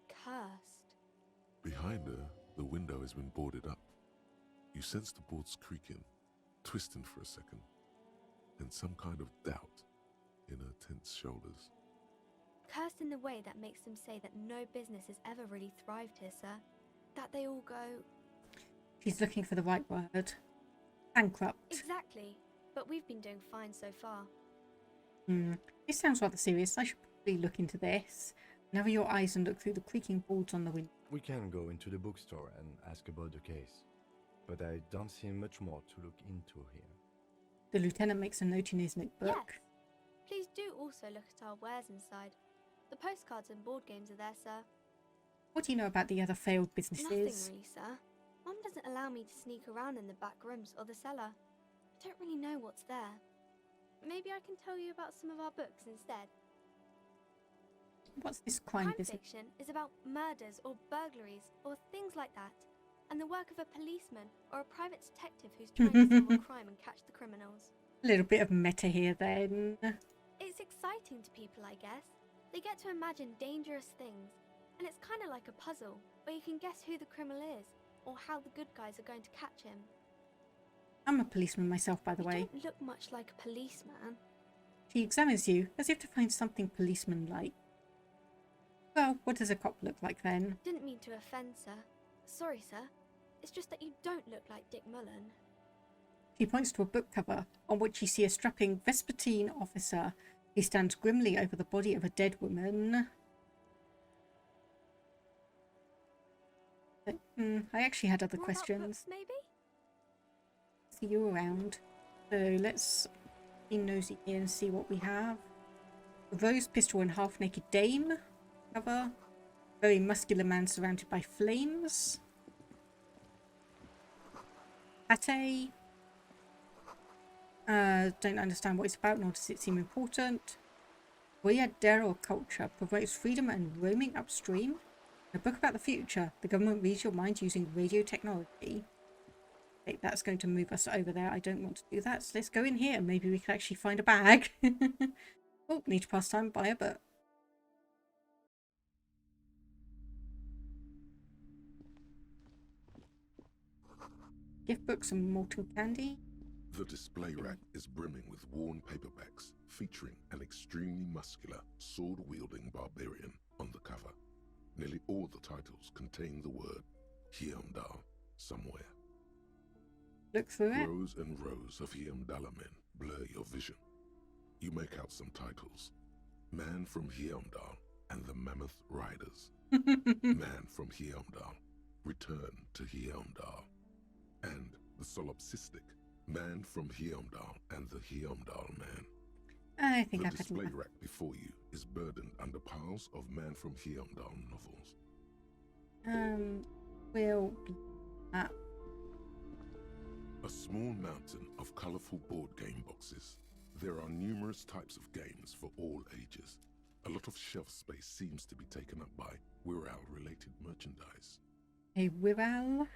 cursed. Behind her, the window has been boarded up. You sense the boards creaking, twisting for a second, and some kind of doubt in her tense shoulders. Cursed in the way that makes them say that no business has ever really thrived here, sir. that they all go... She's looking for the right word. Bankrupt. Exactly. But we've been doing fine so far. This sounds rather serious. I should probably look into this. Narrow your eyes and look through the creaking boards on the window. We can go into the bookstore and ask about the case, but I don't see much more to look into here. The lieutenant makes a note in his notebook. Yes. Please do also look at our wares inside. The postcards and board games are there, sir. What do you know about the other failed businesses? Nothing really, sir. Mum doesn't allow me to sneak around in the back rooms or the cellar. I don't really know what's there. Maybe I can tell you about some of our books instead. What's this crime business? Fiction is about murders or burglaries or things like that, and the work of a policeman or a private detective who's trying to solve a crime and catch the criminals. A little bit of meta here then. It's exciting to people, I guess. They get to imagine dangerous things, and it's kind of like a puzzle where you can guess who the criminal is or how the good guys are going to catch him. I'm a policeman myself, by the way. You don't look much like a policeman. She examines you as if to find something policeman-like. Well, what does a cop look like then? Didn't mean to offend, sir. Sorry, sir. It's just that you don't look like Dick Mullen. She points to a book cover on which you see a strapping Vespertine officer. He stands grimly over the body of a dead woman. I actually had other questions. Maybe? See you around. So let's be nosy here and see what we have. A rose, pistol and half-naked dame. Cover. Very muscular man surrounded by flames. Pate. Don't understand what it's about, nor does it seem important. Dero culture promotes freedom and roaming upstream. A book about the future. The government reads your mind using radio technology. Okay, that's going to move us over there. I don't want to do that. So let's go in here. Maybe we can actually find a bag. Oh, need to pass time, buy a book. Gift books and molten candy. The display rack is brimming with worn paperbacks featuring an extremely muscular, sword-wielding barbarian on the cover. Nearly all the titles contain the word Hyamdal somewhere. Look through it. Rows and rows of Hyamdala men blur your vision. You make out some titles. Man from Hyamdal and the Mammoth Riders. Man from Hyamdal, Return to Hyamdal. And the solipsistic Man from Hyamdal and the Hyamdal Man. I think the I've had display enough. rack before you is burdened under piles of Man from Hyamdal novels. We'll... A small mountain of colourful board game boxes. There are numerous types of games for all ages. A lot of shelf space seems to be taken up by Wirral-related merchandise. A Wirral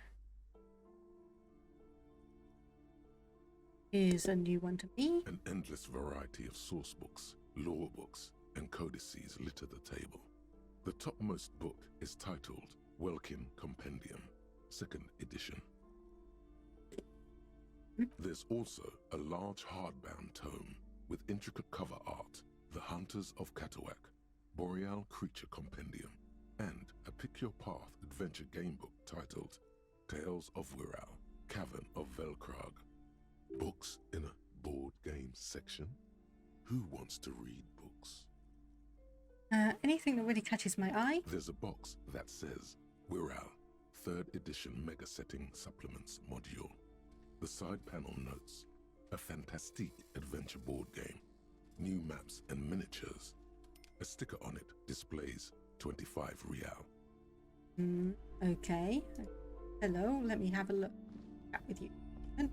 is a new one to me. An endless variety of source books, lore books, and codices litter the table. The topmost book is titled Welkin Compendium, 2nd edition. There's also a large hardbound tome with intricate cover art, The Hunters of Katawak, Boreal Creature Compendium, and a Pick Your Path adventure game book titled Tales of Wirral, Cavern of Velkrag. Books in a board games section? Who wants to read books? Anything that really catches my eye? There's a box that says Wirral, 3rd edition Mega Setting Supplements Module. The side panel notes, a fantastic adventure board game, new maps and miniatures. A sticker on it displays 25 real. Okay. Hello, let me have a look. Chat with you.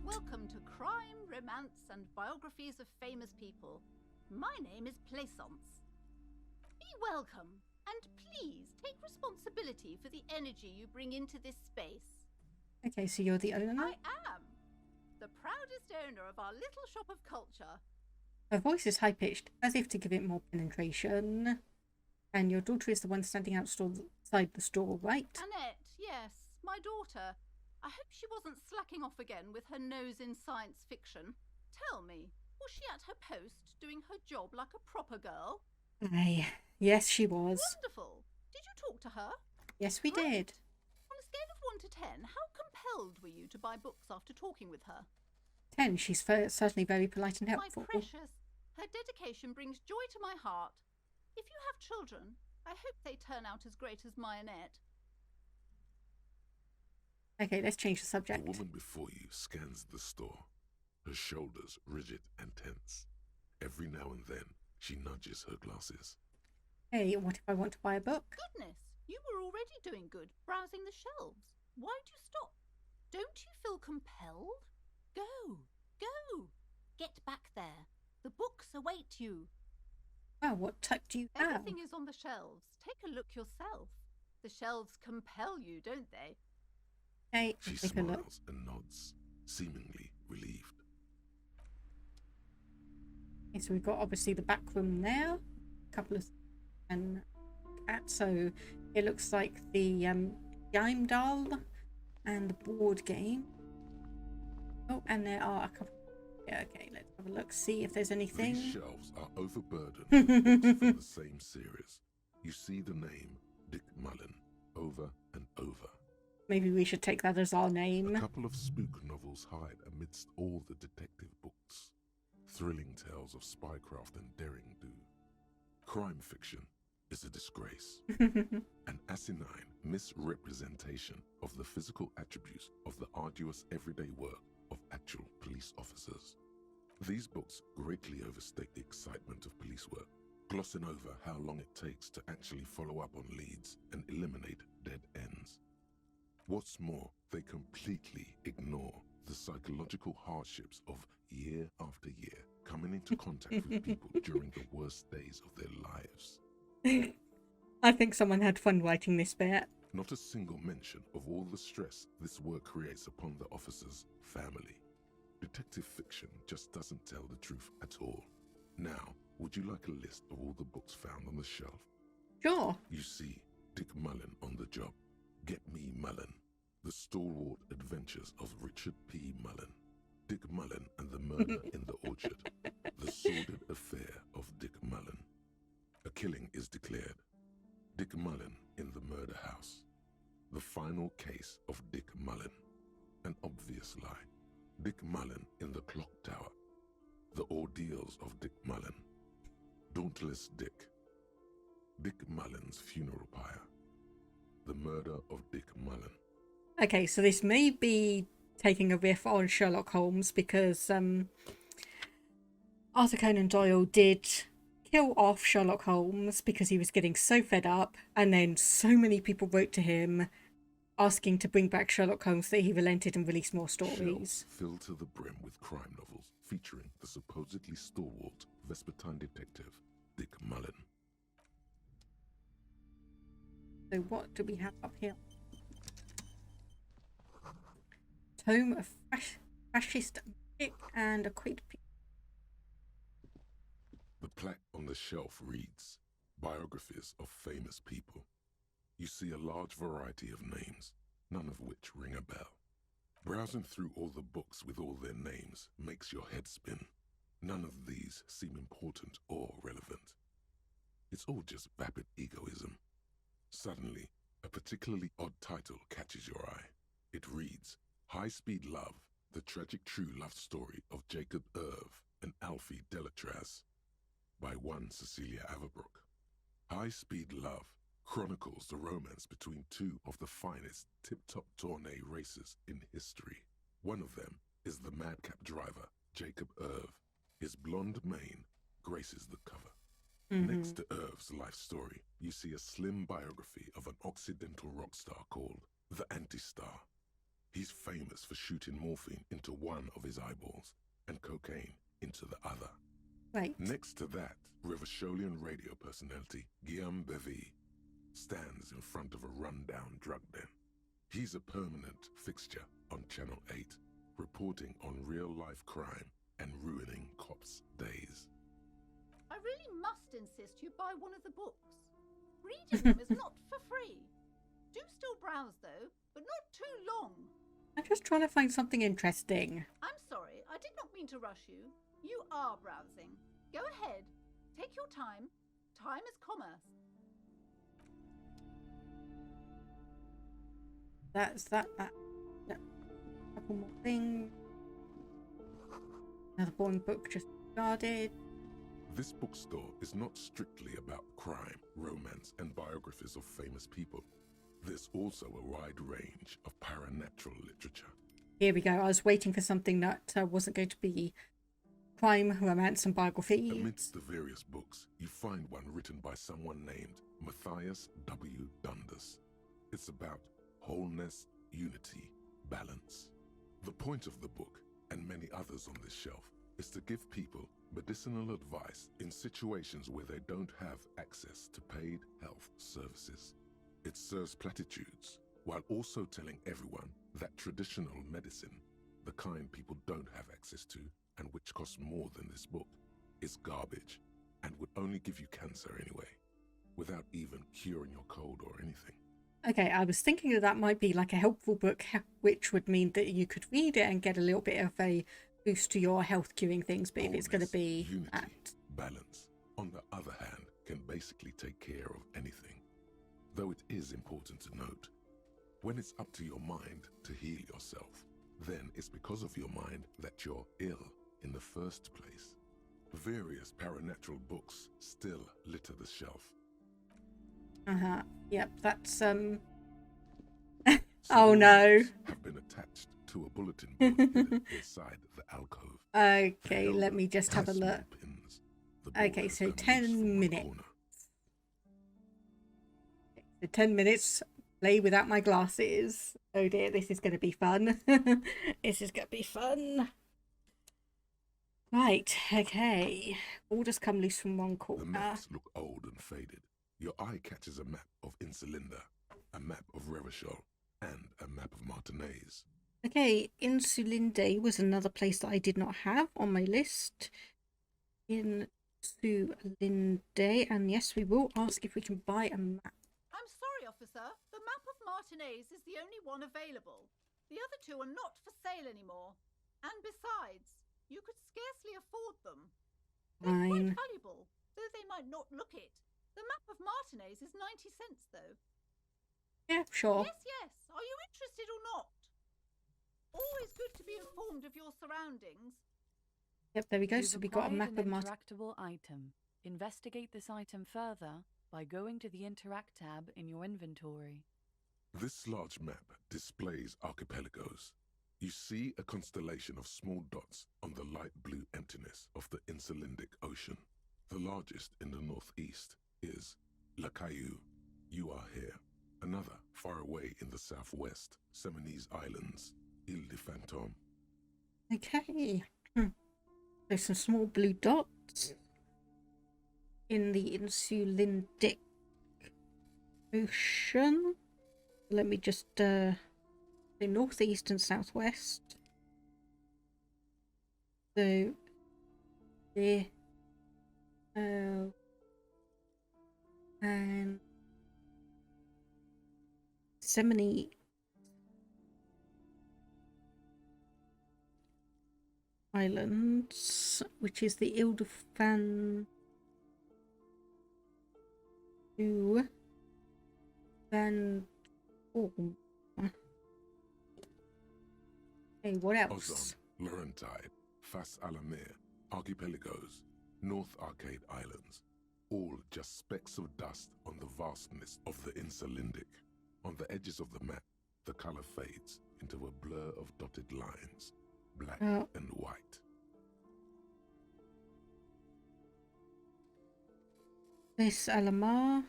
Welcome to Crime, Romance and Biographies of Famous People. My name is Plaisance. Be welcome, and please take responsibility for the energy you bring into this space. Okay, so you're the owner? I am the proudest owner of our little shop of culture. Her voice is high-pitched, as if to give it more penetration. And your daughter is the one standing outside the store, right? Annette, yes, my daughter. I hope she wasn't slacking off again with her nose in science fiction. Tell me, was she at her post doing her job like a proper girl? Yes, she was. Wonderful. Did you talk to her? Yes, we did. On a scale of to 10, how compelled were you to buy books after talking with her? 10. She's certainly very polite and helpful. My precious, her dedication brings joy to my heart. If you have children, I hope they turn out as great as Mayonette. Okay, let's change the subject. The woman before you scans the store, her shoulders rigid and tense. Every now and then, she nudges her glasses. Hey, what if I want to buy a book? Goodness, you were already doing good, browsing the shelves. Why'd you stop? Don't you feel compelled? Go, go, get back there. The books await you. Well, what type do you have? Everything is on the shelves. Take a look yourself. The shelves compel you, don't they? Hey, she take a look. smiles and nods, seemingly relieved. Okay, so we've got obviously the back room there. A couple of and so it looks like the game doll and the board game. Oh, and there are a couple. Yeah, okay, let's have a look, see if there's anything. These shelves are overburdened with books from the same series. You see the name Dick Mullen over and over. Maybe we should take that as our name. A couple of spook novels hide amidst all the detective books. Thrilling tales of spycraft and daring do. Crime fiction is a disgrace. An asinine misrepresentation of the physical attributes of the arduous everyday work of actual police officers. These books greatly overstate the excitement of police work, glossing over how long it takes to actually follow up on leads and eliminate dead ends. What's more, they completely ignore the psychological hardships of year after year coming into contact with people during the worst days of their lives. I think someone had fun writing this bit. Not a single mention of all the stress this work creates upon the officer's family. Detective fiction just doesn't tell the truth at all. Now, would you like a list of all the books found on the shelf? Sure. You see Dick Mullen on the job. Get Me Mullen. The Stalwart Adventures of Richard P. Mullen. Dick Mullen and the Murder in the Orchard. The Sordid Affair of Dick Mullen. A killing is declared. Dick Mullen in the Murder House. The Final Case of Dick Mullen. An Obvious Lie. Dick Mullen in the Clock Tower. The Ordeals of Dick Mullen. Dauntless Dick. Dick Mullen's Funeral Pyre. The Murder of Dick Mullen. Okay, so this may be taking a riff on Sherlock Holmes because Arthur Conan Doyle did kill off Sherlock Holmes because he was getting so fed up, and then so many people wrote to him asking to bring back Sherlock Holmes that he relented and released more stories. Shelves filled to the brim with crime novels featuring the supposedly stalwart Vespertine detective Dick Mullen. So what do we have up here? Tome of Fascist Magic and a Quid. The plaque on the shelf reads, Biographies of Famous People. You see a large variety of names, none of which ring a bell. Browsing through all the books with all their names makes your head spin. None of these seem important or relevant. It's all just vapid egoism. Suddenly, a particularly odd title catches your eye. It reads, High Speed Love, the tragic true love story of Jacob Irv and Alfie Delatraz, by one Cecilia Averbrook. High Speed Love chronicles the romance between two of the finest tip-top tourney racers in history. One of them is the madcap driver, Jacob Irv. His blonde mane graces the cover. Next to Irv's life story, you see a slim biography of an Occidental rock star called the Anti-Star. He's famous for shooting morphine into one of his eyeballs and cocaine into the other. Right. Next to that, Revacholian radio personality Guillaume Bevy stands in front of a rundown drug den. He's a permanent fixture on Channel 8, reporting on real-life crime and ruining cops' days. I really must insist you buy one of the books. Reading them is not for free. Do still browse though, but not too long. I'm just trying to find something interesting. I'm sorry, I did not mean to rush you. You are browsing. Go ahead. Take your time. Time is commerce. that's that. Yep. Couple more things. Another boring book just discarded. This bookstore is not strictly about crime, romance, and biographies of famous people. There's also a wide range of paranatural literature. Here we go. I was waiting for something that wasn't going to be crime, romance, and biography. Amidst the various books, you find one written by someone named Matthias W. Dundas. It's about wholeness, unity, balance. The point of the book, and many others on this shelf, is to give people medicinal advice in situations where they don't have access to paid health services. It serves platitudes, while also telling everyone that traditional medicine, the kind people don't have access to and which costs more than this book, is garbage and would only give you cancer anyway, without even curing your cold or anything. Okay, I was thinking that might be like a helpful book, which would mean that you could read it and get a little bit of a boost to your health curing things, but if it's going to be unity, balance, on the other hand, can basically take care of anything. Though it is important to note, when it's up to your mind to heal yourself, then it's because of your mind that you're ill in the first place. Various paranatural books still litter the shelf. Yep, that's oh no. Have been attached to a bulletin board hidden inside the alcove. Okay, let me just have a look. Okay, so 10 minutes. So 10 minutes, play without my glasses. Oh dear, this is going to be fun. This is going to be fun. Right, okay. Orders come loose from one corner. The maps look old and faded. Your eye catches a map of Insulinda, a map of Revachol, and a map of Martinez. Okay, Insulinde was another place that I did not have on my list. Insulinde, and yes, we will ask if we can buy a map. I'm sorry, officer. The map of Martinez is the only one available. The other two are not for sale anymore. And besides, you could scarcely afford them. They're Fine. quite valuable, though they might not look it. The map of Martinez is 90 cents, though. Yeah, sure. Yes, yes. Are you interested or not? Always good to be informed of your surroundings. Yep, there we go. You've So we got a acquired map of an Martinez. interactable item. Investigate this item further by going to the Interact tab in your inventory. This large map displays archipelagos. You see a constellation of small dots on the light blue emptiness of the Insulindic Ocean. The largest in the northeast is La Caillou. You are here. Another far away in the southwest, Seminese Islands, Ile de Fantôme. Okay. There's some small blue dots in the Insulindic Ocean. Let me just the northeast and southwest. So there and Semini Islands, which is the Ile de Fantôme. Hey, what else? Ozon, Laurentide, Fas Alamir, Archipelagos, North Arcade Islands, all just specks of dust on the vastness of the Insulindic. On the edges of the map, the color fades into a blur of dotted lines, black and white. This Alamar.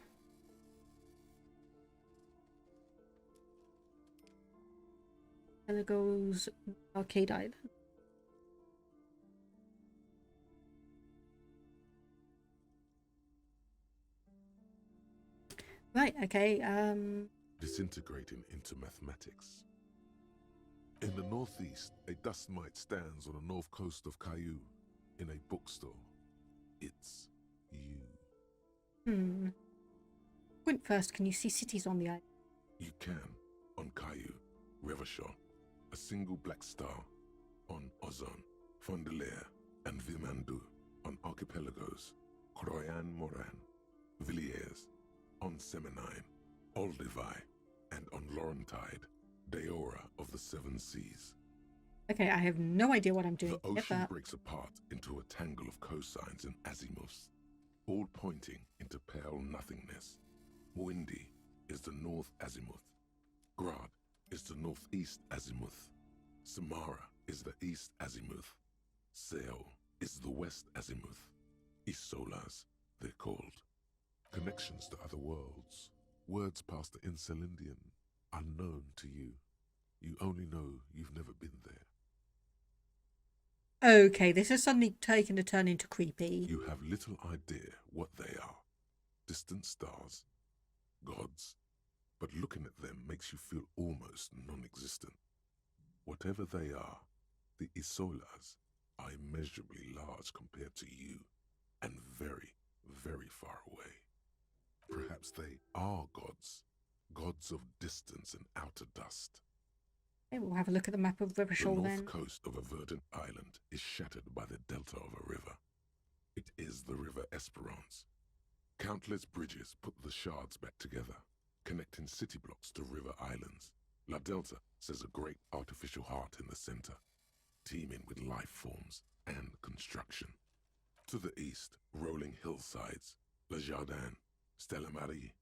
Pelagos, Arcade Island. Right, okay, Disintegrating into mathematics. In the northeast, a dust mite stands on the north coast of Caillou in a bookstore. It's you. Point first, can you see cities on the island? You can, on Caillou, Revachol, a single black star, on Ozon, Fondelier, and Vilmandu, on archipelagos, Croyan Moran, Villiers, on Seminine, Olduvai, and on Laurentide, Deora of the Seven Seas. Okay, I have no idea what I'm doing. The Get ocean that. breaks apart into a tangle of cosines and azimuths, all pointing into pale nothingness. Windy is the north azimuth. Grad is the northeast azimuth. Samara is the east azimuth. Sail is the west azimuth. Isolas, they're called. Connections to other worlds. Words past the Insulindian, unknown to you. You only know you've never been there. Okay, this is suddenly taking a turn into creepy. You have little idea what they are. Distant stars, gods, but looking at them makes you feel almost non-existent. Whatever they are, the Isolas are immeasurably large compared to you, and very, very far away. Perhaps they are gods, gods of distance and outer dust. Okay, we'll have a look at the map of The Revachol north then. coast of a verdant island is shattered by the delta of a river. It is the River Esperance. Countless bridges put the shards back together, connecting city blocks to river islands. La Delta says a great artificial heart in the center, teeming with life forms and construction. To the east, rolling hillsides, Le Jardin, Stella Marie,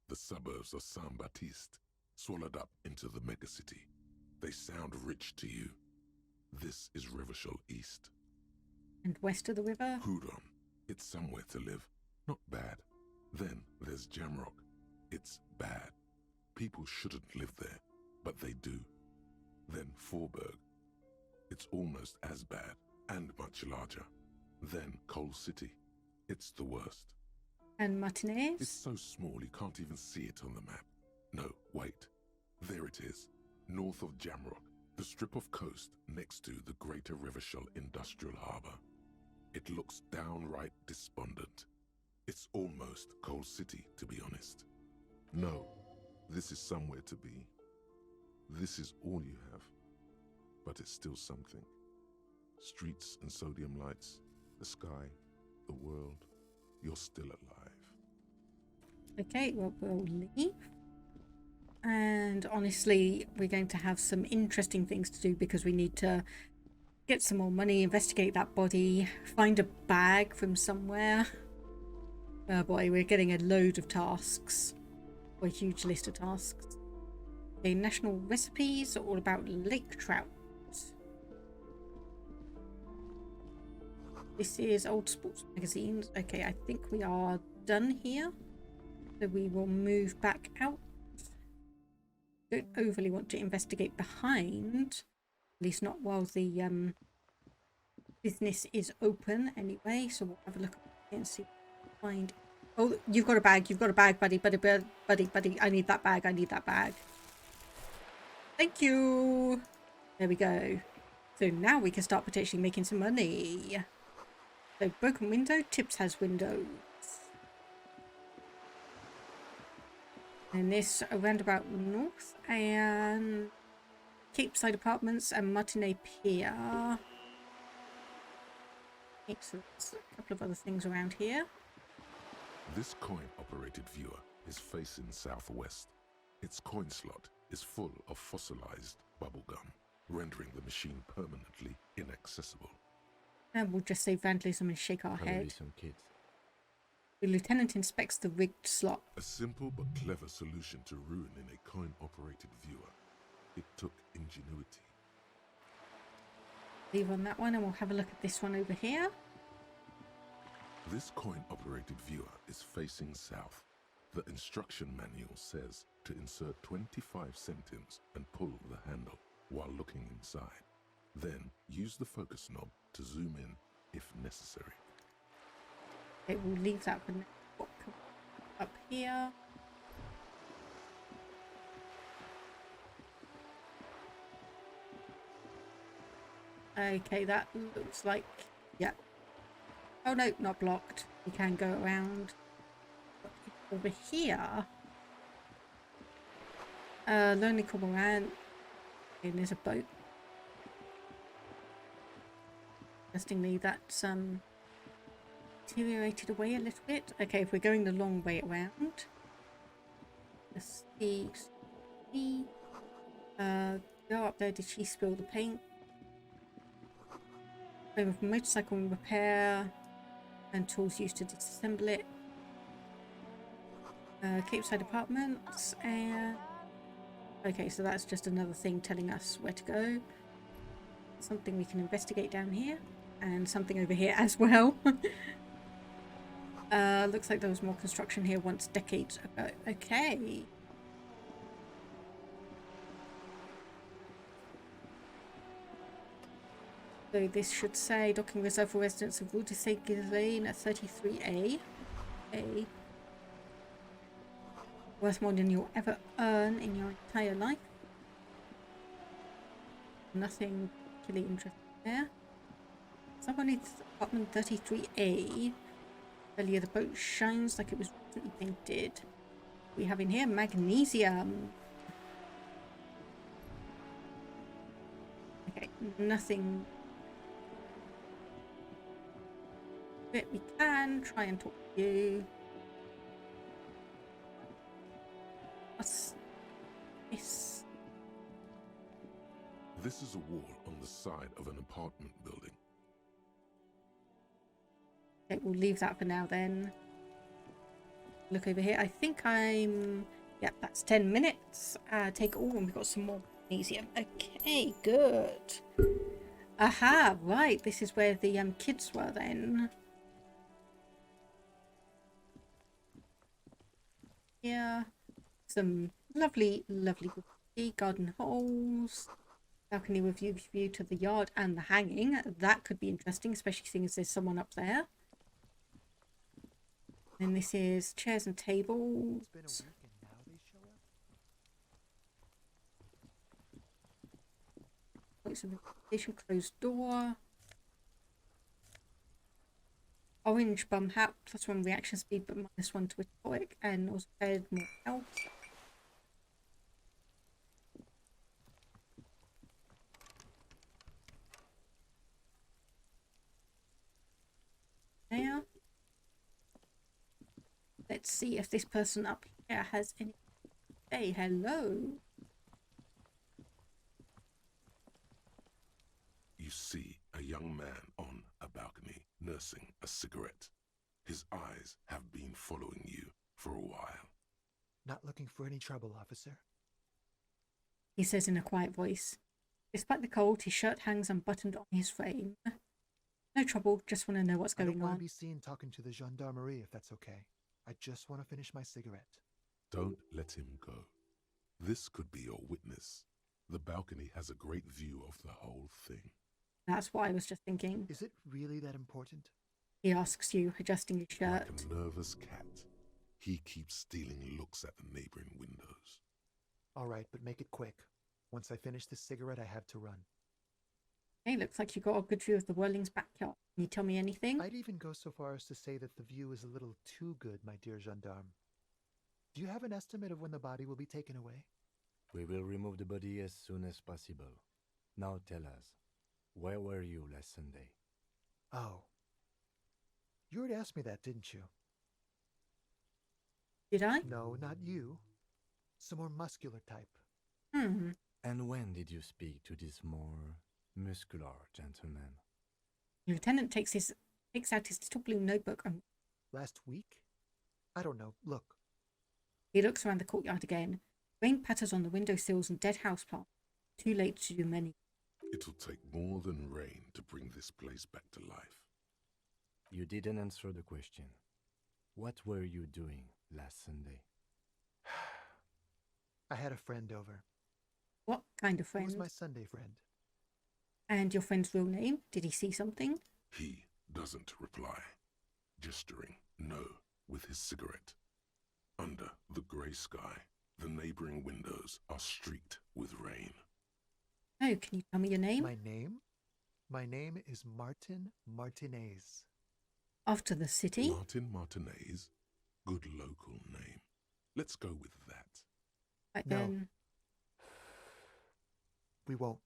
the suburbs of Saint-Baptiste, swallowed up into the megacity. They sound rich to you. This is Revachol East. And west of the river? Hudon. It's somewhere to live. Not bad. Then there's Jamrock. It's bad. People shouldn't live there, but they do. Then Forberg. It's almost as bad, and much larger. Then Coal City. It's the worst. And Martinez? It's so small you can't even see it on the map. No, wait. There it is. North of Jamrock, the strip of coast next to the Greater Revachol Industrial Harbour. It looks downright despondent. It's almost Coal City, to be honest. No, this is somewhere to be. This is all you have. But it's still something. Streets and sodium lights, the sky, the world. You're still alive. Okay, well, we'll leave. And honestly, we're going to have some interesting things to do because we need to get some more money, investigate that body, find a bag from somewhere. Oh boy, we're getting a load of tasks. Or a huge list of tasks. Okay, national recipes are all about lake trout. This is old sports magazines. Okay, I think we are done here. So we will move back out. Don't overly want to investigate behind. At least not while the business is open anyway. So we'll have a look and see if we can find. Oh, you've got a bag. You've got a bag, buddy. Buddy. I need that bag. I need that bag. Thank you. There we go. So now we can start potentially making some money. So broken window. Tips has windows. And this roundabout north and Capeside Apartments and Martinet Pier. Okay, so there's a couple of other things around here. This coin-operated viewer is facing southwest. Its coin slot is full of fossilized bubblegum, rendering the machine permanently inaccessible. And we'll just say vandalism and shake our head. Elysium kids. The lieutenant inspects the rigged slot. A simple but clever solution to ruining a coin-operated viewer. It took ingenuity. Leave on that one and we'll have a look at this one over here. This coin-operated viewer is facing south. The instruction manual says to insert 25 centimes and pull the handle while looking inside. Then use the focus knob to zoom in if necessary. Okay, we'll leave that for now. Up here. Okay, that looks like, yeah. Oh no, not blocked. You can go around. Over here. Lonely cormorant. And there's a boat. Interestingly, that's deteriorated away a little bit. Okay, if we're going the long way around. Let's see. Go up there. Did she spill the paint? Frame of motorcycle in repair. And tools used to disassemble it. Cape Side Apartments. And... okay, so that's just another thing telling us where to go. Something we can investigate down here. And something over here as well. Looks like there was more construction here once decades ago. Okay. So this should say docking reserved for residents of Rue de Saint-Ghislaine at 33A. Okay. Worth more than you'll ever earn in your entire life. Nothing particularly interesting there. Someone needs apartment 33A. Earlier the boat shines like it was recently painted. We have in here magnesium. Okay, nothing. But we can try and talk to you. What's this? This is a wall on the side of an apartment building. Okay, we'll leave that for now then. Look over here. I think I'm... yep, that's 10 minutes. Take all and we've got some more magnesium. Okay, good. Aha, right. This is where the kids were then. Yeah. Some lovely, lovely garden holes. Balcony with view to the yard and the hanging. That could be interesting, especially seeing as there's someone up there. And this is chairs and tables. Points of invitation, closed door. Orange bum hat, +1 reaction speed, but -1 to rhetoric, and also added more health. Now, let's see if this person up here has any. Hey, hello. You see a young man on a balcony nursing a cigarette. His eyes have been following you for a while. Not looking for any trouble, officer. He says in a quiet voice. Despite the cold, his shirt hangs unbuttoned on his frame. No trouble, just want to know what's I going don't want on. to be seen talking to the gendarmerie if that's okay. I just want to finish my cigarette. Don't let him go. This could be your witness. The balcony has a great view of the whole thing. That's what I was just thinking. Is it really that important? He asks you, adjusting his shirt. Like a nervous cat, he keeps stealing looks at the neighboring windows. All right, but make it quick. Once I finish this cigarette, I have to run. Hey, looks like you got a good view of the Whirling's backyard. Can you tell me anything? I'd even go so far as to say that the view is a little too good, my dear gendarme. Do you have an estimate of when the body will be taken away? We will remove the body as soon as possible. Now tell us, where were you last Sunday? Oh. You already asked me that, didn't you? Did I? No, not you. Some more muscular type. And when did you speak to this more muscular gentleman? The lieutenant takes out his little blue notebook and... Last week? I don't know. Look. He looks around the courtyard again. Rain patters on the windowsills and dead house plants. Too late to do many. It'll take more than rain to bring this place back to life. You didn't answer the question. What were you doing last Sunday? I had a friend over. What kind of friend? Who's my Sunday friend? And your friend's real name? Did he see something? He doesn't reply, gesturing no with his cigarette. Under the grey sky, the neighboring windows are streaked with rain. Oh, can you tell me your name? My name? My name is Martin Martinez. After the city? Martin Martinez? Good local name. Let's go with that. No. We won't.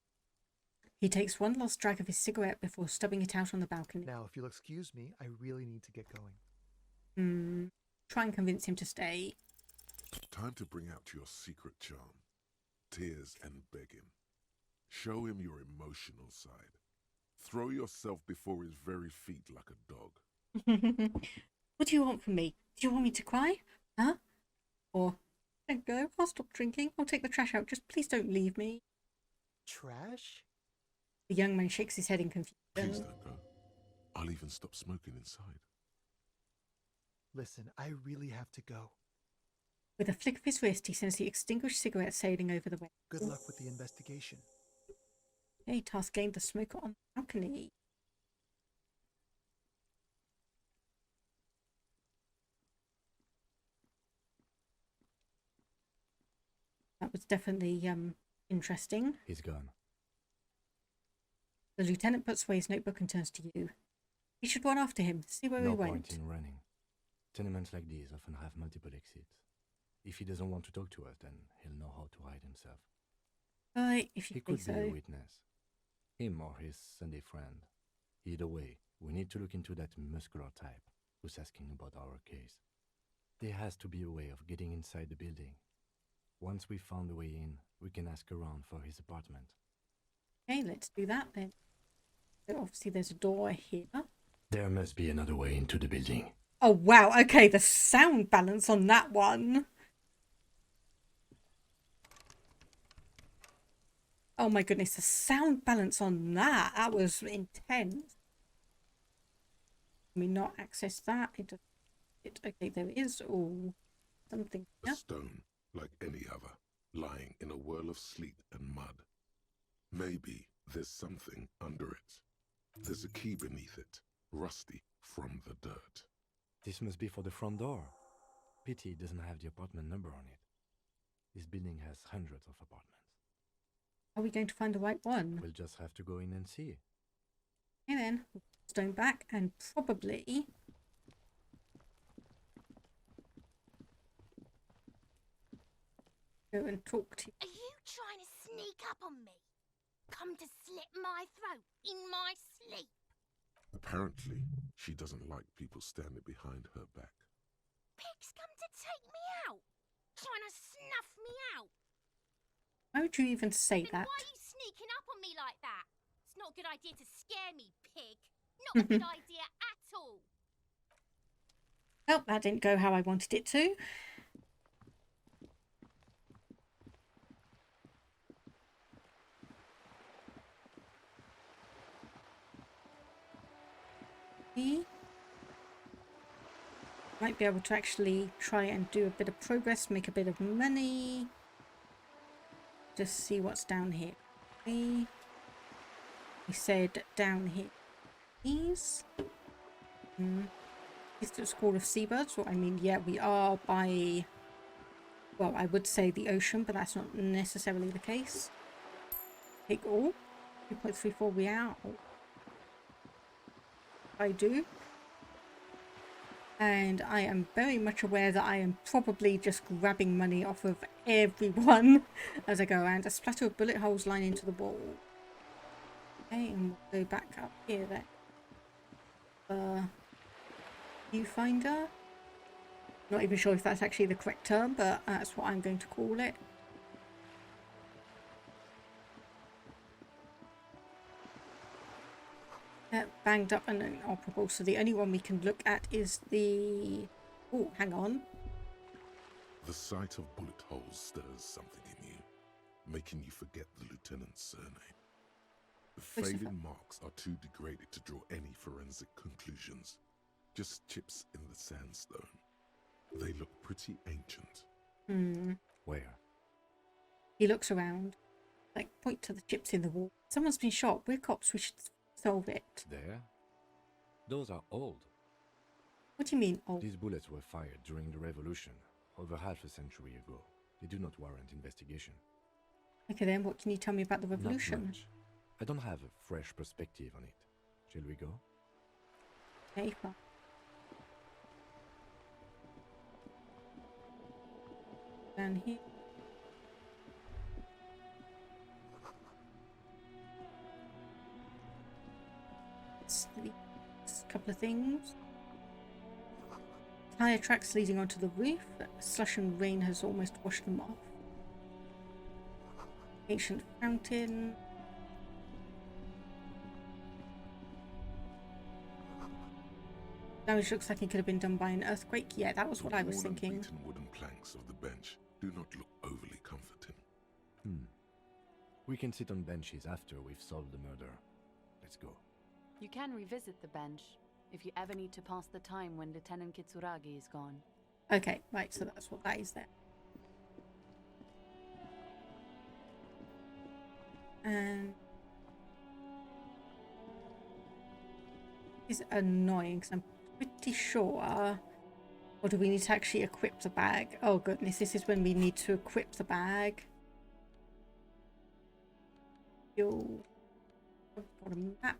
He takes one last drag of his cigarette before stubbing it out on the balcony. Now, if you'll excuse me, I really need to get going. Try and convince him to stay. Time to bring out your secret charm. Tears and begging. Show him your emotional side. Throw yourself before his very feet like a dog. What do you want from me? Do you want me to cry? Huh? Or, don't go, I'll stop drinking. I'll take the trash out. Just please don't leave me. Trash? The young man shakes his head in confusion. Please don't go. I'll even stop smoking inside. Listen, I really have to go. With a flick of his wrist, he sends the extinguished cigarette sailing over the way. Good luck with the investigation. Hey, task gained the smoker on the balcony. That was definitely interesting. He's gone. The lieutenant puts away his notebook and turns to you. You should run after him, see where he went. No point in running. Tenements like these often have multiple exits. If he doesn't want to talk to us, then he'll know how to hide himself. Right, if you He think could so. be a witness. Him or his Sunday friend. Either way, we need to look into that muscular type who's asking about our case. There has to be a way of getting inside the building. Once we found a way in, we can ask around for his apartment. Okay, let's do that then. So obviously there's a door here. There must be another way into the building. Oh wow, okay, the sound balance on that one. Oh my goodness, the sound balance on that. That was intense. Can we not access that? Okay, there is something A here. stone, like any other, lying in a whirl of sleet and mud. Maybe there's something under it. There's a key beneath it, rusty from the dirt. This must be for the front door. Pity it doesn't have the apartment number on it. This building has hundreds of apartments. Are we going to find the right one? We'll just have to go in and see. Okay then, stone back and probably go and talk to. Are you trying to sneak up on me? Come to slit my throat in my sleep? Apparently, she doesn't like people standing behind her back. Pig's come to take me out, trying to snuff me out. Why would you even say Then that? why are you sneaking up on me like that? It's not a good idea to scare me, pig. Not a good idea at all. Well, that didn't go how I wanted it to. Might be able to actually try and do a bit of progress, make a bit of money. Just see what's down here. We said down here. These. Is the School of Seabirds? Well, I mean, yeah, we are by, well, I would say the ocean, but that's not necessarily the case. Take all. 2.34 we out. I do. And I am very much aware that I am probably just grabbing money off of everyone as I go around. A splatter of bullet holes line into the wall. Okay, and we'll go back up here then. Viewfinder. Not even sure if that's actually the correct term, but that's what I'm going to call it. Banged up and inoperable, so the only one we can look at is the... Oh, hang on. The sight of bullet holes stirs something in you, making you forget the lieutenant's surname. The faded marks are too degraded to draw any forensic conclusions. Just chips in the sandstone. They look pretty ancient. Where? He looks around. Like, point to the chips in the wall. Someone's been shot. We're cops. We should solve it. There? Those are old. What do you mean, old? These bullets were fired during the Revolution, over half a century ago. They do not warrant investigation. Okay then, what can you tell me about the Not revolution? much. I don't have a fresh perspective on it. Shall we go? Okay, fine. Down here. A couple of things. Tire tracks leading onto the roof. Slush and rain has almost washed them off. Ancient fountain. Damage looks like it could have been done by an earthquake. Yeah, that was what I was thinking. The beaten wooden planks of the bench do not look overly comforting. We can sit on benches after we've solved the murder. Let's go. You can revisit the bench if you ever need to pass the time when Lieutenant Kitsuragi is gone. Okay, right, so that's what that is there. And it's annoying because I'm pretty sure. Or do we need to actually equip the bag? Oh goodness, this is when we need to equip the bag. You'll got a map.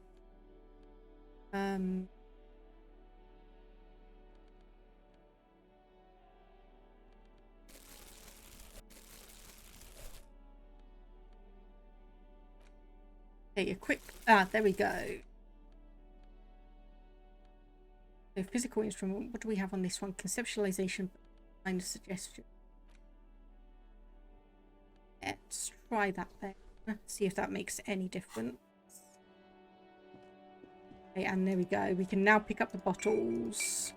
Okay, equip. Ah, there we go. So physical instrument. What do we have on this one? Conceptualization, kind of suggestion. Let's try that then. See if that makes any difference. Okay, and there we go. We can now pick up the bottles.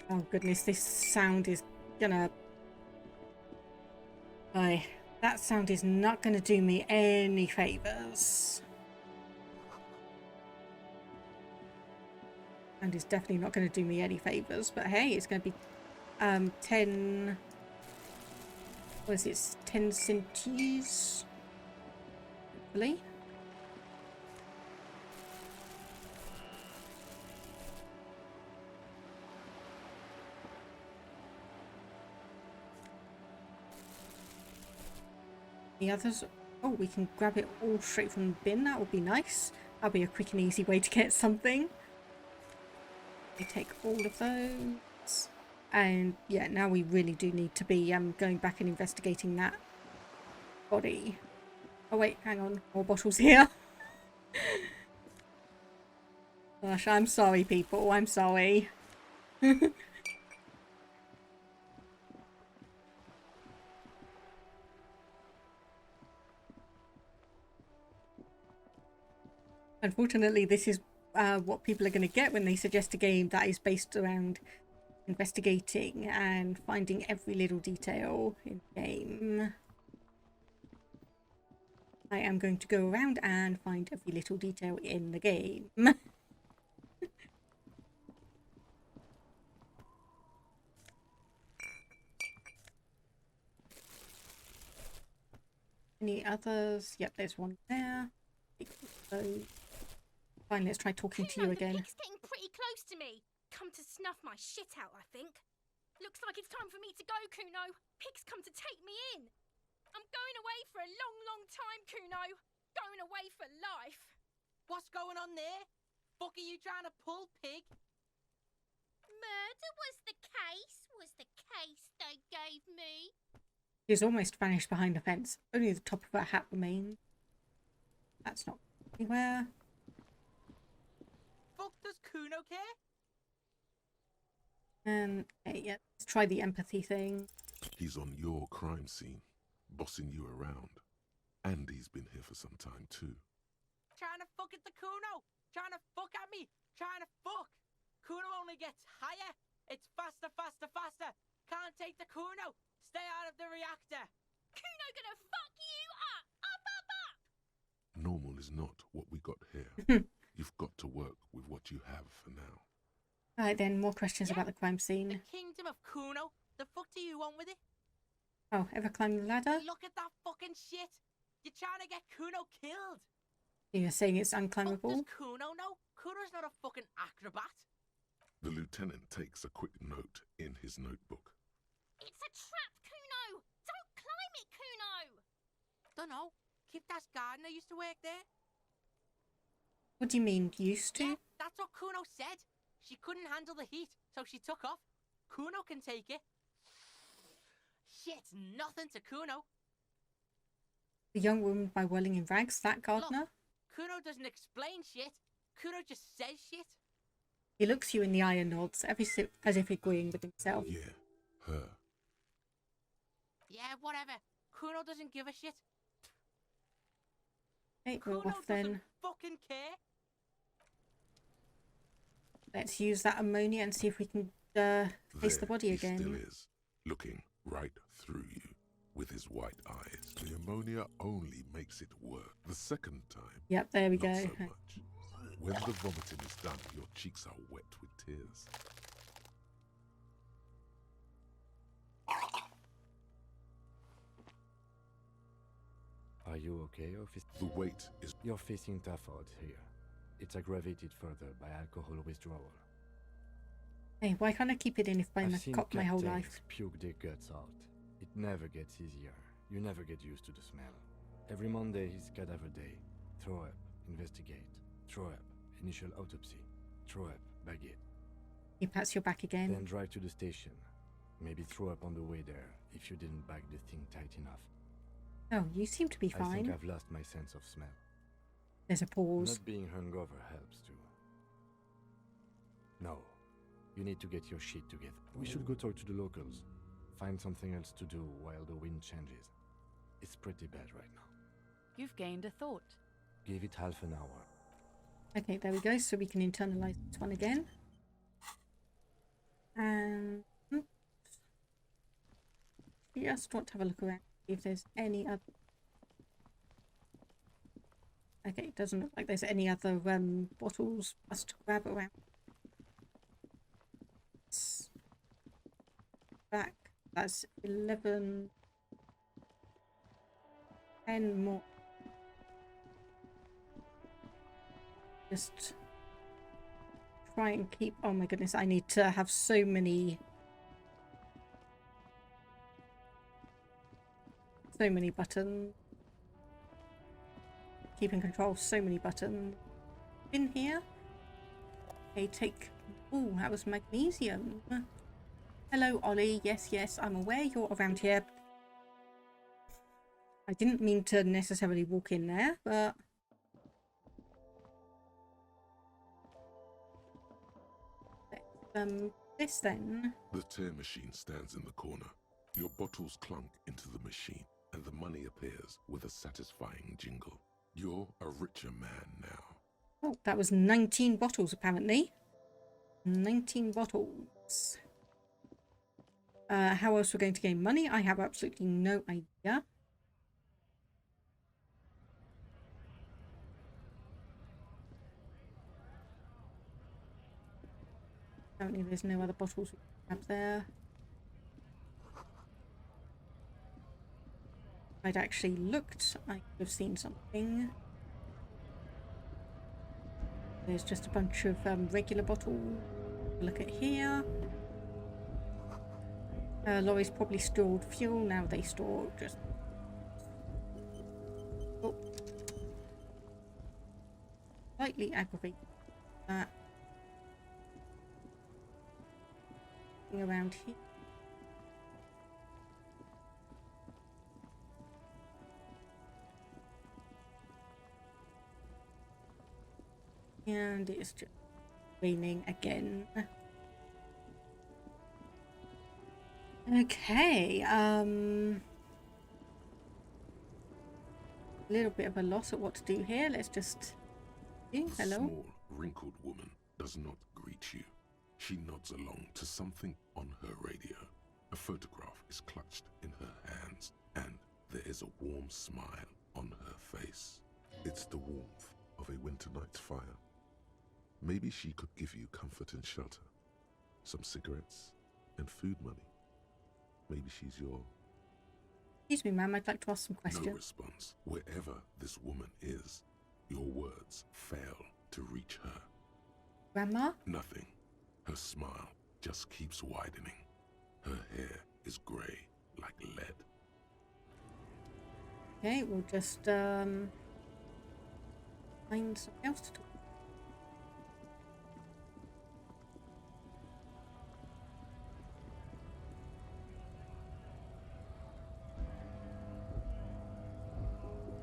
Oh goodness, this sound is gonna... that sound is not gonna do me any favors. And is definitely not going to do me any favors, but hey, it's going to be 10, what is it, 10 centis, hopefully. The others, oh, we can grab it all straight from the bin. That would be nice. That'll be a quick and easy way to get something. We take all of those. And yeah, now we really do need to be going back and investigating that body. Oh wait, hang on. More bottles here. Gosh, I'm sorry, people. I'm sorry. Unfortunately, this is what people are going to get when they suggest a game that is based around investigating and finding every little detail in the game. I am going to go around and find every little detail in the game. Any others? Yep, there's one there. So, fine, let's try talking to you again. The pig's getting pretty close to me. Come to snuff my shit out, I think. Looks like it's time for me to go, Kuno. Pig's come to take me in. I'm going away for a long, long time, Kuno. Going away for life. What's going on there? Fuck are you trying to pull, pig? Murder was the case they gave me. She's almost vanished behind a fence. Only the top of her hat remains. That's not anywhere. Fuck does Kuno care? Okay, yeah, let's try the empathy thing. He's on your crime scene, bossing you around. And he's been here for some time too. Trying to fuck at the Kuno. Trying to fuck at me. Trying to fuck. Kuno only gets higher. It's faster, faster, faster. Can't take the Kuno. Stay out of the reactor. Kuno gonna fuck you up. Up. Normal is not what we got here. You've got to work with what you have for now. Alright then, more questions about the crime scene. The kingdom of Kuno. The fuck do you want with it? Oh, ever climbed the ladder? Look at that fucking shit. You're trying to get Kuno killed. You're saying it's unclimbable? Does Kuno know? Kuno's not a fucking acrobat. The lieutenant takes a quick note in his notebook. It's a trap, Kuno. Don't climb it, Kuno. Dunno. Kiptas gardener used to work there. What do you mean, used to? Yeah, that's what Kuno said. She couldn't handle the heat, so she took off. Kuno can take it. Shit's nothing to Kuno. The young woman by whirling in rags, that gardener? Look, Kuno doesn't explain shit. Kuno just says shit. He looks you in the eye and nods, as if agreeing with himself. Yeah, her. Yeah, whatever. Kuno doesn't give a shit. Okay, we're Kuno off then. doesn't fucking care. Let's use that ammonia and see if we can face the body he again. still is, looking right through you with his white eyes. The ammonia only makes it work. The second time, Yep, there we not go. so much. When the vomiting is done, your cheeks are wet with tears. Are you okay, officer? The weight is... You're facing tough odds here. It's aggravated further by alcohol withdrawal. Hey, why can't I keep it in if I'm I've a seen cop my whole life? captains puke their guts out. It never gets easier. You never get used to the smell. Every Monday is cadaver day. Throw up, investigate. Throw up, initial autopsy. Throw up, bag it. He pats your back again. Then drive to the station. Maybe throw up on the way there if you didn't bag the thing tight enough. Oh, you seem to be I think fine. I've lost my sense of smell. There's a pause. Not being hungover helps too. No. You need to get your shit together. We should go talk to the locals. Find something else to do while the wind changes. It's pretty bad right now. You've gained a thought. Give it half an hour. Okay, there we go. So we can internalize this one again. And just want to have a look around, see if there's any other. Okay, it doesn't look like there's any other bottles for us to grab around. Back. That's 11. 10 more. Just try and keep... Oh my goodness, I need to have so many buttons. Keep in control of so many buttons. In here. Okay, take... Oh, that was magnesium. Hello, Ollie. Yes, yes, I'm aware you're around here. I didn't mean to necessarily walk in there, but... This then... The tear machine stands in the corner. Your bottles clunk into the machine, and the money appears with a satisfying jingle. You're a richer man now. Oh, that was 19 bottles, apparently. 19 bottles. How else we're going to gain money? I have absolutely no idea. Apparently there's no other bottles we can grab there. If I'd actually looked, I could have seen something. There's just a bunch of regular bottles. Look at here. Lorries probably stored fuel. Now they store just... Oh. Slightly aggravated that. Around here. And it's just raining again. Okay, a little bit of a loss at what to do here. Let's just... The hello. small, wrinkled woman does not greet you. She nods along to something on her radio. A photograph is clutched in her hands, and there is a warm smile on her face. It's the warmth of a winter night's fire. Maybe she could give you comfort and shelter, some cigarettes and food money. Maybe she's your... Excuse me, ma'am, I'd like to ask some questions. No response. Wherever this woman is, your words fail to reach her. Grandma? Nothing. Her smile just keeps widening. Her hair is grey like lead. Okay, we'll just find something else to talk about.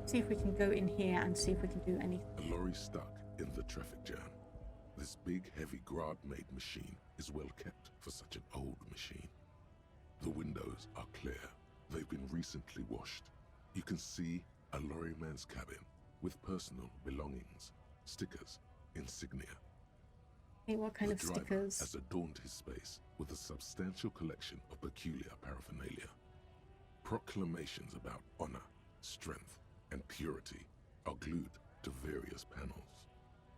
See if we can go in here and see if we can do anything. A lorry stuck in the traffic jam. This big, heavy Grad-made machine is well kept for such an old machine. The windows are clear. They've been recently washed. You can see a lorryman's cabin with personal belongings, stickers, insignia. Hey, what kind The of driver stickers? has adorned his space with a substantial collection of peculiar paraphernalia. Proclamations about honor, strength, and purity are glued to various panels.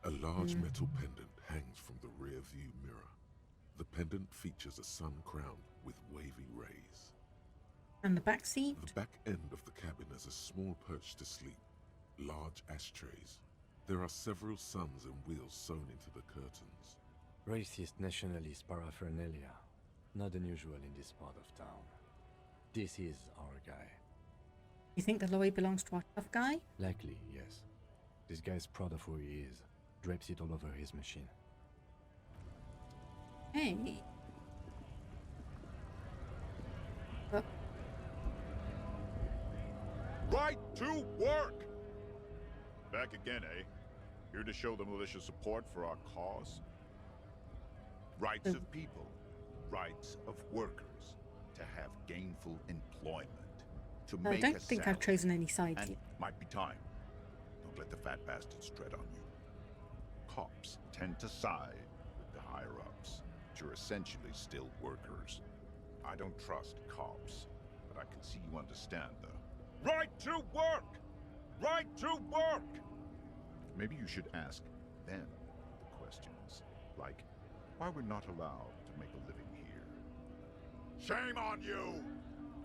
A large metal pendant hangs from the rear view mirror. The pendant features a sun crown with wavy rays. And the back seat? The back end of the cabin is a small perch to sleep, large ashtrays. There are several suns and wheels sewn into the curtains. Racist nationalist paraphernalia. Not unusual in this part of town. This is our guy. You think the lorry belongs to our tough guy? Likely, yes. This guy's proud of who he is. Drapes it all over his machine. Hey. Oh, Right to work! Back again, eh? Here to show the militia support for our cause? Rights of people, rights of workers, to have gainful employment, to I make don't a think I've salary. chosen any sides And yet. might be time. Don't let the fat bastards tread on you. Cops tend to side with the higher-ups, but you're essentially still workers. I don't trust cops, but I can see you understand the right to work! Right to work! Maybe you should ask them the questions, like why we're not allowed to make a living here. Shame on you!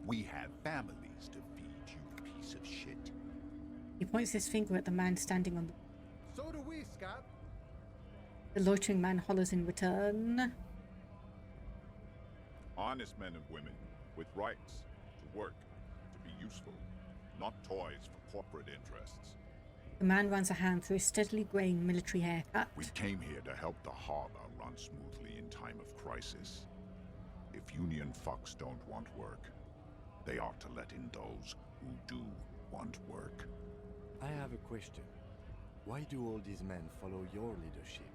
We have families to feed, you piece of shit. He points his finger at the man standing on the... So do we, Scab. The loitering man hollers in return. Honest men and women with rights to work, to be useful, not toys for corporate interests. The man runs a hand through his steadily greying military haircut. We came here to help the harbor run smoothly in time of crisis. If union fucks don't want work, they ought to let in those who do want work. I have a question. Why do all these men follow your leadership?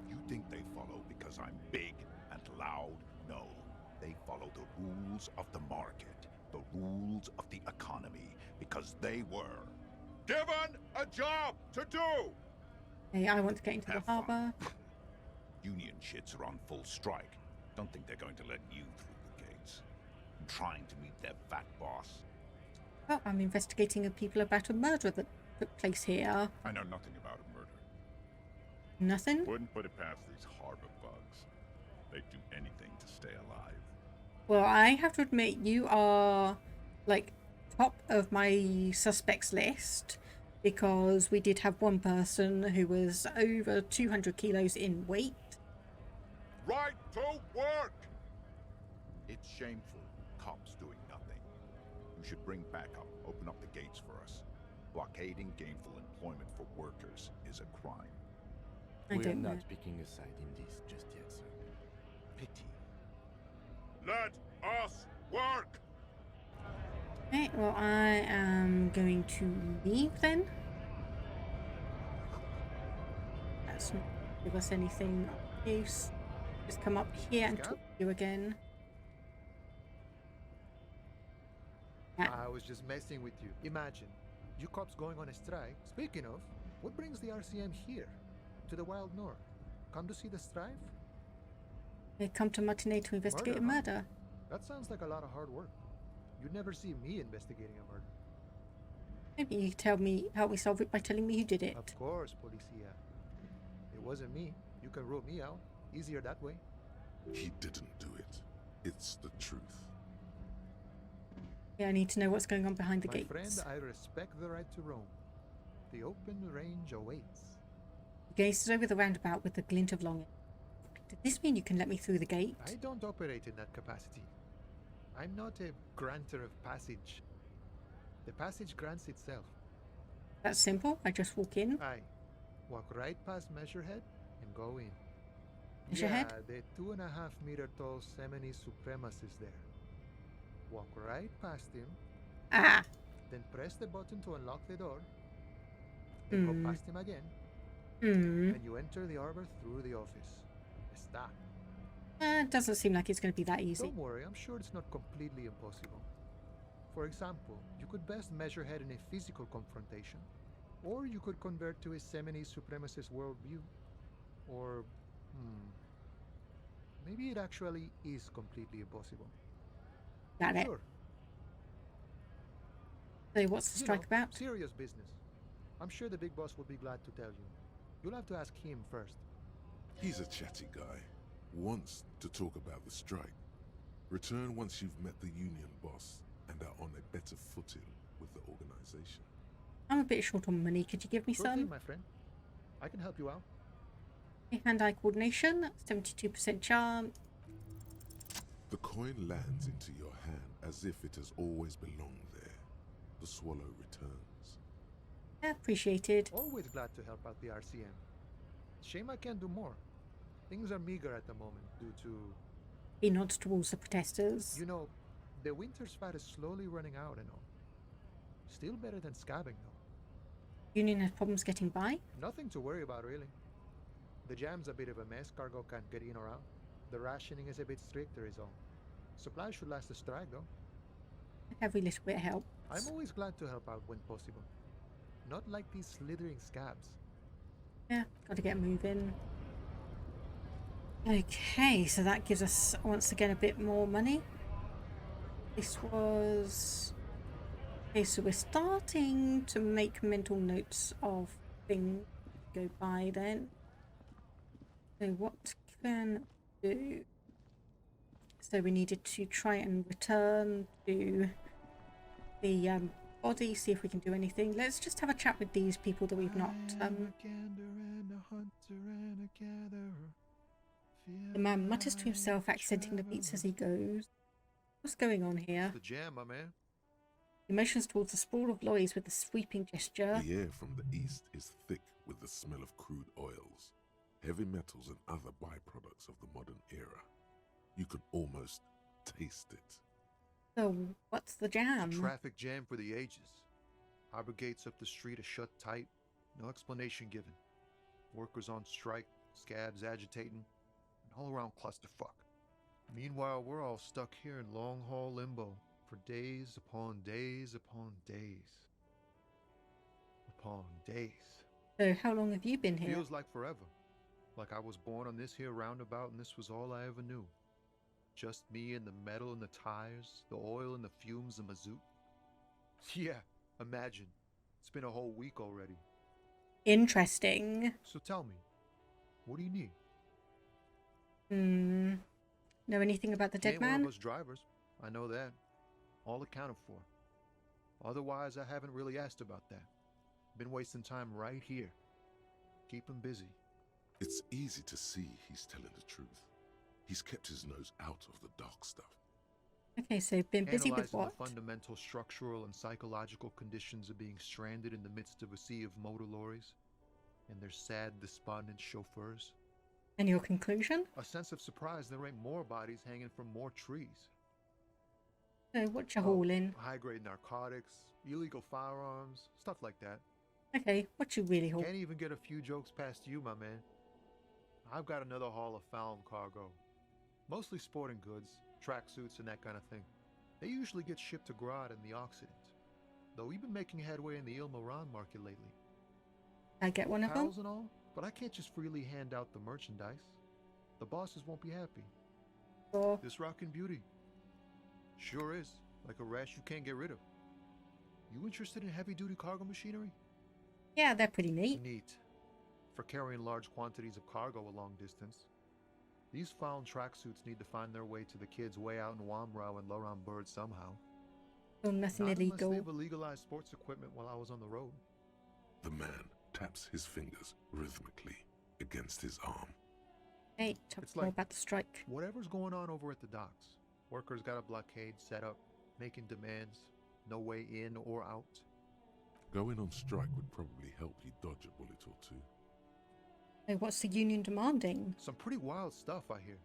You think they follow because I'm big and loud? No. They follow the rules of the market, the rules of the economy, because they were given a job to do! Hey, I want to get into the harbour. Union shits are on full strike. Don't think they're going to let you through the gates. I'm trying to meet their fat boss. Well, I'm investigating people about a murder that took place here. I know nothing about a murder. Nothing? Wouldn't put it past these harbor bugs. They'd do anything to stay alive. Well, I have to admit, you are, like, top of my suspects list, because we did have one person who was over 200 kilos in weight. Right to work! It's shameful. Cops doing nothing. You should bring backup. Open up the gates for us. Blockading gainful employment for workers is a crime. We're not picking a side in this just yet, sir. Pity. Let us work! Okay, well, I am going to leave then. That's not give us anything of use. Just come up here and talk to you again. I was just messing with you. Imagine, you cops going on a strike. Speaking of, what brings the RCM here? To the wild north? Come to see the strife? They come to Martinet to investigate a murder. That sounds like a lot of hard work. You'd never see me investigating a murder. Maybe you could help me solve it by telling me who did it. Of course, Policia. It wasn't me. You can rule me out. Easier that way. He didn't do it. It's the truth. Yeah, I need to know what's going on behind the My gates. friend, I respect the right to roam. The open range awaits. He gazes over the roundabout with a glint of longing. Does this mean you can let me through the gate? I don't operate in that capacity. I'm not a granter of passage. The passage grants itself. That's simple. I just walk in. I walk right past Measurehead and go in. Measurehead? Yeah, the 2.5 meter tall Semini supremacist there. Walk right past him. Ah! Then press the button to unlock the door. Then go past him again. And you enter the arbor through the office. Stop. It doesn't seem like it's going to be that easy. Don't worry, I'm sure it's not completely impossible. For example, you could best Measurehead in a physical confrontation. Or you could convert to his semi-supremacist worldview. Or, maybe it actually is completely impossible. Got it. Sure. So what's the strike about? Serious business. I'm sure the big boss will be glad to tell you. You'll have to ask him first. He's a chatty guy. Wants to talk about the strike. Return once you've met the union boss and are on a better footing with the organization. I'm a bit short on money. Could you give me Sure some? thing, my friend. I can help you out. Hand-eye coordination, 72% chance. The coin lands into your hand as if it has always belonged there. The swallow returns. Appreciated. Always glad to help out the RCM. Shame I can't do more. Things are meager at the moment due to... He nods towards the protesters. You know, the winter's fat is slowly running out and all. Still better than scabbing, though. Union has problems getting by? Nothing to worry about, really. The jam's a bit of a mess, cargo can't get in or out. The rationing is a bit stricter is all. Supplies should last the strike, though. Every little bit helps. I'm always glad to help out when possible. Not like these slithering scabs. Yeah, gotta get moving. Okay, so that gives us once again a bit more money. This was... Okay, so we're starting to make mental notes of things to go by then. So what can we do? So we needed to try and return to the body, see if we can do anything. Let's just have a chat with these people that we've not... The man mutters to himself, accenting the beats as he goes. What's going on here? The jam, my man. He motions towards the sprawl of lorries with a sweeping gesture. The air from the east is thick with the smell of crude oils, heavy metals and other byproducts of the modern era. You can almost taste it. So, what's the jam? Traffic jam for the ages. Harbor gates up the street are shut tight. No explanation given. Workers on strike, scabs agitating, an all-around clusterfuck. Meanwhile, we're all stuck here in long-haul limbo for days upon days upon days. Upon days. So, how long have you been here? Feels like forever. Like I was born on this here roundabout and this was all I ever knew. Just me and the metal and the tires, the oil and the fumes and mazout. Yeah, imagine. It's been a whole week already. Interesting. So tell me, what do you need? Know anything about the dead Ain't man? one of us drivers. I know that. All accounted for. Otherwise, I haven't really asked about that. Been wasting time right here. Keep him busy. It's easy to see he's telling the truth. He's kept his nose out of the dark stuff. Okay, so been busy with Analyzing what? the fundamental structural and psychological conditions of being stranded in the midst of a sea of motor lorries and their sad, despondent chauffeurs. And your conclusion? A sense of surprise there ain't more bodies hanging from more trees. So what you hauling? High-grade narcotics, illegal firearms, stuff like that. Okay, what you really haul? Can't even get a few jokes past you, my man. I've got another haul of found cargo. Mostly sporting goods, tracksuits and that kind of thing. They usually get shipped to Grad in the Occident. Though we've been making headway in the Ilmaran market lately. I get one of them? Pals and all, but I can't just freely hand out the merchandise. The bosses won't be happy. Oh. This rockin' beauty. Sure is. Like a rash you can't get rid of. You interested in heavy-duty cargo machinery? Yeah, they're pretty neat. Neat. For carrying large quantities of cargo a long distance. These found tracksuits need to find their way to the kids way out in Wamrau and Loran Bird somehow. Oh, nothing Not illegal. unless they've illegalized sports equipment while I was on the road. The man taps his fingers rhythmically against his arm. Hey, talk It's more like about the strike. Whatever's going on over at the docks. Workers got a blockade set up, making demands. No way in or out. Going on strike would probably help you dodge a bullet or two. Hey, what's the union demanding? Some pretty wild stuff, I hear.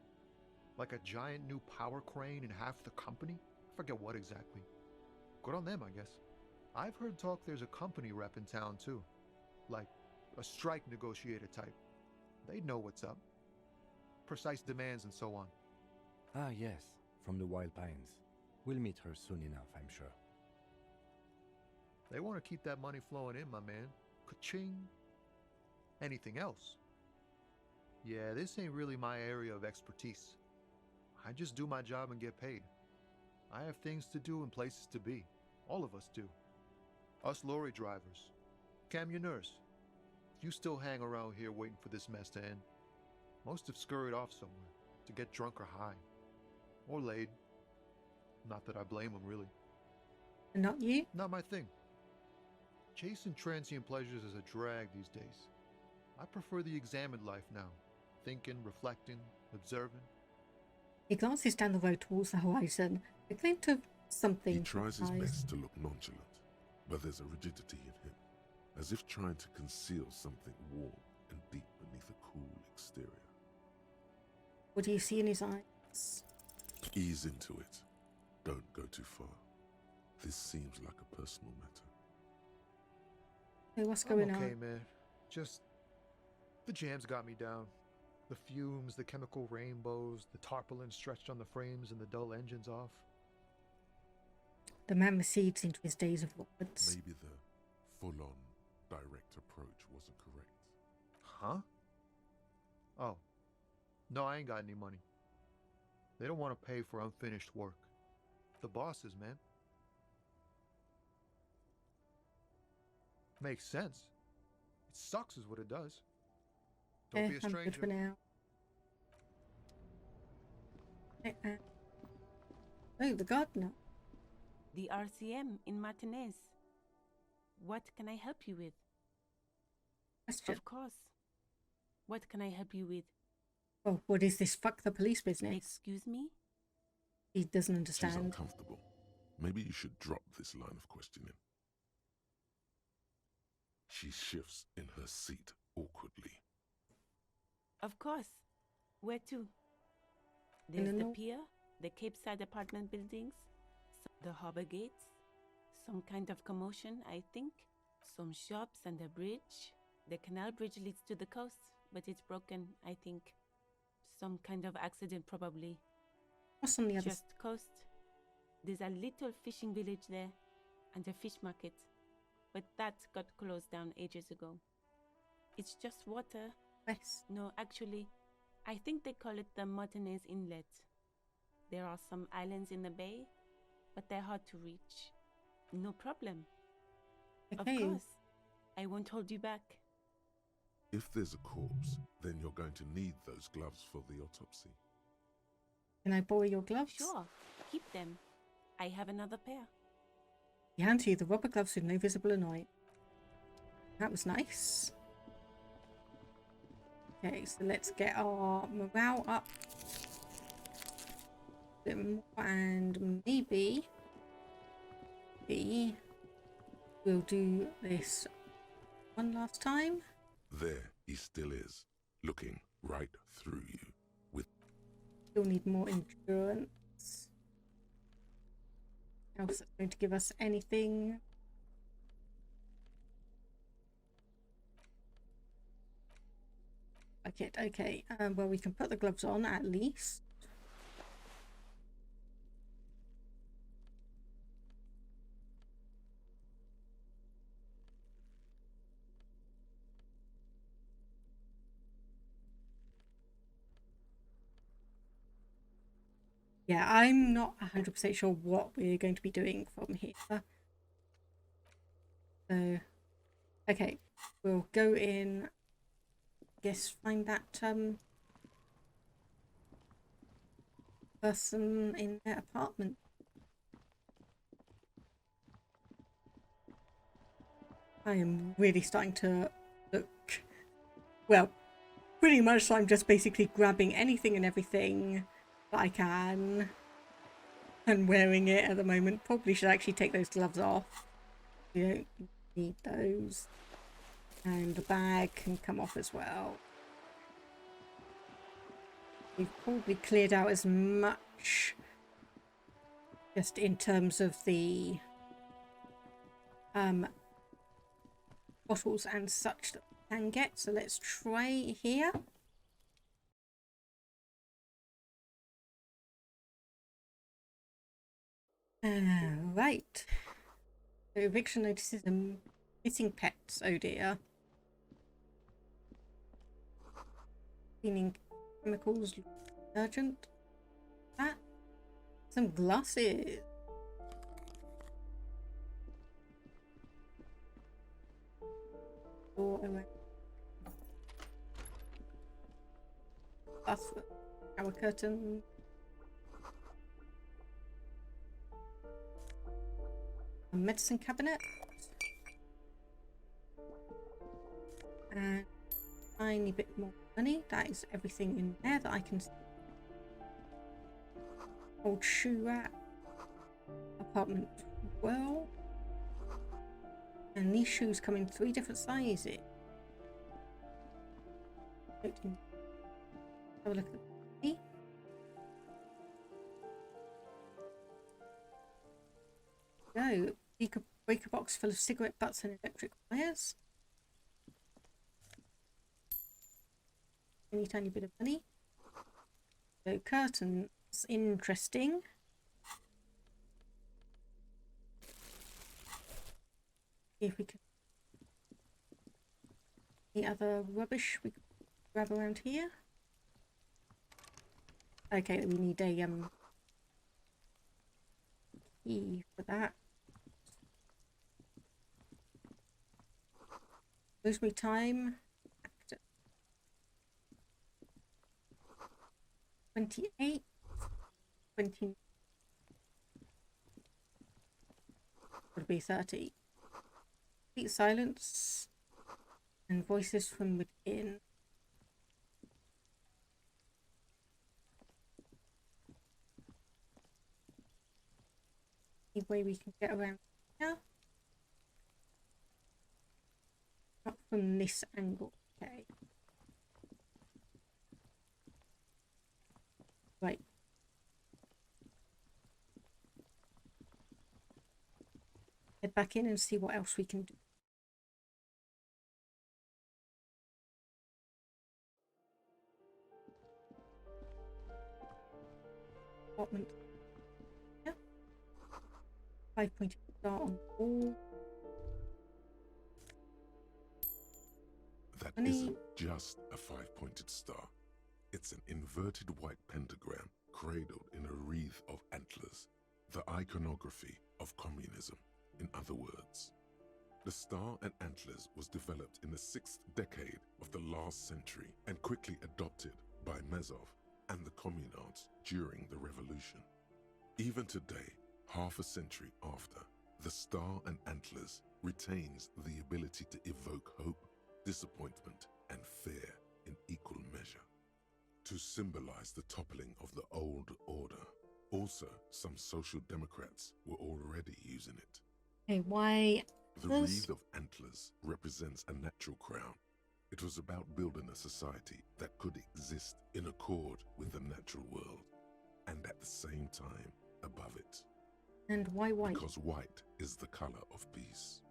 Like a giant new power crane in half the company? I forget what exactly. Good on them, I guess. I've heard talk there's a company rep in town, too. Like a strike negotiator type. They'd know what's up. Precise demands and so on. Ah, yes, from the Wild Pines. We'll meet her soon enough, I'm sure. They want to keep that money flowing in, my man. Ka-ching. Anything else? Yeah, this ain't really my area of expertise. I just do my job and get paid. I have things to do and places to be. All of us do. Us lorry drivers. Camionneurs. You still hang around here waiting for this mess to end. Most have scurried off somewhere to get drunk or high. Or laid. Not that I blame them, really. Not you? Not my thing. Chasing transient pleasures is a drag these days. I prefer the examined life now. Thinking, reflecting, observing. He glances down the road towards the horizon, a glint of something. He tries his in his eyes. best to look nonchalant, but there's a rigidity in him, as if trying to conceal something warm and deep beneath a cool exterior. What do you see in his eyes? Ease into it. Don't go too far. This seems like a personal matter. Hey, what's going on? Okay, man. Just... the jams got me down. The fumes, the chemical rainbows, the tarpaulin stretched on the frames and the dull engines off. The man recedes into his days of words. Maybe the full-on, direct approach wasn't correct. Huh? Oh. No, I ain't got any money. They don't want to pay for unfinished work. The bosses, man. Makes sense. It sucks is what it does. Don't be a I'm stranger. good for now. Oh, the gardener. The RCM in Martinez. What can I help you with? Question. Of course. What can I help you with? Oh, what is this fuck the police business? Excuse me? He doesn't She's understand. uncomfortable. Maybe you should drop this line of questioning. She shifts in her seat awkwardly. Of course. Where to? There's the know. pier, the Cape Side apartment buildings, the harbor gates, some kind of commotion, I think, some shops and a bridge. The canal bridge leads to the coast, but it's broken, I think. Some kind of accident, probably. What's on the other Just coast. There's a little fishing village there, and a fish market, but that got closed down ages ago. It's just water. Yes. No, actually, I think they call it the Martinez Inlet. There are some islands in the bay, but they're hard to reach. No problem. Okay. Of course. I won't hold you back. If there's a corpse, then you're going to need those gloves for the autopsy. Can I borrow your gloves? Sure. Keep them. I have another pair. He hands you the rubber gloves with no visible annoy. That was nice. Okay, so let's get our morale up a bit more, and maybe we'll do this one last time. There he still is, looking right through you with... Still need more endurance. Else that's going to give us anything. Okay. Well, we can put the gloves on at least. Yeah, I'm not 100% sure what we're going to be doing from here. So, okay, we'll go in. Guess find that person in their apartment. I am really starting to look, well, pretty much I'm just basically grabbing anything and everything that I can and wearing it at the moment. Probably should actually take those gloves off. We don't need those. And the bag can come off as well. We've probably cleared out as much just in terms of the bottles and such that we can get. So let's try here. Right. So eviction notices Missing pets, oh dear. Cleaning chemicals, detergent. That. Some glasses. Door around. Bath, shower curtain. A medicine cabinet. And a tiny bit more money. That is everything in there that I can see. Old shoe rack. Apartment 12. And these shoes come in 3 different sizes. Have a look at the go. Breaker box full of cigarette butts and electric wires. Any tiny bit of money. So curtains, interesting. See if we can. Any other rubbish we can grab around here? Okay, we need a key for that. Lose me time. 28, 20, would be 30. Complete silence and voices from within. Any way we can get around here? Not from this angle, okay. Right. Head back in and see what else we can do. Apartment. Yeah. 5-pointed star on the wall. That isn't just a 5-pointed star. It's an inverted white pentagram cradled in a wreath of antlers, the iconography of communism, in other words. The star and antlers was developed in the 6th decade of the last century and quickly adopted by Mazov and the communards during the revolution. Even today, half a century after, the star and antlers retains the ability to evoke hope, disappointment, and fear in equal measure, to symbolize the toppling of the old order. Also, some social democrats were already using it. Okay, why? The wreath of antlers represents a natural crown. It was about building a society that could exist in accord with the natural world, and at the same time above it. And why white? Because white is the color of peace.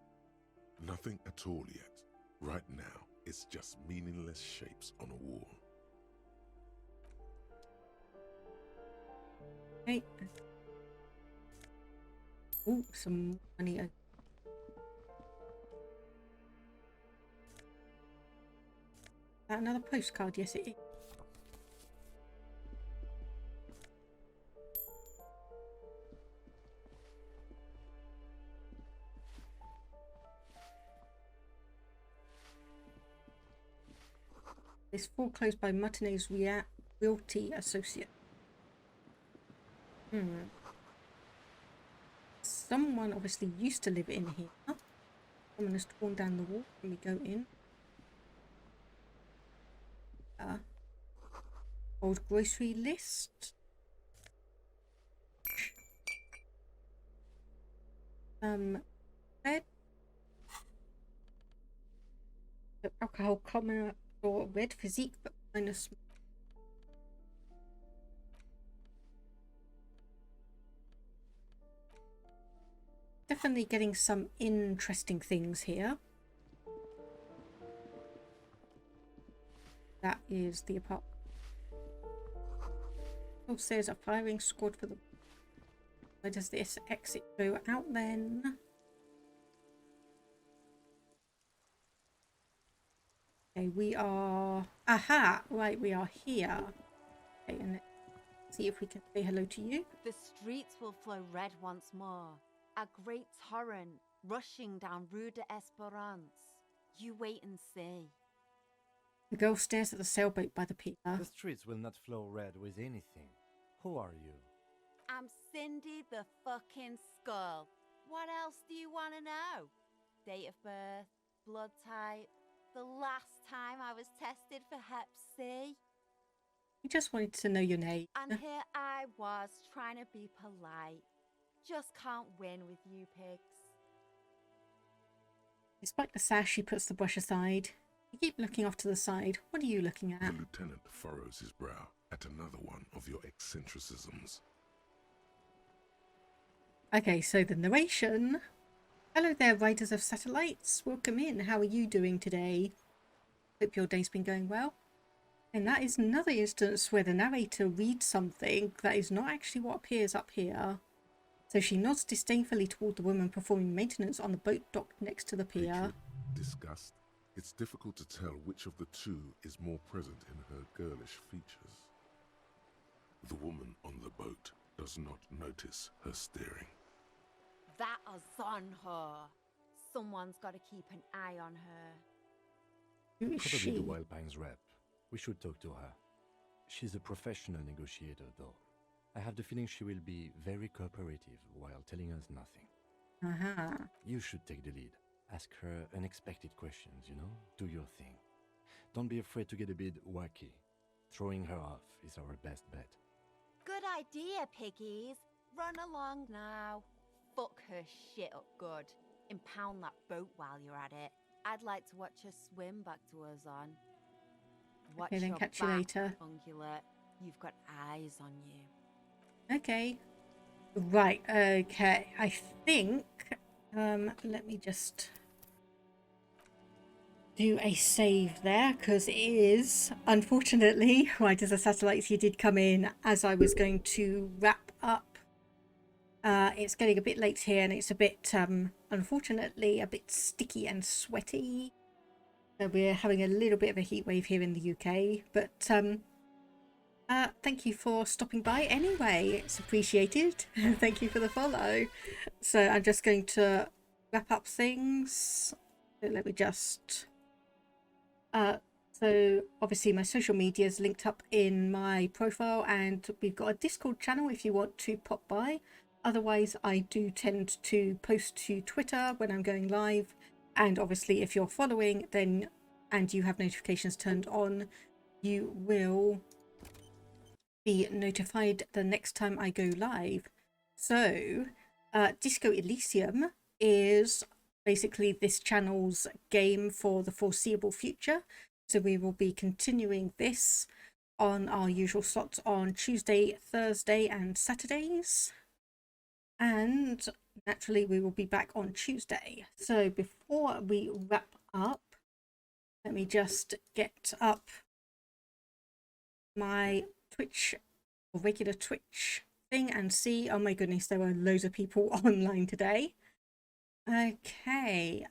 Nothing at all yet. Right now, it's just meaningless shapes on a wall. Okay. Oh, some money. Is that another postcard? Yes, it is. It's foreclosed by Martinez Realty Associate. Someone obviously used to live in here. Someone has torn down the wall. Can we go in? Old grocery list. Bed. Alcohol common or red physique, but minus. Definitely getting some interesting things here. That is the apartment. Oh, says a firing squad for the. Where does this exit go out then? Okay, we are... Aha! Right, we are here. Okay, and let's see if we can say hello to you. The streets will flow red once more. A great torrent rushing down Rue de Esperance. You wait and see. The girl stares at the sailboat by the pier. The streets will not flow red with anything. Who are you? I'm Cindy the fucking Skull. What else do you want to know? Date of birth, blood type, the last time I was tested for Hep C. We just wanted to know your name. And here I was trying to be polite. Just can't win with you pigs. Despite the sash, she puts the brush aside. You keep looking off to the side. What are you looking at? The lieutenant furrows his brow at another one of your eccentricisms. Okay, so the narration. Hello there, riders of satellites. Welcome in. How are you doing today? Hope your day's been going well. And that is another instance where the narrator reads something that is not actually what appears up here. So she nods disdainfully toward the woman performing maintenance on the boat dock next to the pier. Hatred, disgust. It's difficult to tell which of the two is more present in her girlish features. The woman on the boat does not notice her staring. That is on her. Someone's got to keep an eye on her. Who is Probably she? the Wild Pines rep. We should talk to her. She's a professional negotiator, though. I have the feeling she will be very cooperative while telling us nothing. Uh-huh. You should take the lead. Ask her unexpected questions, you know? Do your thing. Don't be afraid to get a bit wacky. Throwing her off is our best bet. Good idea, piggies. Run along now. Fuck her shit up good. Impound that boat while you're at it. I'd like to watch her swim back to us on. Watch Okay, then your catch you back, later. Ungulate. You've got eyes on you. Okay. Right, okay. I think... let me just do a save there, because it is, unfortunately, right, as a satellites, you did come in as I was going to wrap up. It's getting a bit late here, and it's a bit, unfortunately, a bit sticky and sweaty. So we're having a little bit of a heat wave here in the UK, but thank you for stopping by anyway. It's appreciated. Thank you for the follow. So I'm just going to wrap up things. So let me just... so obviously my social media is linked up in my profile, and we've got a Discord channel if you want to pop by. Otherwise, I do tend to post to Twitter when I'm going live. And obviously, if you're following, then and you have notifications turned on, you will be notified the next time I go live. So, Disco Elysium is basically this channel's game for the foreseeable future. So we will be continuing this on our usual slots on Tuesday, Thursday and Saturdays. And naturally we will be back on Tuesday. So before we wrap up, let me just get up my Twitch, or regular Twitch thing, and see. Oh my goodness, there were loads of people online today. Okay,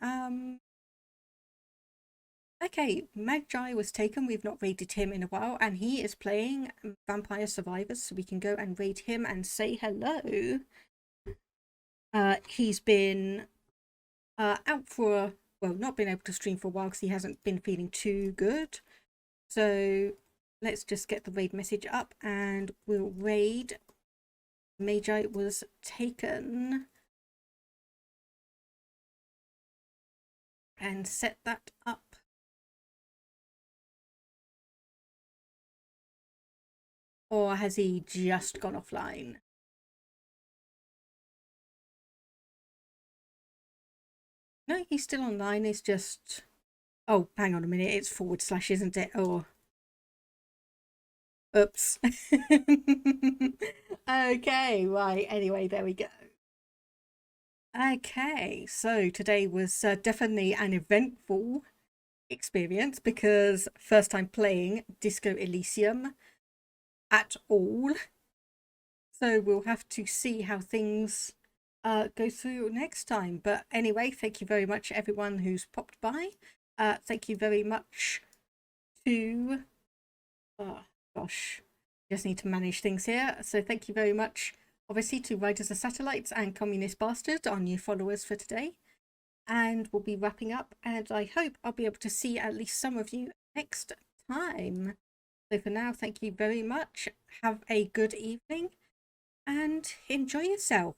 okay, Magi was taken. We've not raided him in a while, and he is playing Vampire Survivors, so we can go and raid him and say hello. He's been out for, well, not been able to stream for a while because he hasn't been feeling too good. So let's just get the raid message up and we'll raid. Magi was taken. And set that up. Or has he just gone offline? No, he's still online. It's just... Oh, hang on a minute. It's /, isn't it? Oh. Oops. Okay, right. Anyway, there we go. Okay, so today was definitely an eventful experience because first time playing Disco Elysium at all. So we'll have to see how things go through next time. But anyway, thank you very much everyone who's popped by. Thank you very much to, oh gosh, just need to manage things here. So thank you very much, obviously, to Riders of Satellites and Communist Bastard, our new followers for today. And we'll be wrapping up, and I hope I'll be able to see at least some of you next time. So for now, thank you very much. Have a good evening and enjoy yourself.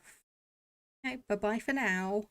Okay, bye-bye for now.